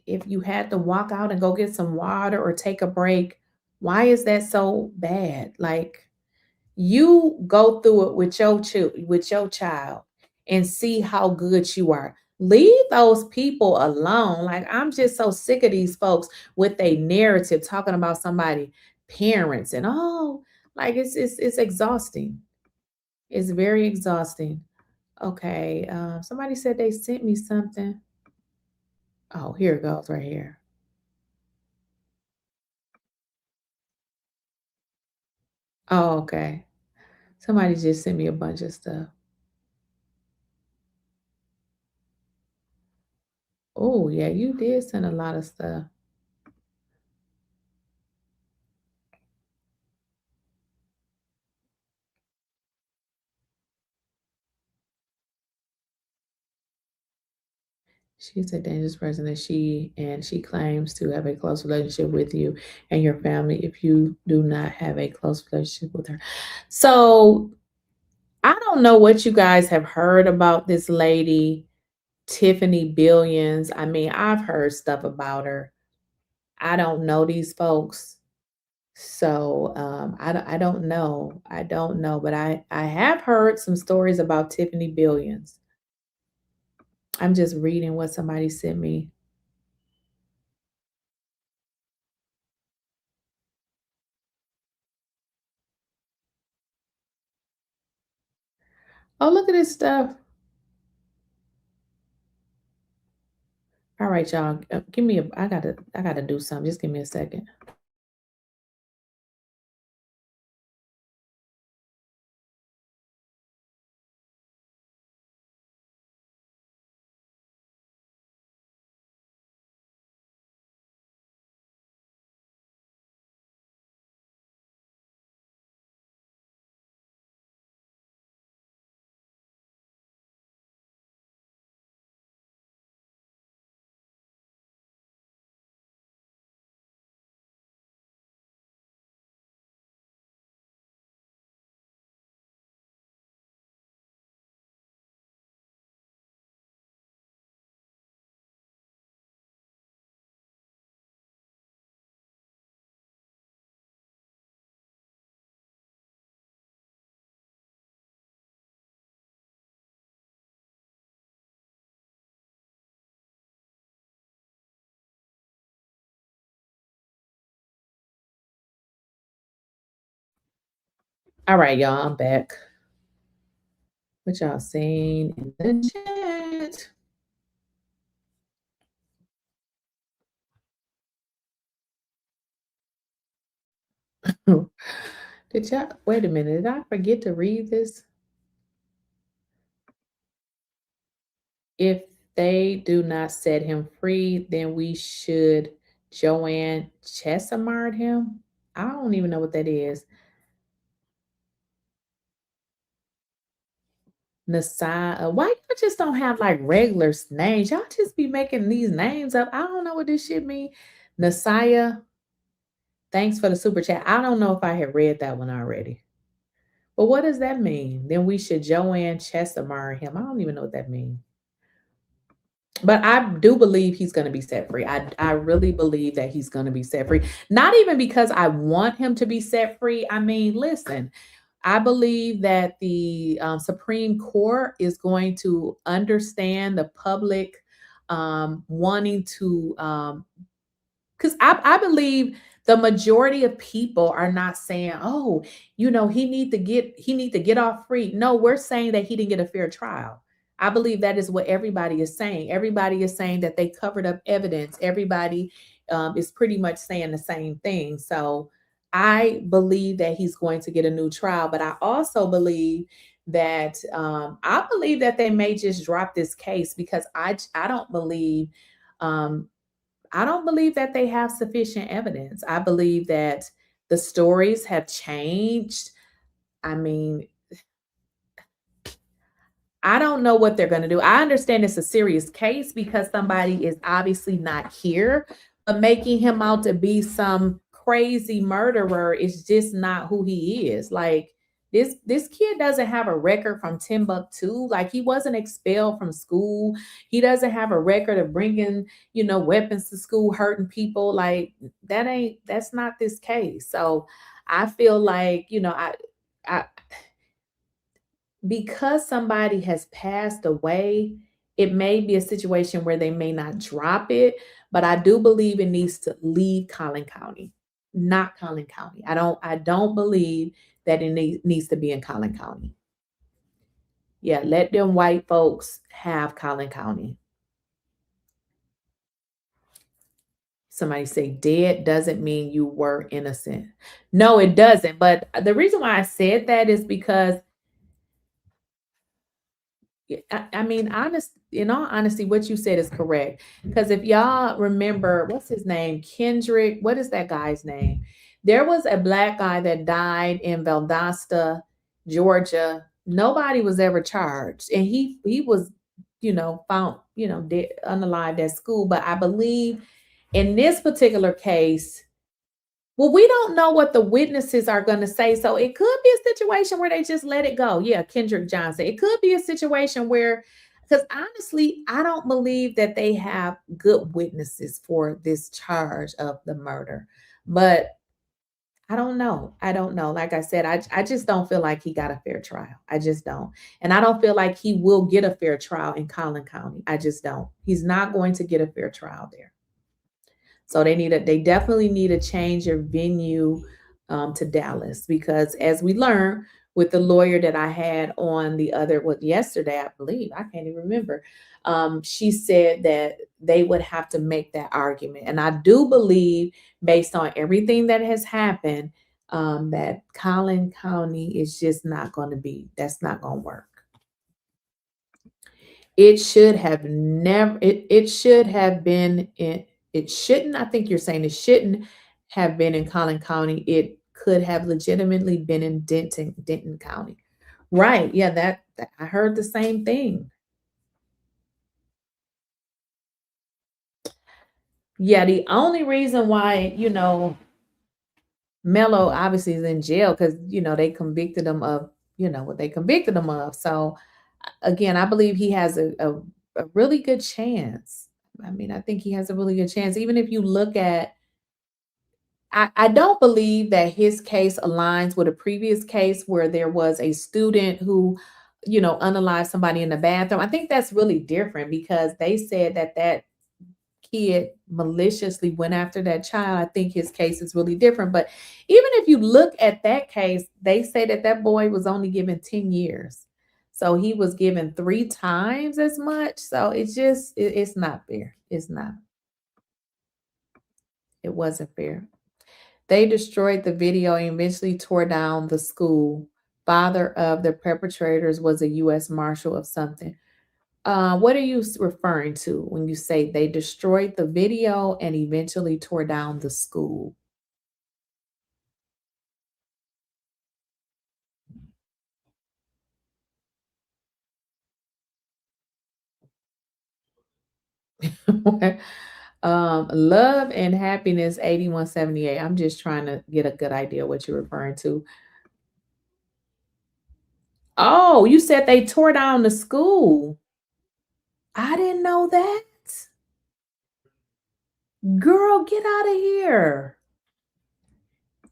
Speaker 3: if you had to walk out and go get some water or take a break, why is that so bad? Like you go through it with your child and see how good you are. Leave those people alone. Like I'm just so sick of these folks with a narrative talking about somebody parents and like it's exhausting. It's very exhausting. Okay, somebody said they sent me something. Oh, here it goes right here. Oh, okay. Somebody just sent me a bunch of stuff. Oh, yeah, you did send a lot of stuff. She's a dangerous person and she claims to have a close relationship with you and your family if you do not have a close relationship with her. So I don't know what you guys have heard about this lady, Tiffany Billions. I mean, I've heard stuff about her. I don't know these folks. So I don't know. I don't know, but I have heard some stories about Tiffany Billions. I'm just reading what somebody sent me. Oh, look at this stuff. All right, y'all. Give me I gotta do something. Just give me a second. All right, y'all. I'm back. What y'all saying in the chat? Did y'all wait a minute? Did I forget to read this? If they do not set him free, then we should Joanne Chesimard him. I don't even know what that is. Nasai, why you just don't have like regular names? Y'all just be making these names up. I don't know what this shit mean. Nasaya, thanks for the super chat. I don't know if I had read that one already. But what does that mean? Then we should Joanne Chesimard him. I don't even know what that means. But I do believe he's going to be set free. I really believe that he's going to be set free. Not even because I want him to be set free. I mean, listen, I believe that the Supreme Court is going to understand the public wanting to, because I believe the majority of people are not saying, oh, he need to get off free. No, we're saying that he didn't get a fair trial. I believe that is what everybody is saying. Everybody is saying that they covered up evidence. Everybody is pretty much saying the same thing. So I believe that he's going to get a new trial, but I also believe that they may just drop this case because I don't believe that they have sufficient evidence. I believe that the stories have changed. I mean, I don't know what they're going to do. I understand it's a serious case because somebody is obviously not here, but making him out to be some crazy murderer is just not who he is. Like this kid doesn't have a record from Timbuktu. Like he wasn't expelled from school. He doesn't have a record of bringing, weapons to school, hurting people. Like that's not this case. So I feel like, I because somebody has passed away, it may be a situation where they may not drop it, but I do believe it needs to leave Collin County, not Collin County. I don't believe that it needs to be in Collin County. Yeah, let them white folks have Collin County. Somebody say dead doesn't mean you were innocent. No, it doesn't. But the reason why I said that is because I mean, in all honesty, what you said is correct. Because if y'all remember, what's his name? Kendrick, what is that guy's name? There was a black guy that died in Valdosta, Georgia. Nobody was ever charged. And he was, found, dead, unalived at school. But I believe in this particular case, well, we don't know what the witnesses are going to say. So it could be a situation where they just let it go. Yeah, Kendrick Johnson. It could be a situation where, because honestly, I don't believe that they have good witnesses for this charge of the murder. But I don't know. Like I said, I just don't feel like he got a fair trial. I just don't. And I don't feel like he will get a fair trial in Collin County. I just don't. He's not going to get a fair trial there. So they definitely need to change your venue to Dallas, because as we learned with the lawyer that I had on yesterday, I believe, I can't even remember. She said that they would have to make that argument. And I do believe, based on everything that has happened, that Collin County is just not going to that's not going to work. It should have never, it should have been it shouldn't, I think you're saying it shouldn't have been in Collin County. It could have legitimately been in Denton County. Right. Yeah, that I heard the same thing. Yeah, the only reason why, Mello obviously is in jail because, they convicted him of, what they convicted him of. So again, I believe he has a really good chance. I mean, I think he has a really good chance. Even if you look at, I don't believe that his case aligns with a previous case where there was a student who, unalived somebody in the bathroom. I think that's really different because they said that kid maliciously went after that child. I think his case is really different. But even if you look at that case, they say that boy was only given 10 years. So he was given 3 times as much. So it's not fair. It's not. It wasn't fair. They destroyed the video and eventually tore down the school. Father of the perpetrators was a U.S. Marshal of something. What are you referring to when you say they destroyed the video and eventually tore down the school? Love and Happiness 8178. I'm just trying to get a good idea what you're referring to. Oh, you said they tore down the school. I didn't know that. Girl, get out of here.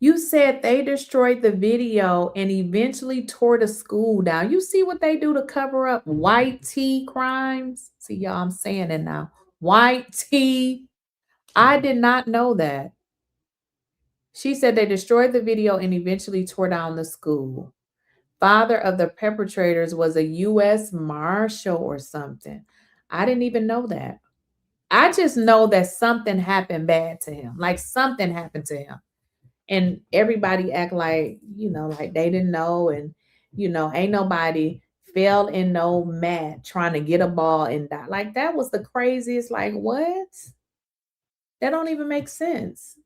Speaker 3: You said they destroyed the video and eventually tore the school down. You see what they do to cover up white tea crimes? See, y'all, I'm saying it now. White tea. I did not know that. She said they destroyed the video and eventually tore down the school. Father of the perpetrators was a U.S. Marshal or something. I didn't even know that. I just know that something happened bad to him. Like something happened to him. And everybody act like, like they didn't know. And, ain't nobody fell in no mat trying to get a ball and die. Like that was the craziest. Like, what? That don't even make sense.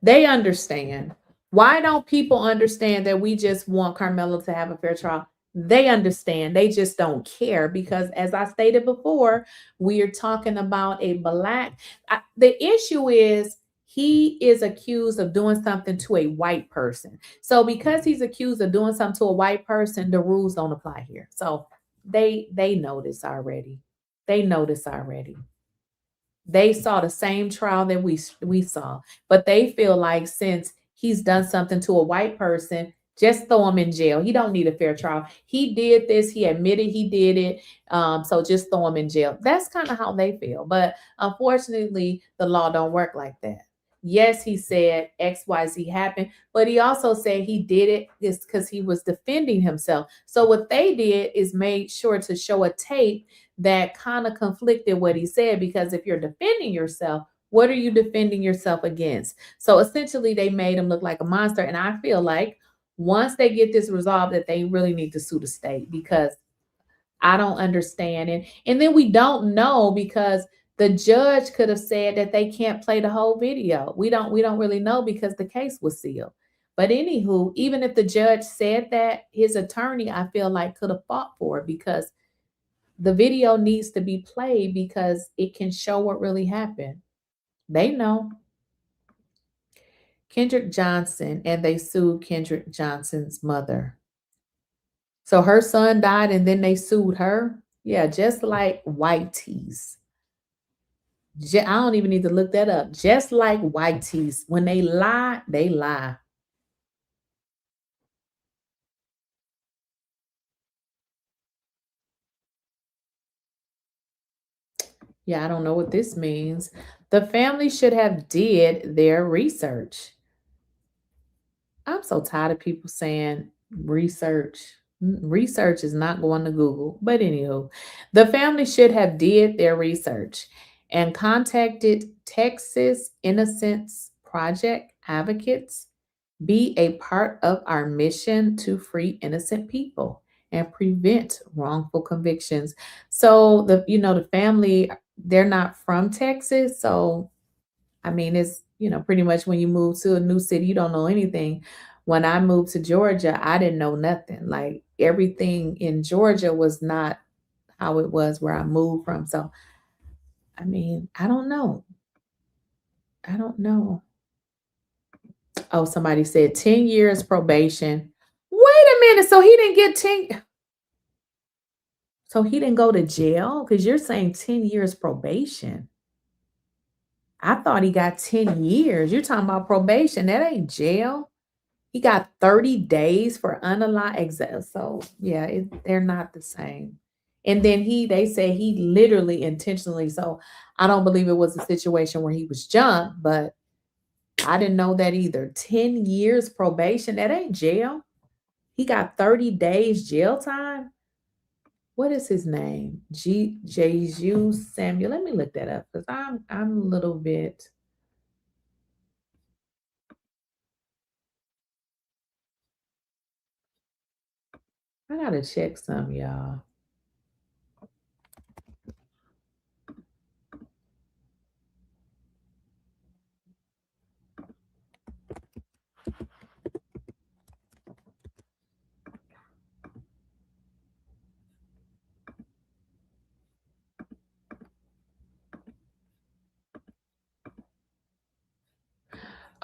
Speaker 3: They understand. Why don't people understand that we just want Karmelo to have a fair trial? They understand. They just don't care because, as I stated before, we are talking about a black. The issue is he is accused of doing something to a white person. So, because he's accused of doing something to a white person, the rules don't apply here. So, they know this already. They know this already. They saw the same trial that we saw, but they feel like since he's done something to a white person, just throw him in jail. He don't need a fair trial. He did this. He admitted he did it. So just throw him in jail. That's kind of how they feel. But unfortunately, the law don't work like that. Yes, he said XYZ happened, but he also said he did it just because he was defending himself. So what they did is made sure to show a tape that kind of conflicted what he said, because if you're defending yourself, what are you defending yourself against? So essentially they made him look like a monster. And I feel like once they get this resolved, that they really need to sue the state, because I don't understand it. And then we don't know, because the judge could have said that they can't play the whole video. We don't really know because the case was sealed. But anywho, even if the judge said that, his attorney, I feel like, could have fought for it, because the video needs to be played because it can show what really happened. They know. Kendrick Johnson, and they sued Kendrick Johnson's mother. So her son died and then they sued her. Yeah, just like white tees. I don't even need to look that up. Just like white tees. When they lie, they lie. Yeah, I don't know what this means. The family should have did their research. I'm so tired of people saying research. Research is not going to Google. But anywho, the family should have did their research and contacted Texas Innocence Project advocates. Be a part of our mission to free innocent people and prevent wrongful convictions. So the family, they're not from Texas, so I mean, it's, pretty much when you move to a new city, you don't know anything. When I moved to Georgia, I didn't know nothing. Like everything in Georgia was not how it was where I moved from. So, I mean, I don't know. I don't know. Oh, somebody said 10 years probation. Wait a minute. So he didn't get 10. So he didn't go to jail? Because you're saying 10 years probation. I thought he got 10 years. You're talking about probation. That ain't jail. He got 30 days for unalive exile. So yeah, they're not the same. And then they say he literally intentionally. So I don't believe it was a situation where he was jumped, but I didn't know that either. 10 years probation, that ain't jail. He got 30 days jail time. What is his name? 𝐬𝐮𝐬𝐫𝐞 Samuel. Let me look that up because I'm a little bit. I gotta check some, y'all.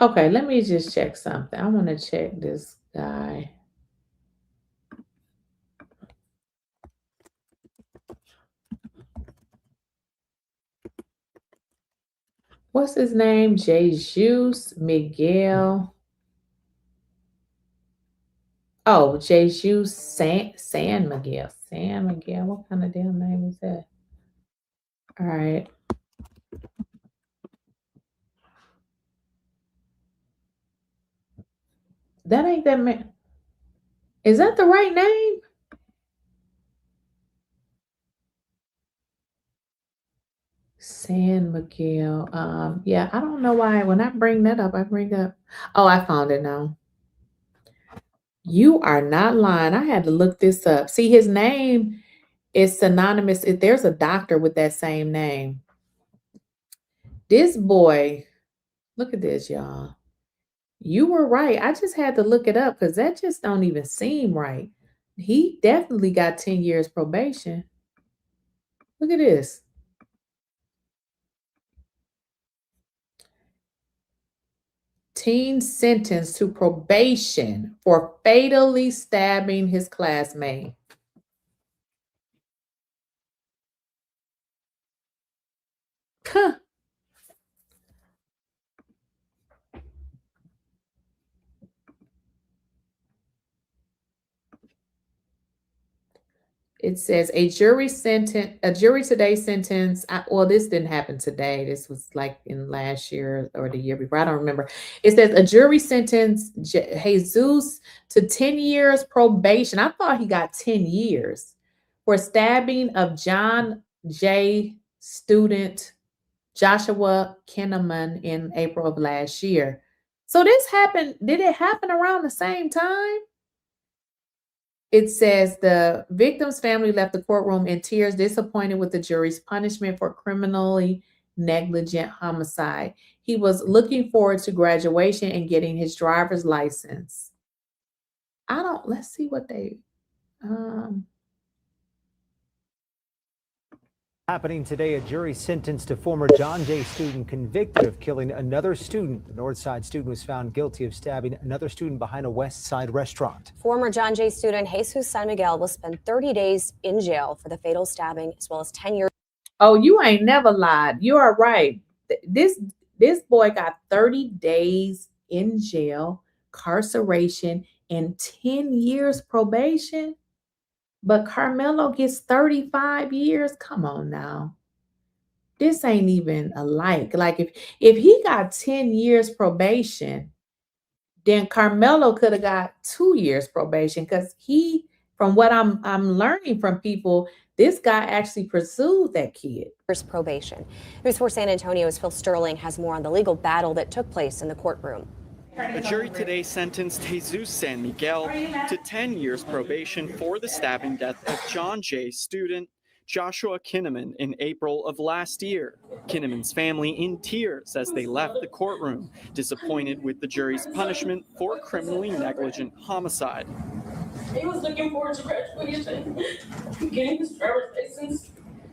Speaker 3: Okay, let me just check something. I want to check this guy. What's his name? 𝐬𝐮𝐬𝐫𝐞. Oh, 𝐬𝐮𝐬𝐝𝐚𝐽𝐾. 𝐮 What kind of damn name is that? All right. That ain't that man. Is that the right name? 𝐶𝐴N Yeah, I don't know why when I bring that up, I bring up. Oh, I found it now. You are not lying. I had to look this up. See, his name is synonymous. If there's a doctor with that same name. This boy, look at this, y'all. You were right. I just had to look it up because that just don't even seem right. He definitely got 10 years probation. Look at this. Teen sentenced to probation for fatally stabbing his classmate. Huh. It says a jury today sentenced. Well, this didn't happen today. This was like in last year or the year before. I don't remember. It says a jury sentenced 𝐬𝐮 to 10 years probation. I thought he got 10 years for stabbing of John J. student Joshua Kinnaman in April of last year. So this happened. Did it happen around the same time? It says the victim's family left the courtroom in tears, disappointed with the jury's punishment for criminally negligent homicide. He was looking forward to graduation and getting his driver's license. Let's see what they,
Speaker 16: Happening today, a jury sentenced a former John Jay student convicted of killing another student. The Northside student was found guilty of stabbing another student behind a West Side restaurant.
Speaker 17: Former John Jay student 𝐬𝐮𝐬𝐫𝐞 will spend 30 days in jail for the fatal stabbing, as well as 10 years.
Speaker 3: Oh, you ain't never lied. You are right. This boy got 30 days in jail, incarceration, and 10 years probation. But Karmelo gets 35 years. Come on now. This ain't even alike. Like if he got 10 years probation, then Karmelo could have got 2 years probation because from what I'm learning from people, this guy actually pursued that kid.
Speaker 17: Probation. News 4 San Antonio's Phil Sterling has more on the legal battle that took place in the courtroom.
Speaker 18: A jury today sentenced 𝐬𝐮𝐬𝐫𝐞 to 10 years probation for the stabbing death of John Jay student Joshua Kinnaman in April of last year. Kinnaman's family in tears as they left the courtroom, disappointed with the jury's punishment for criminally negligent homicide.
Speaker 19: He was looking forward to graduation, getting his driver's license.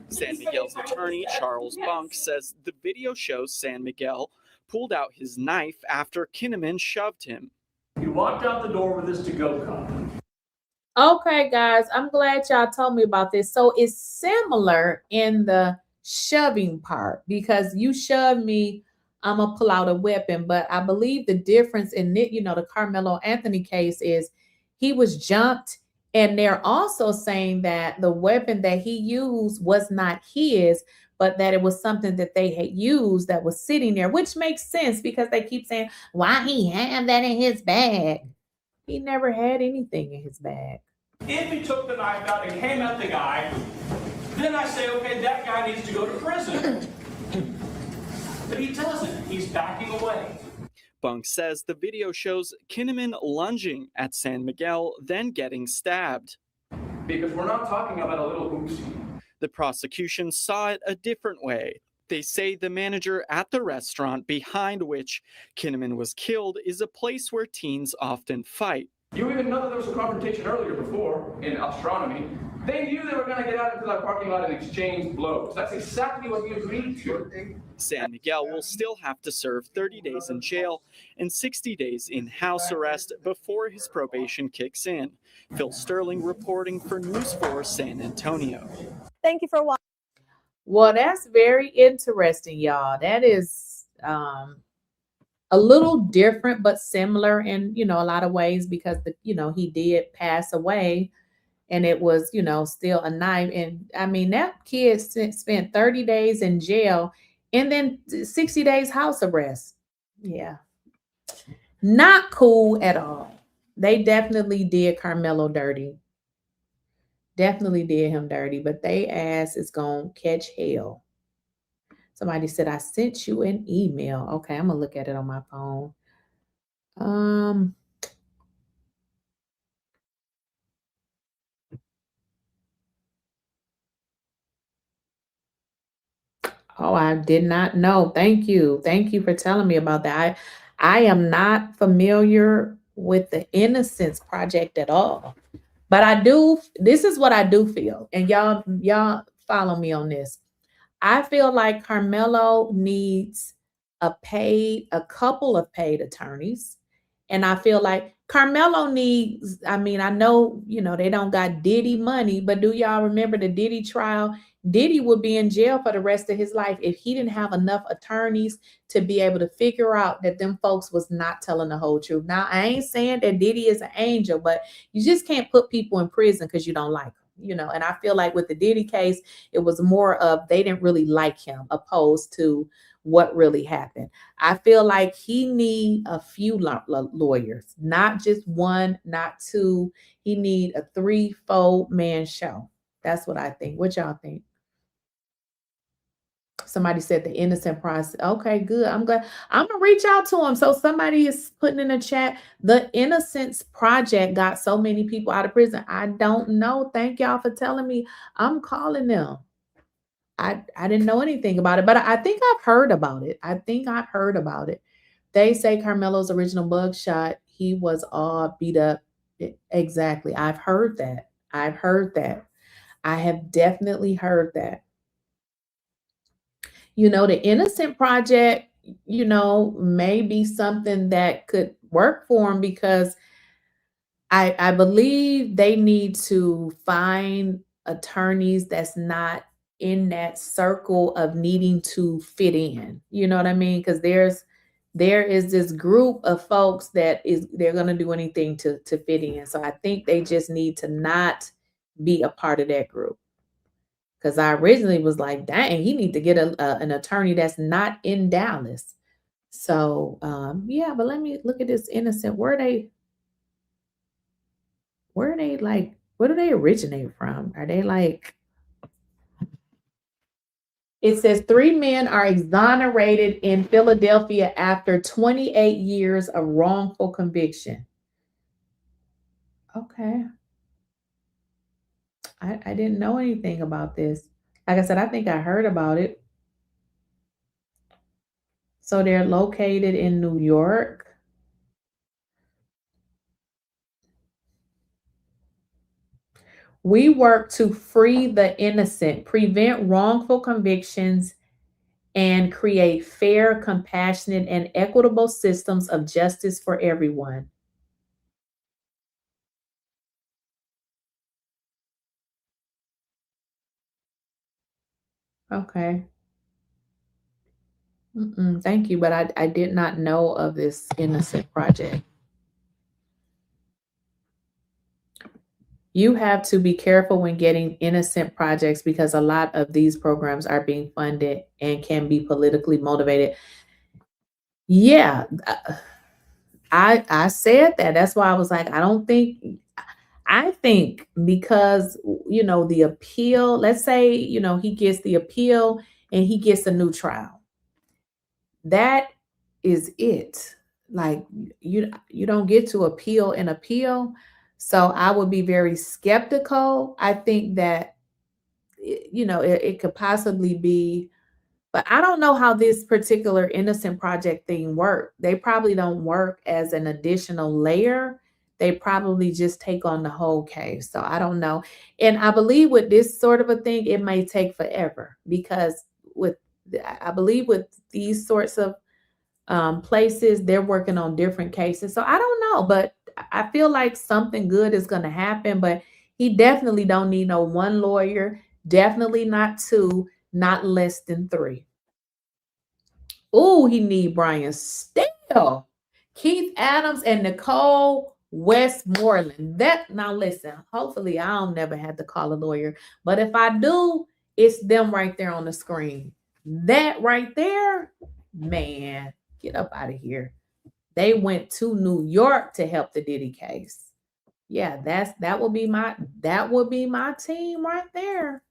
Speaker 18: 𝐸𝐮𝐬𝐫𝐞's attorney, Charles Bunk, says the video shows 𝐸𝐮𝐬𝐫𝐞 pulled out his knife after Kinnaman shoved him.
Speaker 5: He walked out the door with his to-go cup.
Speaker 3: Okay, guys, I'm glad y'all told me about this. So it's similar in the shoving part because you shove me, I'm gonna pull out a weapon. But I believe the difference in it, the Carmelo Anthony case is he was jumped, and they're also saying that the weapon that he used was not his, but that it was something that they had used that was sitting there, which makes sense because they keep saying, why he had that in his bag? He never had anything in his bag.
Speaker 20: If he took the knife out and came at the guy, then I say, okay, that guy needs to go to prison. But he doesn't. He's backing away.
Speaker 18: Bunk says the video shows Kinnaman lunging at 𝐸𝐮𝐬𝐫𝐞, then getting stabbed.
Speaker 20: Because we're not talking about a little oopsie.
Speaker 18: The prosecution saw it a different way. They say the manager at the restaurant behind which Kinnaman was killed is a place where teens often fight.
Speaker 20: You even know that there was a confrontation earlier before in astronomy. They knew they were going to get out into that parking lot and exchange blows. That's exactly what you agreed to.
Speaker 18: 𝐸𝐮𝐬𝐫𝐞 will still have to serve 30 days in jail and 60 days in house arrest before his probation kicks in. Phil Sterling reporting for News 4 San Antonio.
Speaker 17: Thank you for watching.
Speaker 3: Well, that's very interesting, y'all. That is a little different but similar in, you know, a lot of ways, because the, you know, he did pass away and it was, you know, still a knife. And I mean, that kid spent 30 days in jail and then 60 days house arrest. Yeah. Not cool at all. They definitely did Karmelo dirty. Definitely did him dirty, but they ass is gonna catch hell. Somebody said, I sent you an email. Okay, I'm gonna look at it on my phone. Oh, I did not know. Thank you. Thank you for telling me about that. I am not familiar with the Innocence Project at all. But I do, this is what I do feel. And y'all follow me on this. I feel like Karmelo needs a couple of paid attorneys. And I feel like Karmelo needs, I mean, I know, you know, they don't got Diddy money, but do y'all remember the Diddy trial? Diddy would be in jail for the rest of his life if he didn't have enough attorneys to be able to figure out that them folks was not telling the whole truth. Now, I ain't saying that Diddy is an angel, but you just can't put people in prison because you don't like them, you know. And I feel like with the Diddy case, it was more of they didn't really like him opposed to what really happened. I feel like he need a few lawyers, not just one, not two. He need a 3-4 man show. That's what I think. What y'all think? Somebody said the innocent process. Okay, good. I'm glad. I'm gonna reach out to him. So somebody is putting in a chat. The Innocence Project got so many people out of prison. I don't know. Thank y'all for telling me. I'm calling them. I didn't know anything about it, but I think I've heard about it. I think I've heard about it. They say Karmelo's original mug shot, he was all beat up. Exactly. I've heard that. I've heard that. I have definitely heard that. You know, the Innocent Project, you know, may be something that could work for him, because I believe they need to find attorneys that's not in that circle of needing to fit in. You know what I mean? Because there is this group of folks that they're gonna do anything to fit in. So I think they just need to not be a part of that group. Because I originally was like, dang, he need to get an attorney that's not in Dallas. So yeah, but let me look at this Innocent. Where they like, where do they originate from? Are they like, it says 3 men are exonerated in Philadelphia after 28 years of wrongful conviction. Okay. I didn't know anything about this. Like I said, I think I heard about it. So they're located in New York. We work to free the innocent, prevent wrongful convictions, and create fair, compassionate, and equitable systems of justice for everyone. Okay. Thank you, but I did not know of this Innocent Project. You have to be careful when getting innocent projects, because a lot of these programs are being funded and can be politically motivated. Yeah, I said that. That's why I was like, I think because, you know, the appeal, let's say, you know, he gets the appeal and he gets a new trial. That is it. Like you don't get to appeal and appeal. So I would be very skeptical. I think that, you know, it could possibly be, but I don't know how this particular Innocent Project thing work. They probably don't work as an additional layer. They probably just take on the whole case. So I don't know. And I believe with this sort of a thing, it may take forever, because I believe with these sorts of places, they're working on different cases. So I don't know, but I feel like something good is going to happen. But he definitely don't need no 1 lawyer, definitely not 2, not less than 3. Oh, he need Brian Steele, Keith Adams, and Nicole Westmoreland. That now listen, hopefully I don't never have to call a lawyer, but if I do, it's them right there on the screen. That right there, man, get up out of here. They went to New York to help the Diddy case. Yeah, that would be my team right there.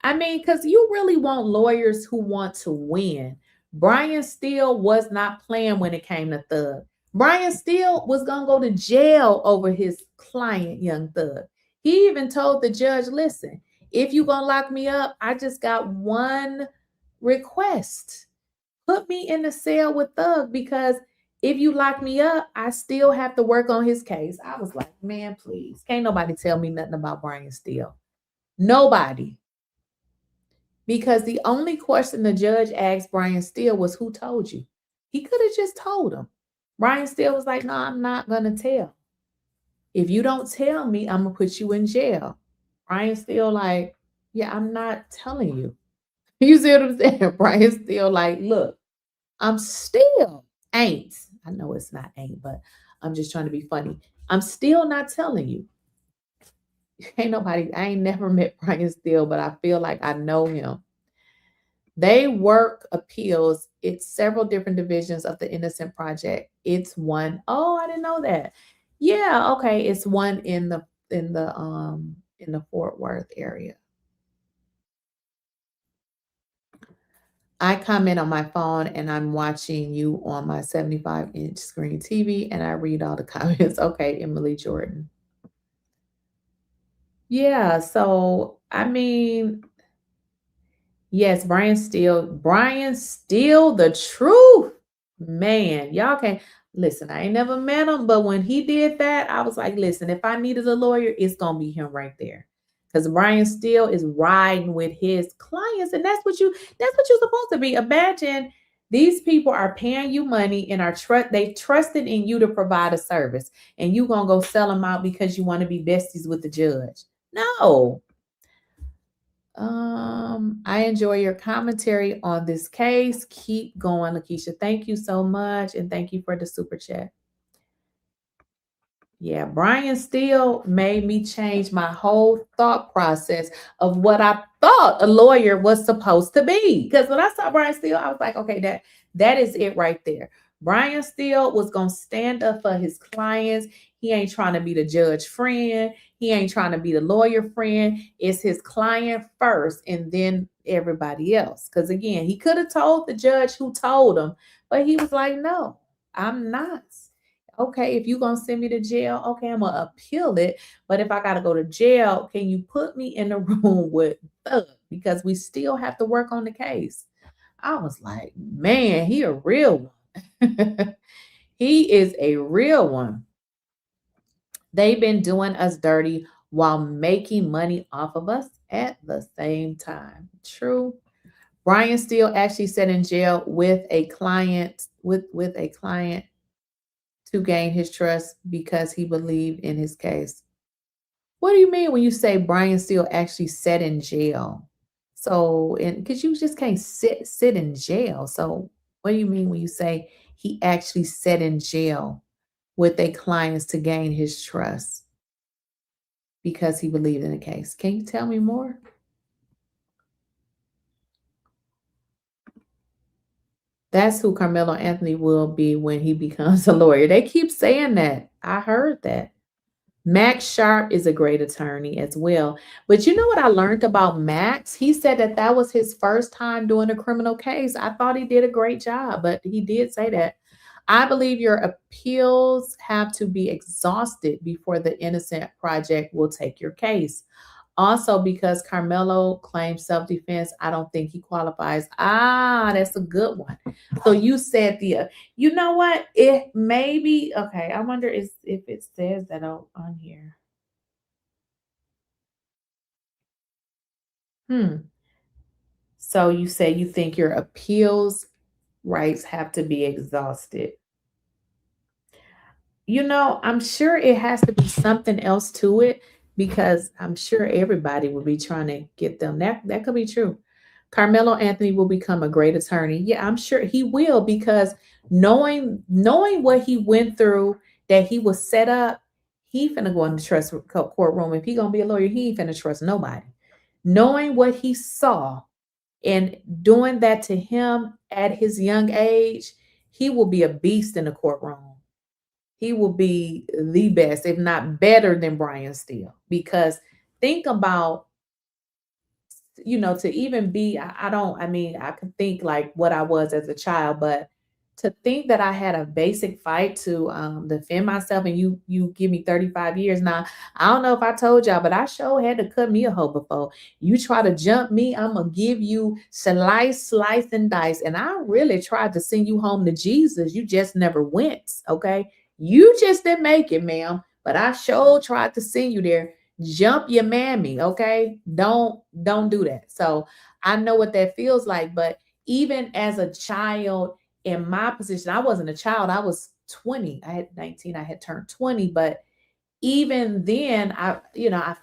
Speaker 3: I mean, because you really want lawyers who want to win. Brian Steele was not playing when it came to Thug. Brian Steele was gonna go to jail over his client, Young Thug. He even told the judge, listen, if you gonna lock me up, I just got one request. Put me in the cell with Thug, because if you lock me up, I still have to work on his case. I was like, man, please. Can't nobody tell me nothing about Brian Steele. Nobody. Because the only question the judge asked Brian Steele was, who told you? He could have just told him. Brian Steele was like, no, I'm not going to tell. If you don't tell me, I'm going to put you in jail. Brian Steele like, yeah, I'm not telling you. You see what I'm saying? Brian Steele like, look, I'm still ain't. I know it's not ain't, but I'm just trying to be funny. I'm still not telling you. Ain't nobody, I ain't never met Brian Steele, but I feel like I know him. They work appeals. It's several different divisions of the Innocent Project. It's one. Oh, I didn't know that. Yeah, okay. It's one in the Fort Worth area. I comment on my phone and I'm watching you on my 75-inch screen TV and I read all the comments. Okay, Emily Jordan. Yeah, so I mean, yes, Brian Steele, the truth. Man, y'all can't listen. I ain't never met him, but when he did that, I was like, listen, if I needed a lawyer, it's gonna be him right there. Because Brian Steele is riding with his clients, and that's what you're supposed to be. Imagine these people are paying you money and they trusted in you to provide a service, and you gonna go sell them out because you want to be besties with the judge. No. I enjoy your commentary on this case. Keep going, Lakeysha. Thank you so much, and thank you for the super chat. Yeah, Brian Steele made me change my whole thought process of what I thought a lawyer was supposed to be. Because when I saw Brian Steele, I was like, okay, that is it right there. Brian Steele was going to stand up for his clients. He ain't trying to be the judge friend. He ain't trying to be the lawyer friend. It's his client first and then everybody else. Because again, he could have told the judge who told him, but he was like, no, I'm not. Okay, if you're going to send me to jail, okay, I'm going to appeal it. But if I got to go to jail, can you put me in the room with Thug? Because we still have to work on the case. I was like, man, he a real one. He is a real one. They've been doing us dirty while making money off of us at the same time. True. Brian Steele actually sat in jail with a client, with a client to gain his trust because he believed in his case. What do you mean when you say Brian Steele actually sat in jail? So, because you just can't sit in jail. So what do you mean when you say he actually sat in jail with a client to gain his trust because he believed in the case? Can you tell me more? That's who Karmelo Anthony will be when he becomes a lawyer. They keep saying that. I heard that. Max Sharp is a great attorney as well. But you know what I learned about Max? He said that was his first time doing a criminal case. I thought he did a great job, but he did say that. I believe your appeals have to be exhausted before the Innocent Project will take your case. Also, because Karmelo claims self-defense, I don't think he qualifies. That's a good one. So you said you know what? It may be, okay, I wonder if it says that on here. So you say you think your appeals rights have to be exhausted. You know, I'm sure it has to be something else to it, because I'm sure everybody will be trying to get them. That could be true. Carmelo Anthony will become a great attorney. Yeah, I'm sure he will, because knowing what he went through, that he was set up, he finna go in the trust courtroom. If he gonna be a lawyer, he ain't finna trust nobody. Knowing what he saw and doing that to him at his young age, he will be a beast in the courtroom. He will be the best, if not better than Brian Steele. Because think about, to even be, I could think like what I was as a child, but to think that I had a basic fight to defend myself, and you give me 35 years. Now, I don't know if I told y'all, but I sure had to cut me a hoe before. You try to jump me, I'm going to give you slice, and dice. And I really tried to send you home to Jesus. You just never went, okay? You just didn't make it, ma'am. But I sure tried to send you there. Jump your mammy, okay? Don't do that. So I know what that feels like. But even as a child, in my position, I wasn't a child. I was 20. I had 19. I had turned 20. But even then, I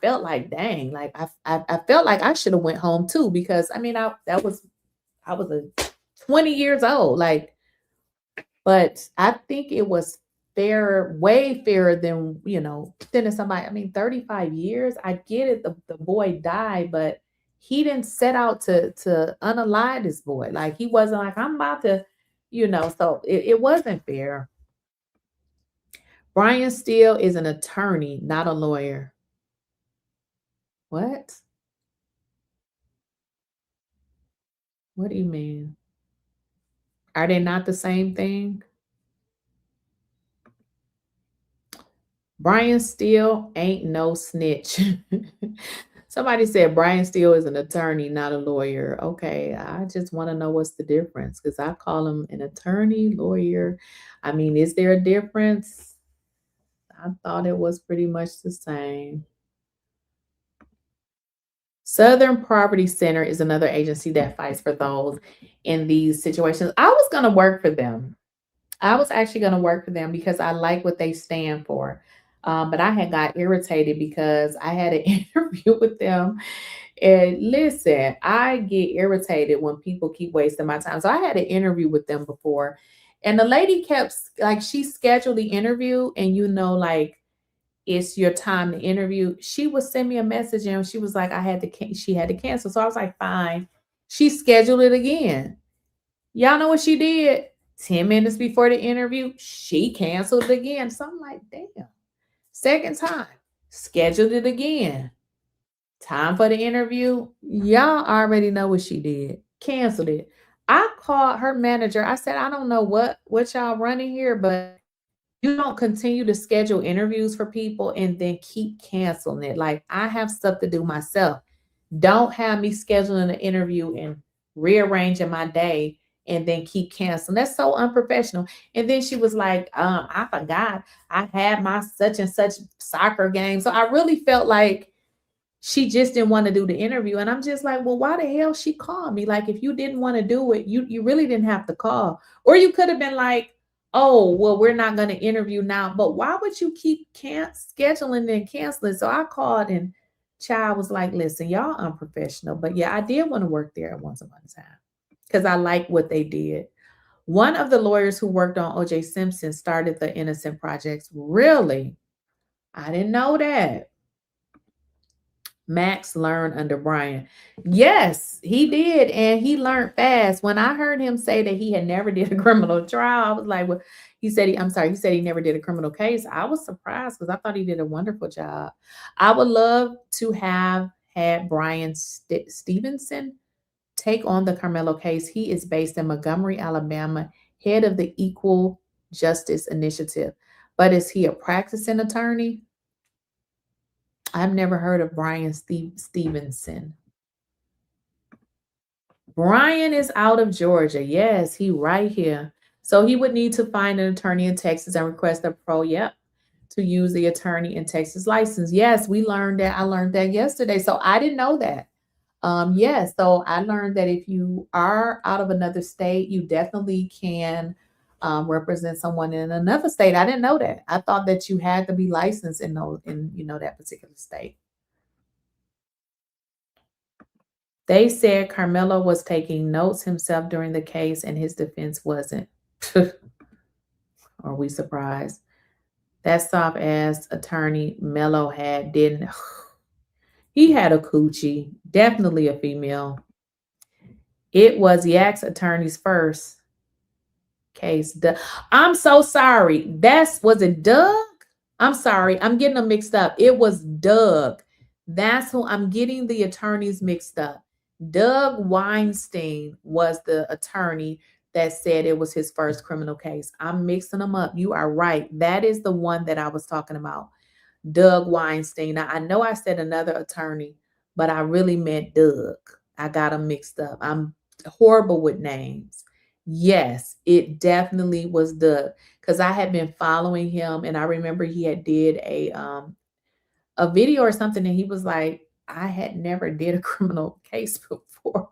Speaker 3: felt like, dang, like I felt like I should have went home too, because I was 20 years old. Like, but I think it was fair, way fairer than, sending somebody. 35 years. I get it. The boy died, but he didn't set out to unalive this boy. Like, he wasn't like, I'm about to, so it wasn't fair. Brian Steele is an attorney, not a lawyer. What? What do you mean? Are they not the same thing? Brian Steele ain't no snitch. Somebody said Brian Steele is an attorney, not a lawyer. Okay, I just want to know what's the difference, because I call him an attorney, lawyer. Is there a difference? I thought it was pretty much the same. Southern Poverty Center is another agency that fights for those in these situations. I was going to work for them. I was actually going to work for them because I like what they stand for. But I had got irritated because I had an interview with them. And listen, I get irritated when people keep wasting my time. So I had an interview with them before. And the lady kept, like, she scheduled the interview, and like, it's your time to interview. She would send me a message, and she was like, she had to cancel. So I was like, fine. She scheduled it again. Y'all know what she did? 10 minutes before the interview, she canceled it again. So I'm like, damn. Second time, scheduled it again. Time for the interview. Y'all already know what she did. Canceled it. I called her manager. I said, I don't know what y'all running here, but you don't continue to schedule interviews for people and then keep canceling it. Like, I have stuff to do myself. Don't have me scheduling an interview and rearranging my day and then keep canceling. That's so unprofessional. And then she was like, I forgot I had my such and such soccer game. So I really felt like she just didn't want to do the interview. And I'm just like, well, why the hell she called me? Like, if you didn't want to do it, you really didn't have to call. Or you could have been like, oh, well, we're not going to interview now. But why would you keep scheduling and canceling? So I called, and child was like, listen, y'all unprofessional. But yeah, I did want to work there at once upon a time because I like what they did. One of the lawyers who worked on O.J. Simpson started the Innocent Projects. Really? I didn't know that. Max learned under Brian. Yes, he did. And he learned fast. When I heard him say that he had never did a criminal trial, I was like, well, he said he never did a criminal case. I was surprised because I thought he did a wonderful job. I would love to have had Brian Stevenson take on the Karmelo case. He is based in Montgomery, Alabama, head of the Equal Justice Initiative. But is he a practicing attorney? I've never heard of Brian Stevenson. Brian is out of Georgia. Yes, he right here. So he would need to find an attorney in Texas and request a to use the attorney in Texas license. Yes, we learned that. I learned that yesterday. So I didn't know that. Yes, so I learned that if you are out of another state, you definitely can represent someone in another state. I didn't know that. I thought that you had to be licensed in that particular state. They said Karmelo was taking notes himself during the case and his defense wasn't. Are we surprised? That soft ass attorney Mello had didn't. He had a coochie, definitely a female. It was Yak's attorney's first case. I'm so sorry. Was it Doug? I'm sorry. I'm getting them mixed up. It was Doug. That's who I'm getting the attorneys mixed up. Doug Weinstein was the attorney that said it was his first criminal case. I'm mixing them up. You are right. That is the one that I was talking about. Doug Weinstein. Now, I know I said another attorney, but I really meant Doug. I got them mixed up. I'm horrible with names. Yes, it definitely was Doug because I had been following him, and I remember he had did a video or something, and he was like, I had never did a criminal case before.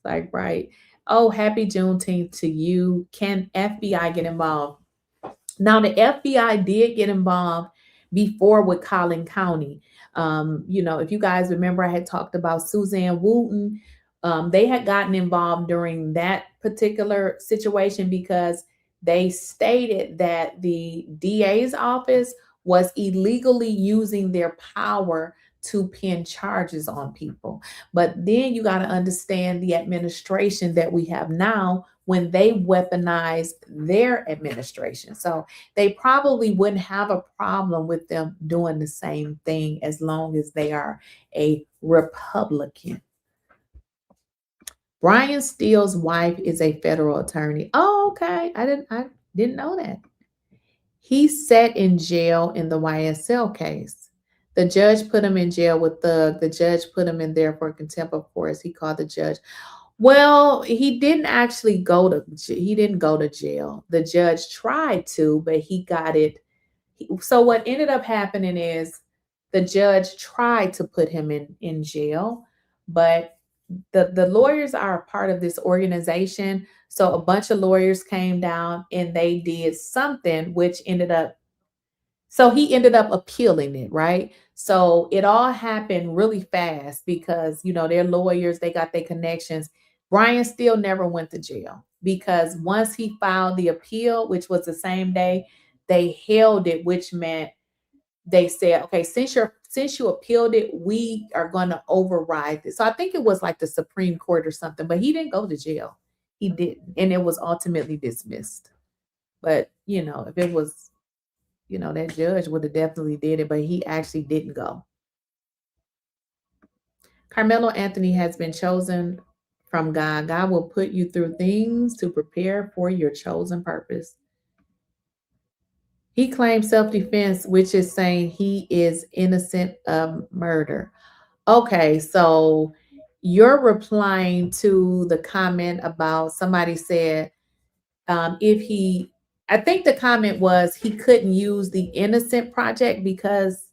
Speaker 3: Like, right. Oh, happy Juneteenth to you. Can FBI get involved? Now, the FBI did get involved before with Collin County. If you guys remember, I had talked about Suzanne Wooten. They had gotten involved during that particular situation because they stated that the DA's office was illegally using their power to pin charges on people. But then you got to understand the administration that we have now when they weaponize their administration. So they probably wouldn't have a problem with them doing the same thing as long as they are a Republican. Brian Steele's wife is a federal attorney. Oh, okay. I didn't know that. He sat in jail in the YSL case. The judge put him in jail with Thug. The judge put him in there for contempt of court. He called the judge. Well, he didn't actually go to jail. The judge tried to, but he got it. So what ended up happening is the judge tried to put him in jail, but the lawyers are a part of this organization. So a bunch of lawyers came down and they did something which he ended up appealing it, right? So it all happened really fast because, they're lawyers, they got their connections. Brian Steele never went to jail because once he filed the appeal, which was the same day, they held it, which meant they said, okay, since you appealed it, we are going to override this. So I think it was like the Supreme Court or something, but he didn't go to jail. He didn't. And it was ultimately dismissed. But, if it was, that judge would have definitely did it, but he actually didn't go. Carmelo Anthony has been chosen from God. God will put you through things to prepare for your chosen purpose. He claims self-defense, which is saying he is innocent of murder. Okay, so you're replying to the comment about somebody said I think the comment was he couldn't use the innocent project because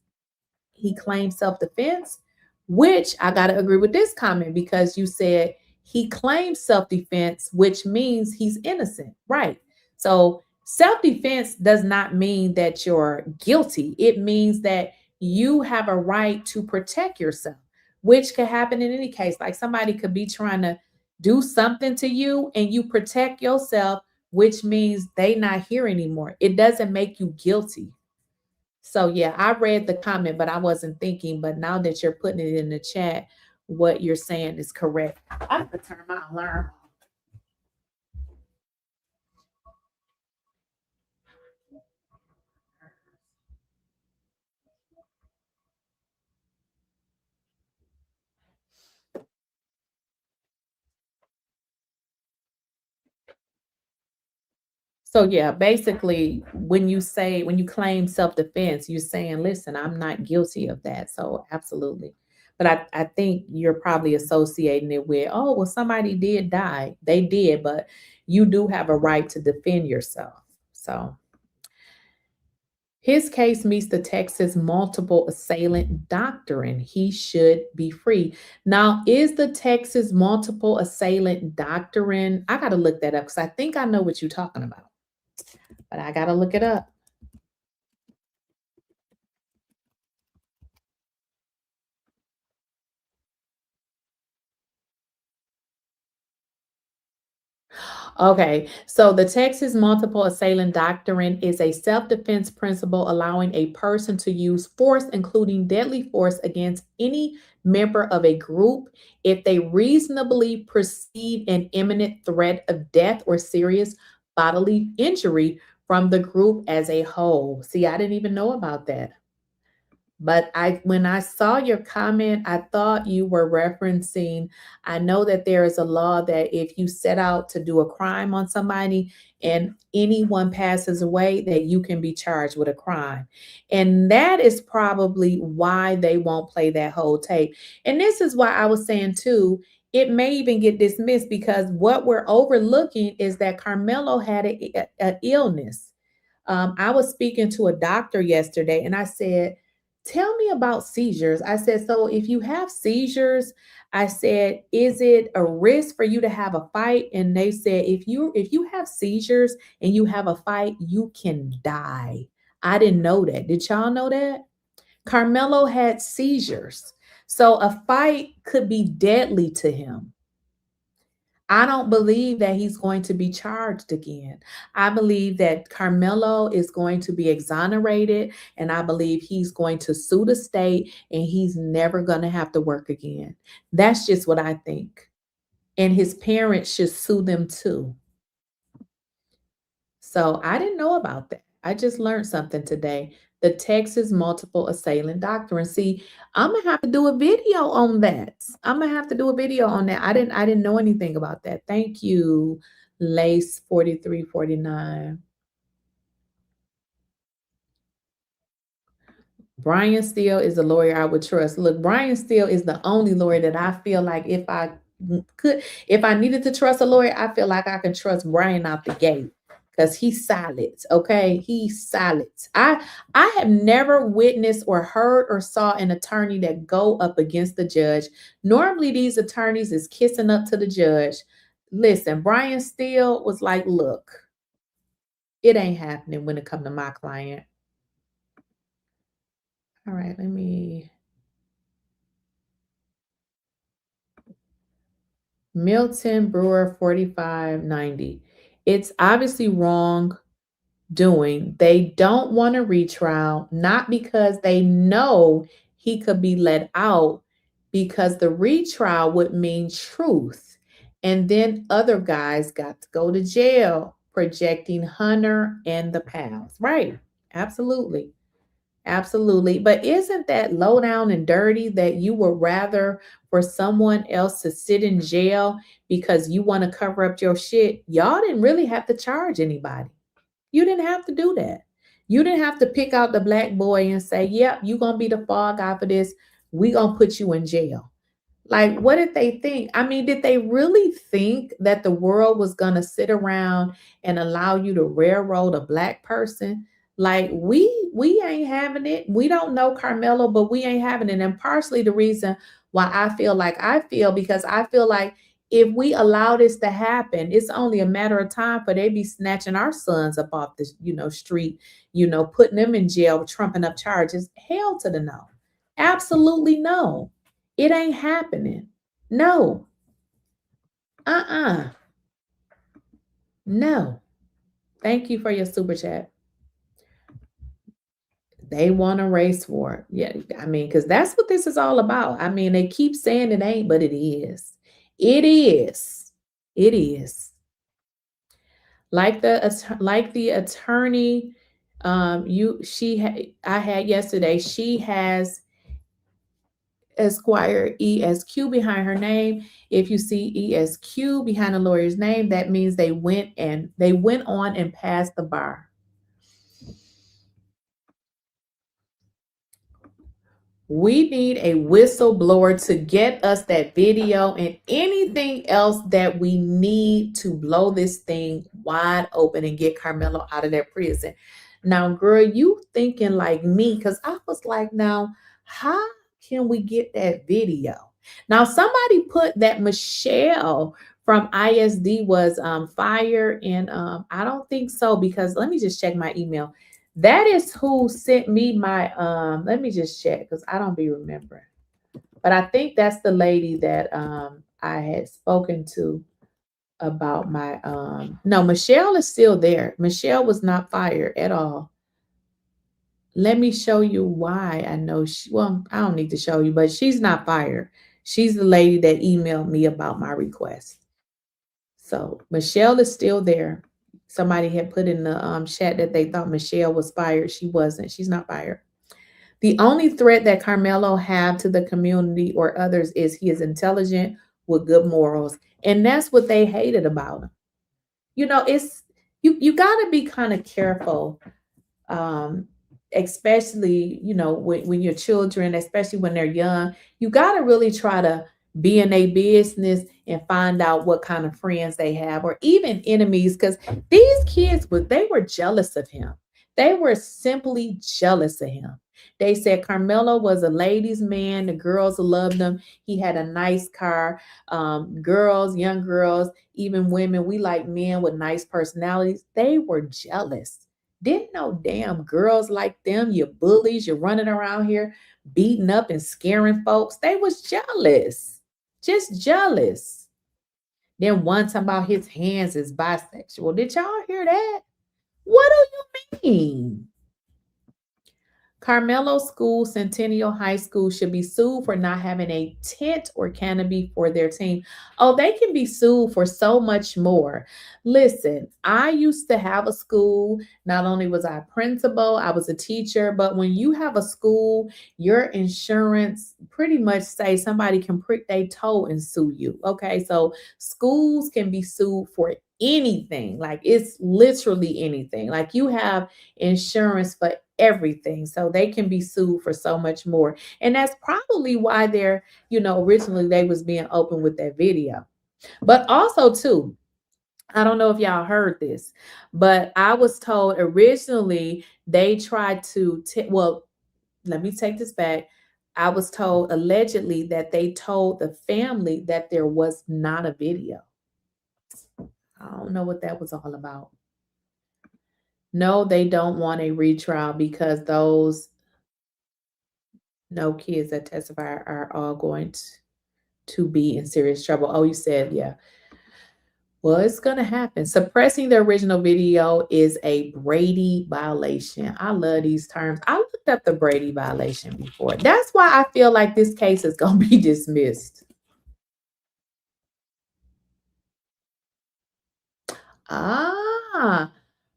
Speaker 3: he claimed self-defense, which I got to agree with this comment because you said he claims self-defense, which means he's innocent, right? So self-defense does not mean that you're guilty. It means that you have a right to protect yourself, which could happen in any case. Like somebody could be trying to do something to you and you protect yourself, which means they not here anymore. It doesn't make you guilty. So yeah, I read the comment, but I wasn't thinking. But now that you're putting it in the chat, what you're saying is correct. I have to turn my alarm. So yeah, basically when you claim self-defense, you're saying, listen, I'm not guilty of that. So absolutely. But I think you're probably associating it with, oh, well, somebody did die. They did, but you do have a right to defend yourself. So his case meets the Texas multiple assailant doctrine. He should be free. Now, is the Texas multiple assailant doctrine? I got to look that up because I think I know what you're talking about. But I got to look it up. Okay, so the Texas multiple assailant doctrine is a self-defense principle allowing a person to use force, including deadly force, against any member of a group if they reasonably perceive an imminent threat of death or serious bodily injury from the group as a whole. See, I didn't even know about that. But when I saw your comment, I thought you were referencing, I know that there is a law that if you set out to do a crime on somebody and anyone passes away, that you can be charged with a crime. And that is probably why they won't play that whole tape. And this is why I was saying too, it may even get dismissed because what we're overlooking is that Karmelo had an illness. I was speaking to a doctor yesterday and I said, tell me about seizures. I said, so if you have seizures, I said, is it a risk for you to have a fight? And they said, if you have seizures and you have a fight, you can die. I didn't know that. Did y'all know that? Karmelo had seizures. So a fight could be deadly to him. I don't believe that he's going to be charged again. I believe that Karmelo is going to be exonerated, and I believe he's going to sue the state and he's never going to have to work again. That's just what I think. And his parents should sue them too. So I didn't know about that. I just learned something today. The Texas multiple assailant doctrine. See, I'm gonna have to do a video on that. I'm gonna have to do a video on that. I didn't know anything about that. Thank you, Lace 4349. Brian Steele is a lawyer I would trust. Look, Brian Steele is the only lawyer that I feel like if I needed to trust a lawyer, I feel like I can trust Brian out the gate. Because he's silent, okay? He's silent. I have never witnessed or heard or saw an attorney that go up against the judge. Normally, these attorneys is kissing up to the judge. Listen, Brian Steele was like, look, it ain't happening when it comes to my client. All right, let me... Milton Brewer 4590. It's obviously wrong doing. They don't want a retrial, not because they know he could be let out, because the retrial would mean truth. And then other guys got to go to jail, projecting Hunter and the pals. Right. Absolutely. Absolutely. But isn't that low down and dirty that you would rather for someone else to sit in jail because you want to cover up your shit? Y'all didn't really have to charge anybody. You didn't have to do that. You didn't have to pick out the black boy and say, yep, you're going to be the fall guy for this. We're going to put you in jail. Like, what did they think? I mean, did they really think that the world was going to sit around and allow you to railroad a black person? Like, we ain't having it. We don't know Karmelo, but we ain't having it. And partially the reason why I feel like I feel, because I feel like if we allow this to happen, it's only a matter of time for they be snatching our sons up off the, street, putting them in jail, trumping up charges. Hell to the no. Absolutely no. It ain't happening. No. No. Thank you for your super chat. They want a race war. Yeah, I mean, because that's what this is all about. I mean, they keep saying it ain't, but it is. It is. It is. Like the attorney I had yesterday, she has Esquire ESQ behind her name. If you see ESQ behind a lawyer's name, that means they went on and passed the bar. We need a whistleblower to get us that video and anything else that we need to blow this thing wide open and get Karmelo out of that prison. Now, girl, you thinking like me, because I was like, now, how can we get that video? Now, somebody put that Michelle from ISD was fired, and I don't think so, because let me just check my email. That is who sent me my, let me just check because I don't be remembering. But I think that's the lady that I had spoken to. about my no, Michelle is still there. Michelle was not fired at all. Let me show you why I know well, I don't need to show you, but she's not fired. She's the lady that emailed me about my request. So Michelle is still there. Somebody had put in the chat that they thought Michelle was fired. She wasn't. She's not fired. The only threat that Karmelo have to the community or others is he is intelligent with good morals. And that's what they hated about him. You know, it's you got to be kind of careful, especially, you know, when your children, especially when they're young, you got to really try to be in a business and find out what kind of friends they have or even enemies, because these kids they were jealous of him. They were simply jealous of him. They said Karmelo was a ladies' man. The girls loved him. He had a nice car. Girls, young girls, even women, we like men with nice personalities. They were jealous. Didn't no damn girls like them. You bullies, you're running around here beating up and scaring folks. They was jealous. Just jealous. Then one time about his hands is bisexual. Did y'all hear that? What do you mean? Karmelo School, Centennial High School, should be sued for not having a tent or canopy for their team. Oh, they can be sued for so much more. Listen, I used to have a school. Not only was I a principal, I was a teacher. But when you have a school, your insurance pretty much say somebody can prick their toe and sue you. Okay, so schools can be sued for anything. Like it's literally anything. Like you have insurance for everything. So they can be sued for so much more. And that's probably why they're, you know, originally they was being open with that video. But also too, I don't know if y'all heard this, but I was told originally they tried to, well, let me take this back. I was told allegedly that they told the family that there was not a video. I don't know what that was all about. No, they don't want a retrial because those kids that testify are all going to be in serious trouble. Oh, you said, yeah. Well, it's going to happen. Suppressing the original video is a Brady violation. I love these terms. I looked up the Brady violation before. That's why I feel like this case is going to be dismissed.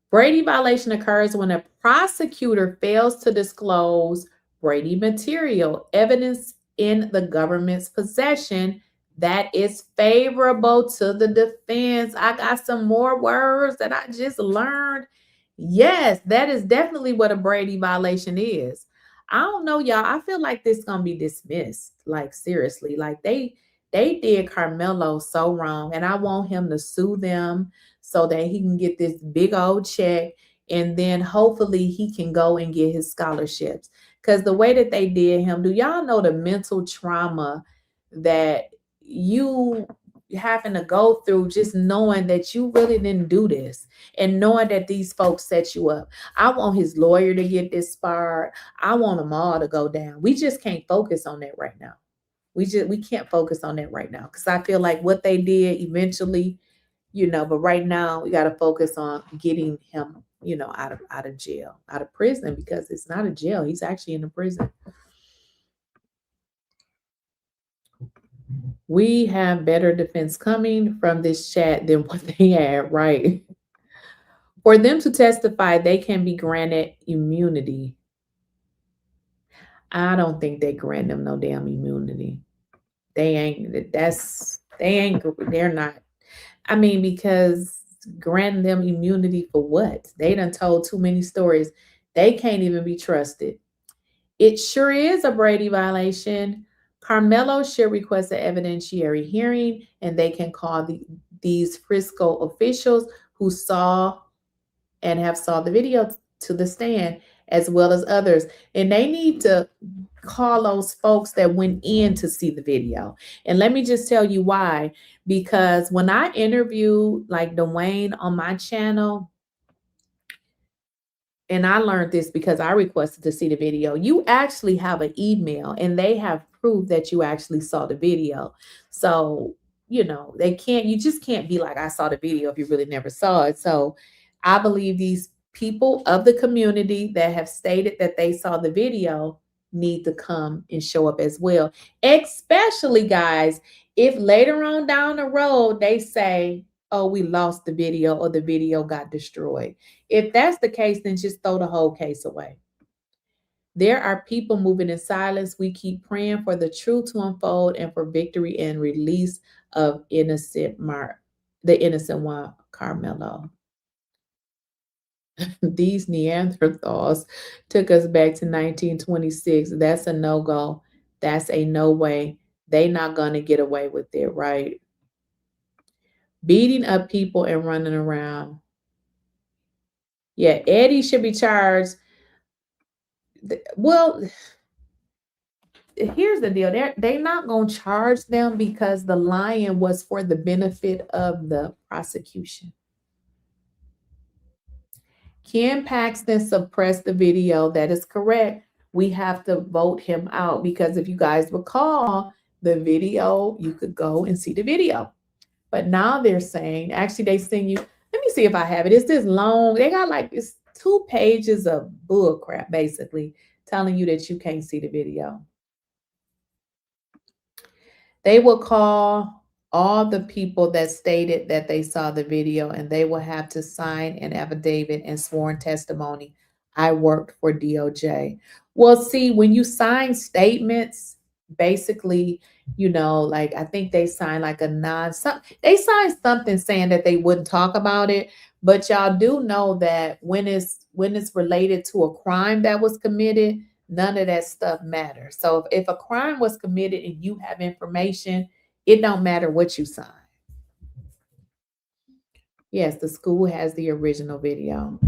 Speaker 3: Brady violation occurs when a prosecutor fails to disclose Brady material, evidence in the government's possession that is favorable to the defense. I got some more words that I just learned. Yes, that is definitely what a Brady violation is. I don't know, y'all. I feel like this is gonna be dismissed. Like seriously, like they did Karmelo so wrong, and I want him to sue them so that he can get this big old check, and then hopefully he can go and get his scholarships. Because the way that they did him, do y'all know the mental trauma that you having to go through just knowing that you really didn't do this and knowing that these folks set you up? I want his lawyer to get this fired. I want them all to go down. We just can't focus on that right now. We can't focus on that right now because I feel like what they did eventually, you know, but right now we got to focus on getting him, you know, out of jail, out of prison, because it's not a jail. He's actually in a prison. We have better defense coming from this chat than what they had, right? For them to testify, they can be granted immunity. I don't think they grant them no damn immunity. They're not. I mean, because granting them immunity for what? They done told too many stories. They can't even be trusted. It sure is a Brady violation. Karmelo should request an evidentiary hearing, and they can call these Frisco officials who saw the video to the stand, as well as others. And they need to call those folks that went in to see the video. And let me just tell you why. Because when I interviewed like Dwayne on my channel, and I learned this because I requested to see the video, you actually have an email and they have proof that you actually saw the video. So, you know, you just can't be like, I saw the video if you really never saw it. So I believe these people of the community that have stated that they saw the video need to come and show up as well. Especially, guys, if later on down the road they say, oh, we lost the video or the video got destroyed. If that's the case, then just throw the whole case away. There are people moving in silence. We keep praying for the truth to unfold and for victory and release of the innocent one, Karmelo. These Neanderthals took us back to 1926. That's a no-go. That's a no way. They not going to get away with it, right? Beating up people and running around. Yeah, Eddie should be charged. Well, here's the deal. They're not going to charge them because the lying was for the benefit of the prosecution. Ken Paxton suppressed the video. That is correct. We have to vote him out because if you guys recall the video, you could go and see the video. But now they're saying, actually they send you, let me see if I have it. It's this long, they got like it's 2 pages of bull crap basically telling you that you can't see the video. They will call all the people that stated that they saw the video and they will have to sign an affidavit and sworn testimony. I worked for DOJ. Well, see, when you sign statements, basically, you know, like I think they signed like they signed something saying that they wouldn't talk about it. But y'all do know that when it's related to a crime that was committed, none of that stuff matters. So if a crime was committed and you have information, it don't matter what you sign. Yes, the school has the original video.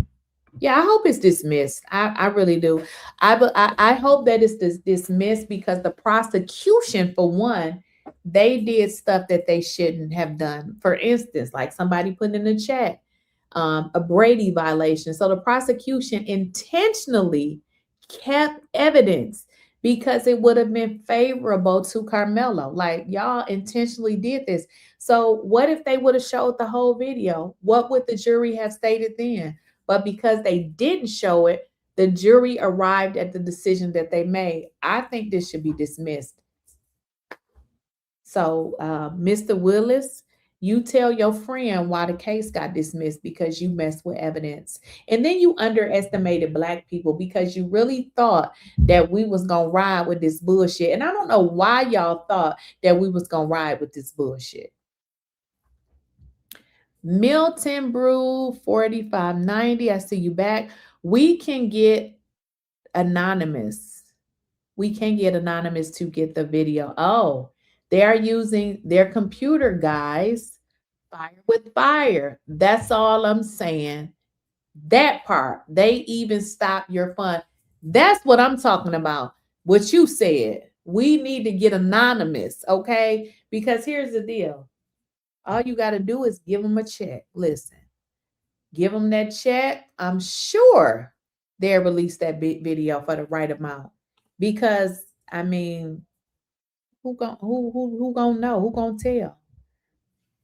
Speaker 3: Yeah, I hope it's dismissed. I really do. I hope that it's dismissed because the prosecution, for one, they did stuff that they shouldn't have done. For instance, like somebody put in the chat, a Brady violation. So the prosecution intentionally kept evidence because it would have been favorable to Karmelo. Like y'all intentionally did this. So what if they would have showed the whole video? What would the jury have stated then? But because they didn't show it, the jury arrived at the decision that they made. I think this should be dismissed. So, Mr. Willis, you tell your friend why the case got dismissed because you messed with evidence. And then you underestimated Black people because you really thought that we was going to ride with this bullshit. And I don't know why y'all thought that we was going to ride with this bullshit. Milton Brew 4590. I see you back. We can get anonymous. We can get anonymous to get the video. Oh, they are using their computer, guys. Fire with fire. That's all I'm saying. That part. They even stop your fund. That's what I'm talking about. What you said. We need to get anonymous, okay? Because here's the deal. All you got to do is give them a check. Listen, give them that check. I'm sure they'll release that video for the right amount. Because, I mean, who gonna know? Who gonna tell?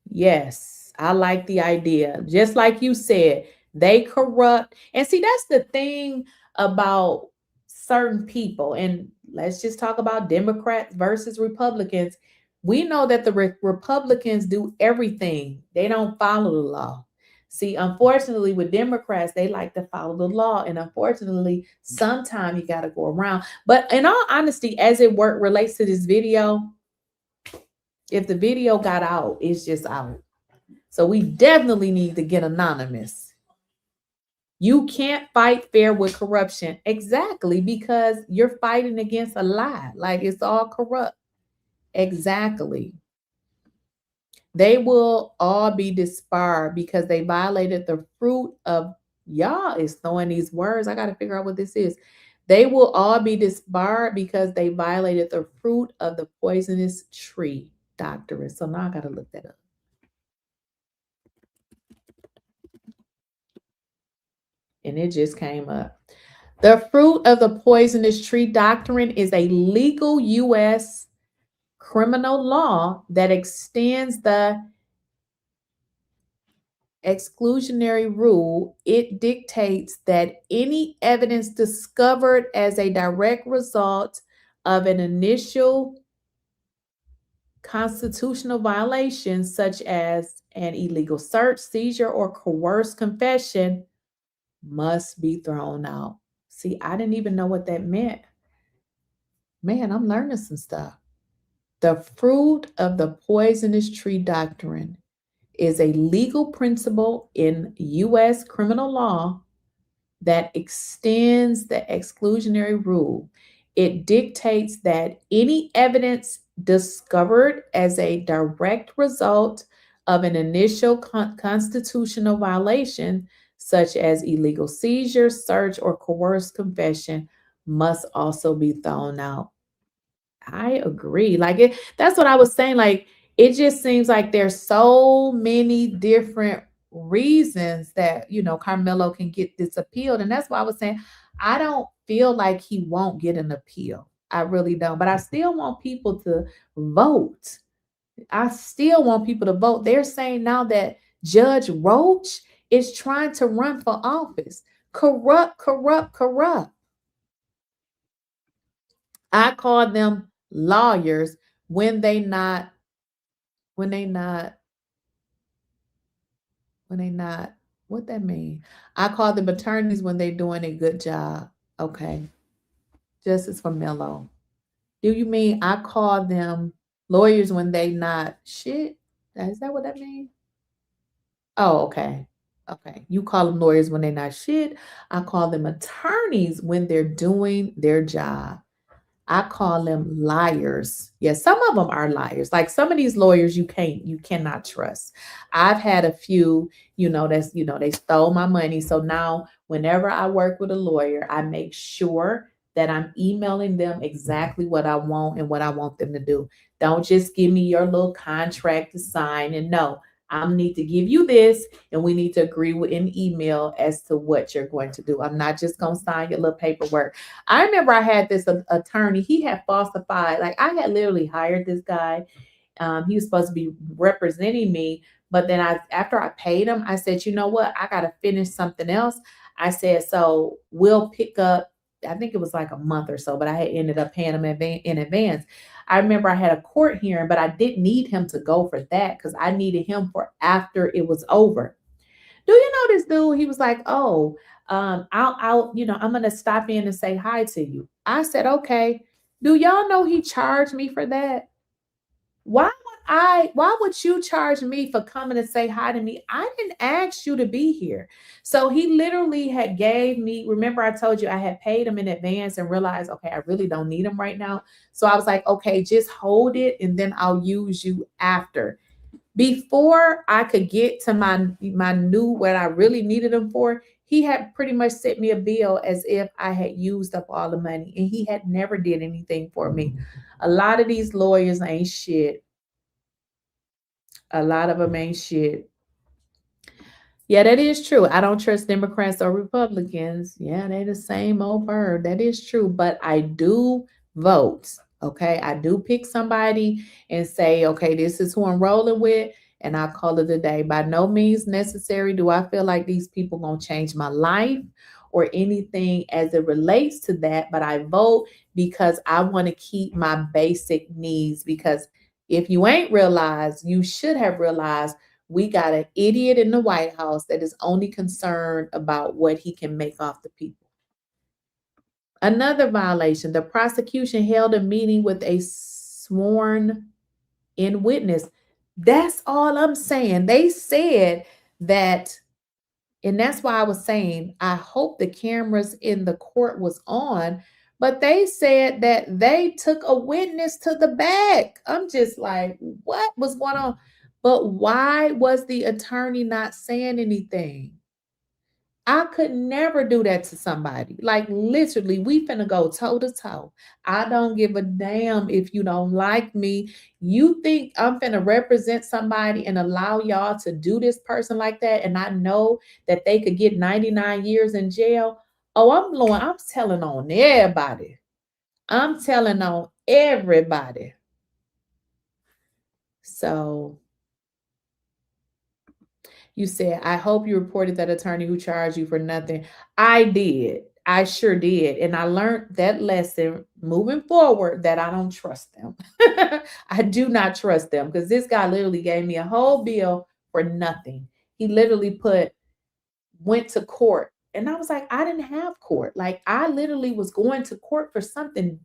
Speaker 3: Yes, I like the idea. Just like you said, they corrupt. And see, that's the thing about certain people. And let's just talk about Democrats versus Republicans. We know that the Republicans do everything. They don't follow the law. See, unfortunately, with Democrats, they like to follow the law. And unfortunately, sometimes you got to go around. But in all honesty, as it relates to this video, if the video got out, it's just out. So we definitely need to get anonymous. You can't fight fair with corruption. Exactly, because you're fighting against a lie. Like it's all corrupt. Exactly. They will all be disbarred because they violated the fruit of, y'all is throwing these words. I got to figure out what this is. They will all be disbarred because they violated the fruit of the poisonous tree doctrine. So now I got to look that up. And it just came up. The fruit of the poisonous tree doctrine is a legal U.S. criminal law that extends the exclusionary rule, it dictates that any evidence discovered as a direct result of an initial constitutional violation, such as an illegal search, seizure, or coerced confession, must be thrown out. See, I didn't even know what that meant. Man, I'm learning some stuff. The fruit of the poisonous tree doctrine is a legal principle in U.S. criminal law that extends the exclusionary rule. It dictates that any evidence discovered as a direct result of an initial constitutional violation, such as illegal seizure, search, or coerced confession, must also be thrown out. I agree. That's what I was saying. Like, it just seems like there's so many different reasons that, Karmelo can get this appealed. And that's why I was saying, I don't feel like he won't get an appeal. I really don't. But I still want people to vote. I still want people to vote. They're saying now that Judge Roach is trying to run for office. Corrupt, corrupt, corrupt. I call them lawyers when they not, what that mean? I call them attorneys when they doing a good job. Okay. Justice for Mello. Do you mean I call them lawyers when they not shit? Is that what that means? Oh, okay. Okay. You call them lawyers when they're not shit. I call them attorneys when they're doing their job. I call them liars. Yeah, some of them are liars. Like some of these lawyers you cannot trust. I've had a few, they stole my money. So now whenever I work with a lawyer, I make sure that I'm emailing them exactly what I want and what I want them to do. Don't just give me your little contract to sign and no. I need to give you this, and we need to agree with an email as to what you're going to do. I'm not just going to sign your little paperwork. I remember I had this attorney. He had falsified. Like I had literally hired this guy. He was supposed to be representing me, but then after I paid him, I said, you know what? I got to finish something else. I said, so we'll pick up. I think it was like a month or so, but I had ended up paying him in advance. I remember I had a court hearing, but I didn't need him to go for that because I needed him for after it was over. Do you know this dude? He was like, oh, I'm going to stop in and say hi to you. I said, okay. Do y'all know he charged me for that? Why would you charge me for coming to say hi to me? I didn't ask you to be here. So he literally had gave me, remember I told you I had paid him in advance and realized, okay, I really don't need him right now. So I was like, okay, just hold it and then I'll use you after. Before I could get to my new what I really needed him for, he had pretty much sent me a bill as if I had used up all the money and he had never did anything for me. A lot of these lawyers ain't shit. A lot of them ain't shit. Yeah, that is true. I don't trust Democrats or Republicans. Yeah, they're the same old bird. That is true. But I do vote. Okay. I do pick somebody and say, okay, this is who I'm rolling with. And I call it a day. By no means necessary do I feel like these people gonna change my life or anything as it relates to that. But I vote because I want to keep my basic needs. Because if you ain't realized, you should have realized we got an idiot in the White House that is only concerned about what he can make off the people. Another violation, the prosecution held a meeting with a sworn in witness. That's all I'm saying. They said that, and that's why I was saying, I hope the cameras in the court was on, but they said that they took a witness to the back. I'm just like, what was going on? But why was the attorney not saying anything? I could never do that to somebody. Like literally, we finna go toe to toe. I don't give a damn if you don't like me. You think I'm finna represent somebody and allow y'all to do this person like that? And I know that they could get 99 years in jail. Oh, I'm telling on everybody. I'm telling on everybody. So you said, I hope you reported that attorney who charged you for nothing. I did. I sure did. And I learned that lesson moving forward that I don't trust them. I do not trust them because this guy literally gave me a whole bill for nothing. He literally went to court. And I was like, I didn't have court. Like, I literally was going to court for something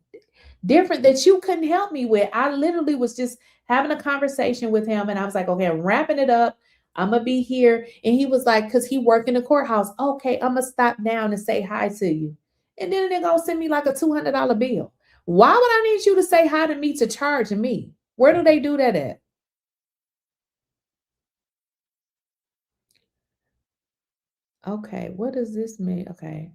Speaker 3: different that you couldn't help me with. I literally was just having a conversation with him. And I was like, okay, I'm wrapping it up. I'm going to be here. And he was like, because he worked in the courthouse. Okay, I'm going to stop down and say hi to you. And then they're going to send me like a $200 bill. Why would I need you to say hi to me to charge me? Where do they do that at? Okay, what does this mean? Okay.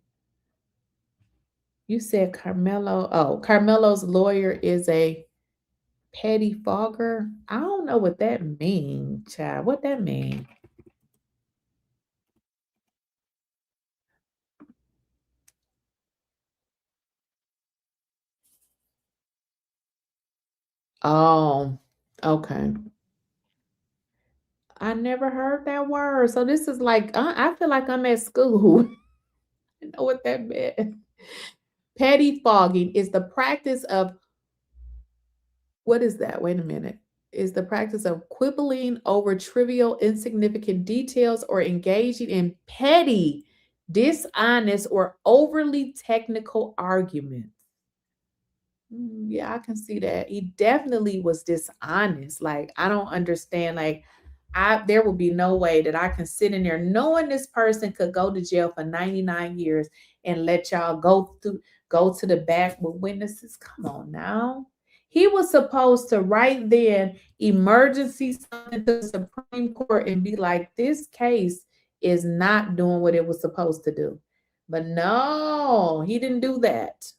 Speaker 3: You said Karmelo. Oh, Karmelo's lawyer is a petty fogger. I don't know what that means, child. What that mean? Oh, okay. I never heard that word. So this is like, I feel like I'm at school. I know what that meant. Petty fogging is the practice of, what is that? Wait a minute. Is the practice of quibbling over trivial, insignificant details or engaging in petty, dishonest, or overly technical arguments. Yeah, I can see that. He definitely was dishonest. Like, I don't understand. Like, there will be no way that I can sit in there knowing this person could go to jail for 99 years and let y'all go to the back with witnesses. Come on now. He was supposed to right then emergency something to the Supreme Court and be like, this case is not doing what it was supposed to do. But no, he didn't do that.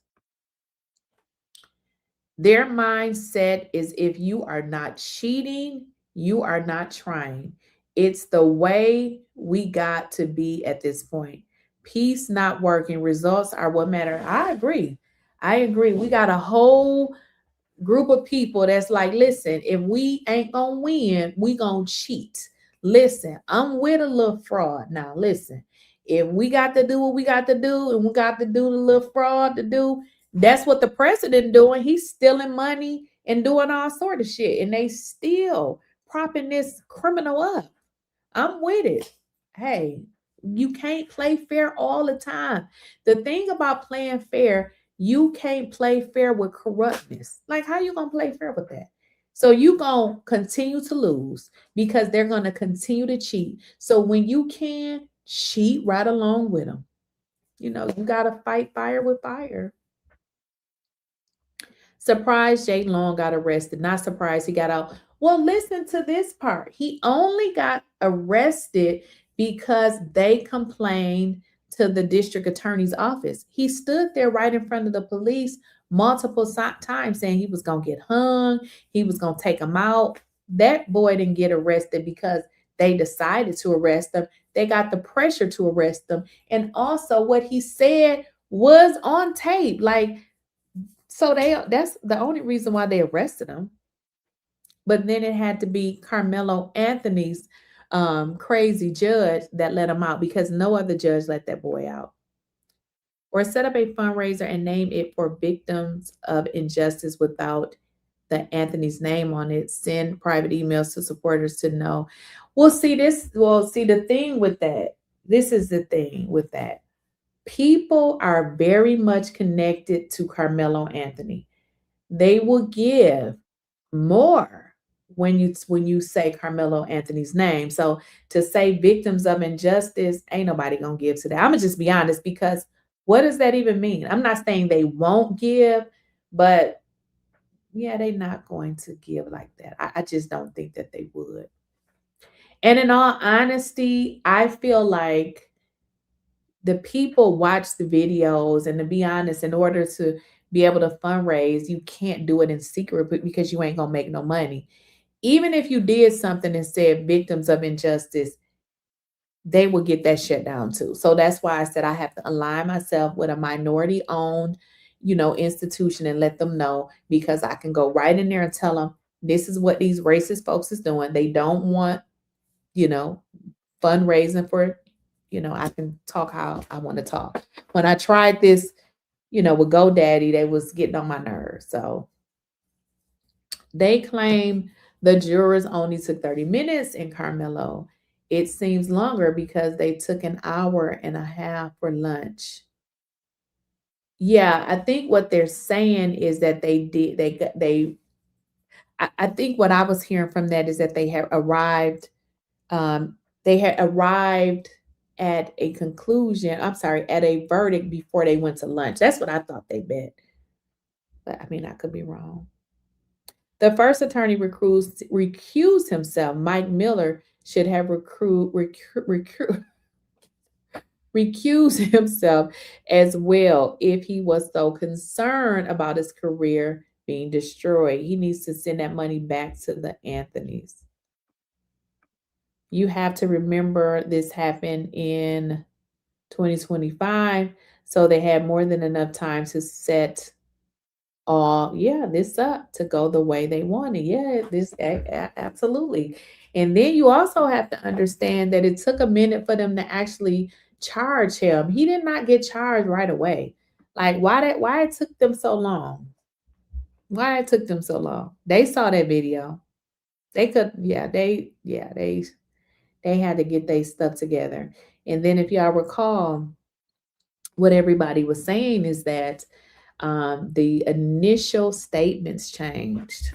Speaker 3: Their mindset is if you are not cheating, you are not trying. It's the way we got to be at this point. Peace not working. Results are what matter. I agree. We got a whole group of people that's like, listen, if we ain't gonna win, we gonna cheat. Listen, I'm with a little fraud. Now, listen, if we got to do what we got to do and we got to do the little fraud to do, that's what the president doing. He's stealing money and doing all sort of shit. And they still propping this criminal up. I'm with it. Hey, you can't play fair all the time. The thing about playing fair, you can't play fair with corruptness. Like, how you gonna play fair with that? So you gonna continue to lose because they're gonna continue to cheat. So when you can, cheat right along with them. You know, you gotta fight fire with fire. Surprised Jake Long got arrested. Not surprised he got out. Well, listen to this part. He only got arrested because they complained to the district attorney's office. He stood there right in front of the police multiple times saying he was going to get hung. He was going to take him out. That boy didn't get arrested because they decided to arrest him. They got the pressure to arrest him. And also what he said was on tape. Like, so that's the only reason why they arrested him. But then it had to be Karmelo Anthony's crazy judge that let him out because no other judge let that boy out. Or set up a fundraiser and name it for victims of injustice without the Anthony's name on it. Send private emails to supporters to know. See the thing with that. This is the thing with that. People are very much connected to Karmelo Anthony. They will give more when you say Karmelo Anthony's name. So to say victims of injustice, ain't nobody gonna give to that. I'm gonna just be honest, because what does that even mean? I'm not saying they won't give, but yeah, they're not going to give like that. I just don't think that they would. And in all honesty, I feel like the people watch the videos, and to be honest, in order to be able to fundraise, you can't do it in secret because you ain't gonna make no money. Even if you did something and said victims of injustice, they will get that shut down too. So that's why I said I have to align myself with a minority-owned, institution and let them know, because I can go right in there and tell them, This is what these racist folks is doing. They don't want, you know, fundraising for, you know, I can talk how I want to talk. When I tried this, you know, with GoDaddy, they was getting on my nerves. So they claim the jurors only took 30 minutes in Karmelo. It seems longer because they took an hour and a half for lunch. Yeah, I think what they're saying is that I think what I was hearing from that is that they had arrived at a conclusion, I'm sorry, at a verdict before they went to lunch. That's what I thought they meant. But I mean, I could be wrong. The first attorney recused himself. Mike Miller should have recused himself as well if he was so concerned about his career being destroyed. He needs to send that money back to the Anthonys. You have to remember this happened in 2025, so they had more than enough time to set this up to go the way they wanted. Absolutely. And then you also have to understand that it took a minute for them to actually charge him. He did not get charged right away. Like why it took them so long? Why it took them so long? They saw that video. They had to get their stuff together. And then if y'all recall, what everybody was saying is that the initial statements changed.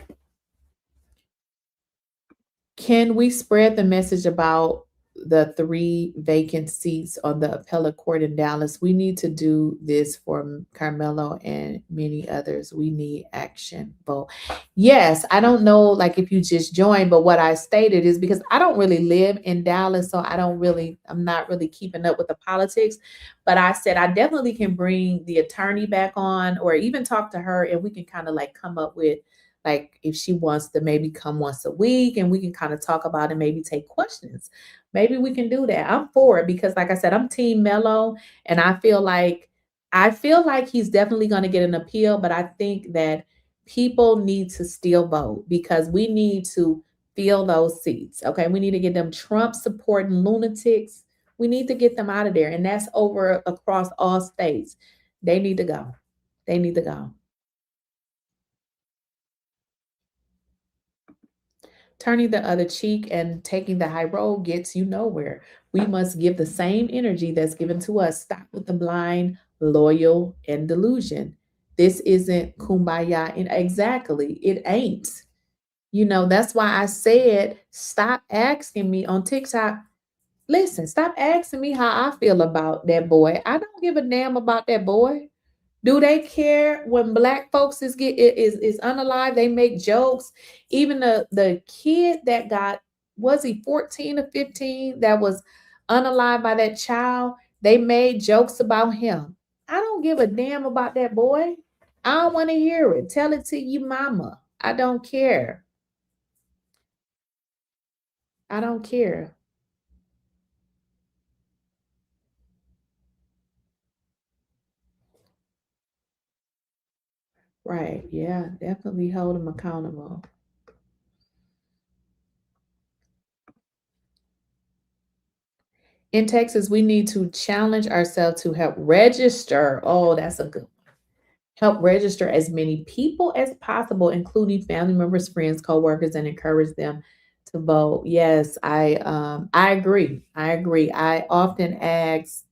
Speaker 3: Can we spread the message about the 3 vacant seats on the appellate court in Dallas? We need to do this for Karmelo and many others. We need action. Vote. Yes, I don't know, like if you just joined, but what I stated is because I don't really live in Dallas, so I'm not really keeping up with the politics. But I said I definitely can bring the attorney back on, or even talk to her, and we can kind of like come up with, like, if she wants to maybe come once a week and we can kind of talk about it, maybe take questions. Maybe we can do that. I'm for it because, like I said, I'm Team Mello, and I feel like he's definitely going to get an appeal, but I think that people need to still vote because we need to fill those seats. Okay, we need to get them Trump supporting lunatics. We need to get them out of there, and that's over across all states. They need to go. They need to go. Turning the other cheek and taking the high road gets you nowhere. We must give the same energy that's given to us. Stop with the blind, loyal, and delusion. This isn't kumbaya. And exactly, it ain't. You know, that's why I said, stop asking me on TikTok. Listen, stop asking me how I feel about that boy. I don't give a damn about that boy. Do they care when black folks is unalive? They make jokes. Even the kid that got, was he 14 or 15, that was unalive by that child, they made jokes about him. I don't give a damn about that boy. I don't want to hear it. Tell it to your mama. I don't care. I don't care. Right. Yeah, definitely hold them accountable. In Texas, we need to challenge ourselves to help register. Oh, that's a good one. Help register as many people as possible, including family members, friends, coworkers, and encourage them to vote. Yes, I agree. I agree. I often ask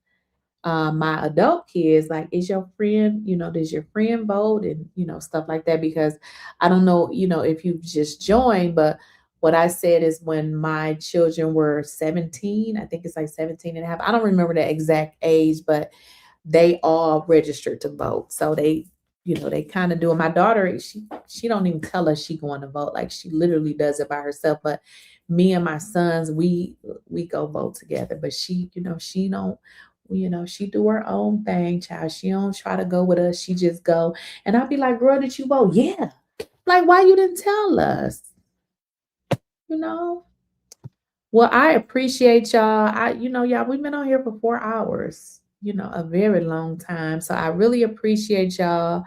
Speaker 3: my adult kids, like, is your friend, does your friend vote, and stuff like that, because I don't know, if you've just joined, but what I said is when my children were 17, I think it's like 17 and a half, I don't remember the exact age, but they all registered to vote. So they kind of do it. My daughter, she don't even tell us she going to vote. Like, she literally does it by herself. But me and my sons, we go vote together. But she don't, she do her own thing, child. She don't try to go with us. She just go. And I'll be like, girl, did you vote? Yeah. Like, why you didn't tell us? Well, I appreciate y'all. Y'all, we've been on here for 4 hours, a very long time. So I really appreciate y'all.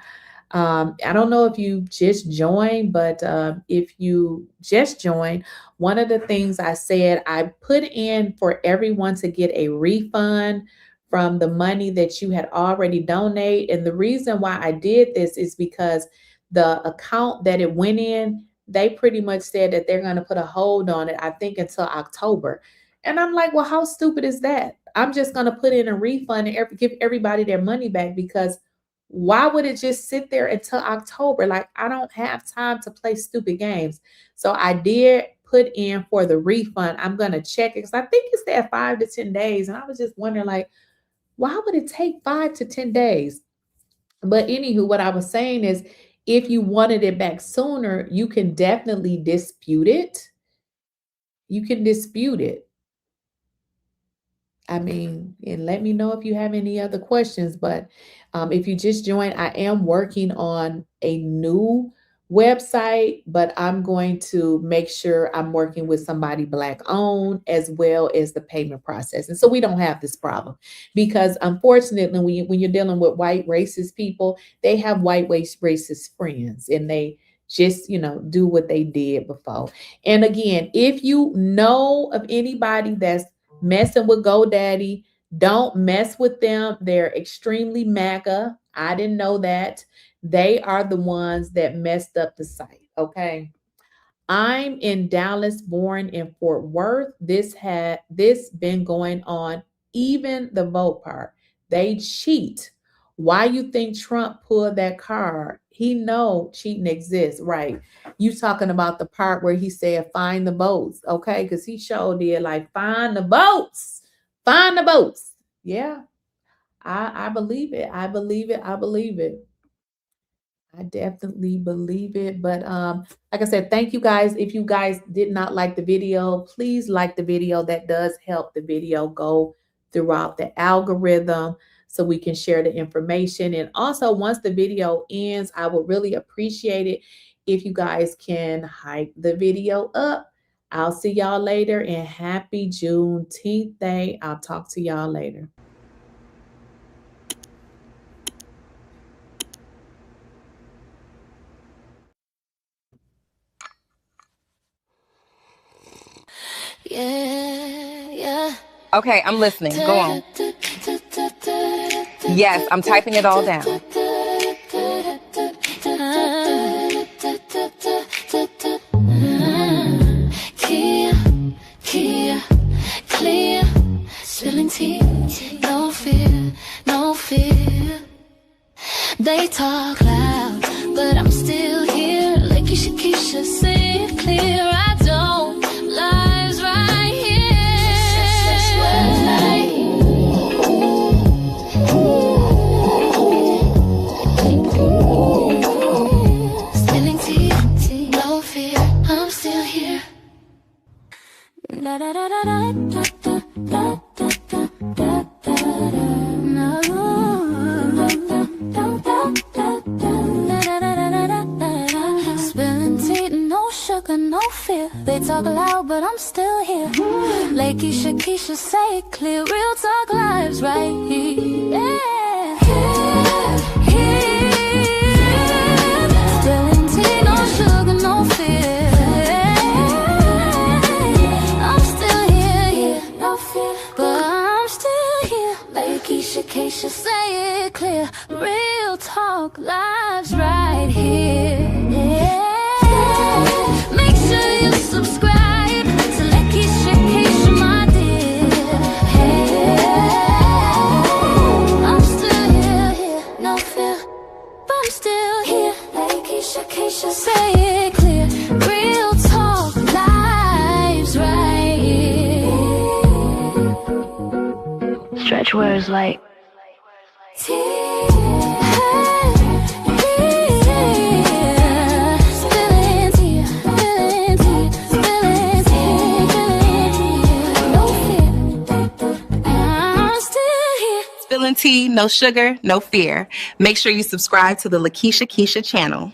Speaker 3: I don't know if you just joined, but if you just joined, one of the things I said, I put in for everyone to get a refund from the money that you had already donated. And the reason why I did this is because the account that it went in, they pretty much said that they're going to put a hold on it, I think until October. And I'm like, well, how stupid is that? I'm just going to put in a refund and give everybody their money back, because why would it just sit there until October? Like, I don't have time to play stupid games. So I did put in for the refund. I'm going to check it because I think it's there 5 to 10 days. And I was just wondering, like, why would it take 5 to 10 days? But anywho, what I was saying is, if you wanted it back sooner, you can definitely dispute it. You can dispute it. I mean, and let me know if you have any other questions. But if you just joined, I am working on a new website, but I'm going to make sure I'm working with somebody Black owned, as well as the payment process. And so we don't have this problem, because unfortunately, when you're dealing with white racist people, they have white racist friends, and they just, do what they did before. And again, if you know of anybody that's messing with GoDaddy, don't mess with them. They're extremely MAGA. I didn't know that. They are the ones that messed up the site. Okay. I'm in Dallas, born in Fort Worth. This been going on. Even the vote part, they cheat. Why you think Trump pulled that card? He know cheating exists, right? You talking about the part where he said, find the votes, okay? Because he showed it like, find the votes, find the votes. Yeah, I believe it. I believe it. I believe it. I definitely believe it. But like I said, thank you guys. If you guys did not like the video, please like the video. That does help the video go throughout the algorithm, so we can share the information. And also, once the video ends, I would really appreciate it if you guys can hype the video up. I'll see y'all later, and happy Juneteenth Day. I'll talk to y'all later.
Speaker 1: Yeah.
Speaker 21: Okay, I'm listening. Go on. Yes, I'm typing it all down.
Speaker 1: Kia, clear, spilling tea, no fear, no fear. They talk loud, but I'm still here. Lakeysha Keysha, say it clear. I don't lies right here. Spilling tea, no fear. I'm still here. Da da da da da da da da da da da. No. Spilling tea, no sugar, no fear. They talk loud, but I'm still here. Lakeysha Keysha, say it clear. Real talk lives right here. Yeah. Spilling tea, no sugar, no fear. I'm still here, no fear, but I'm still here. Lakeysha Keysha, say it clear. Real talk lives right here. Make sure you subscribe to Lakeysha Keysha, my dear. I'm still here, no fear, but I'm still here. Lakeysha Keysha, say it clear. Real talk lives right here.
Speaker 2: Stretch words like
Speaker 21: Spilling tea, no sugar, no fear. Make sure you subscribe to the Lakeysha Keysha channel.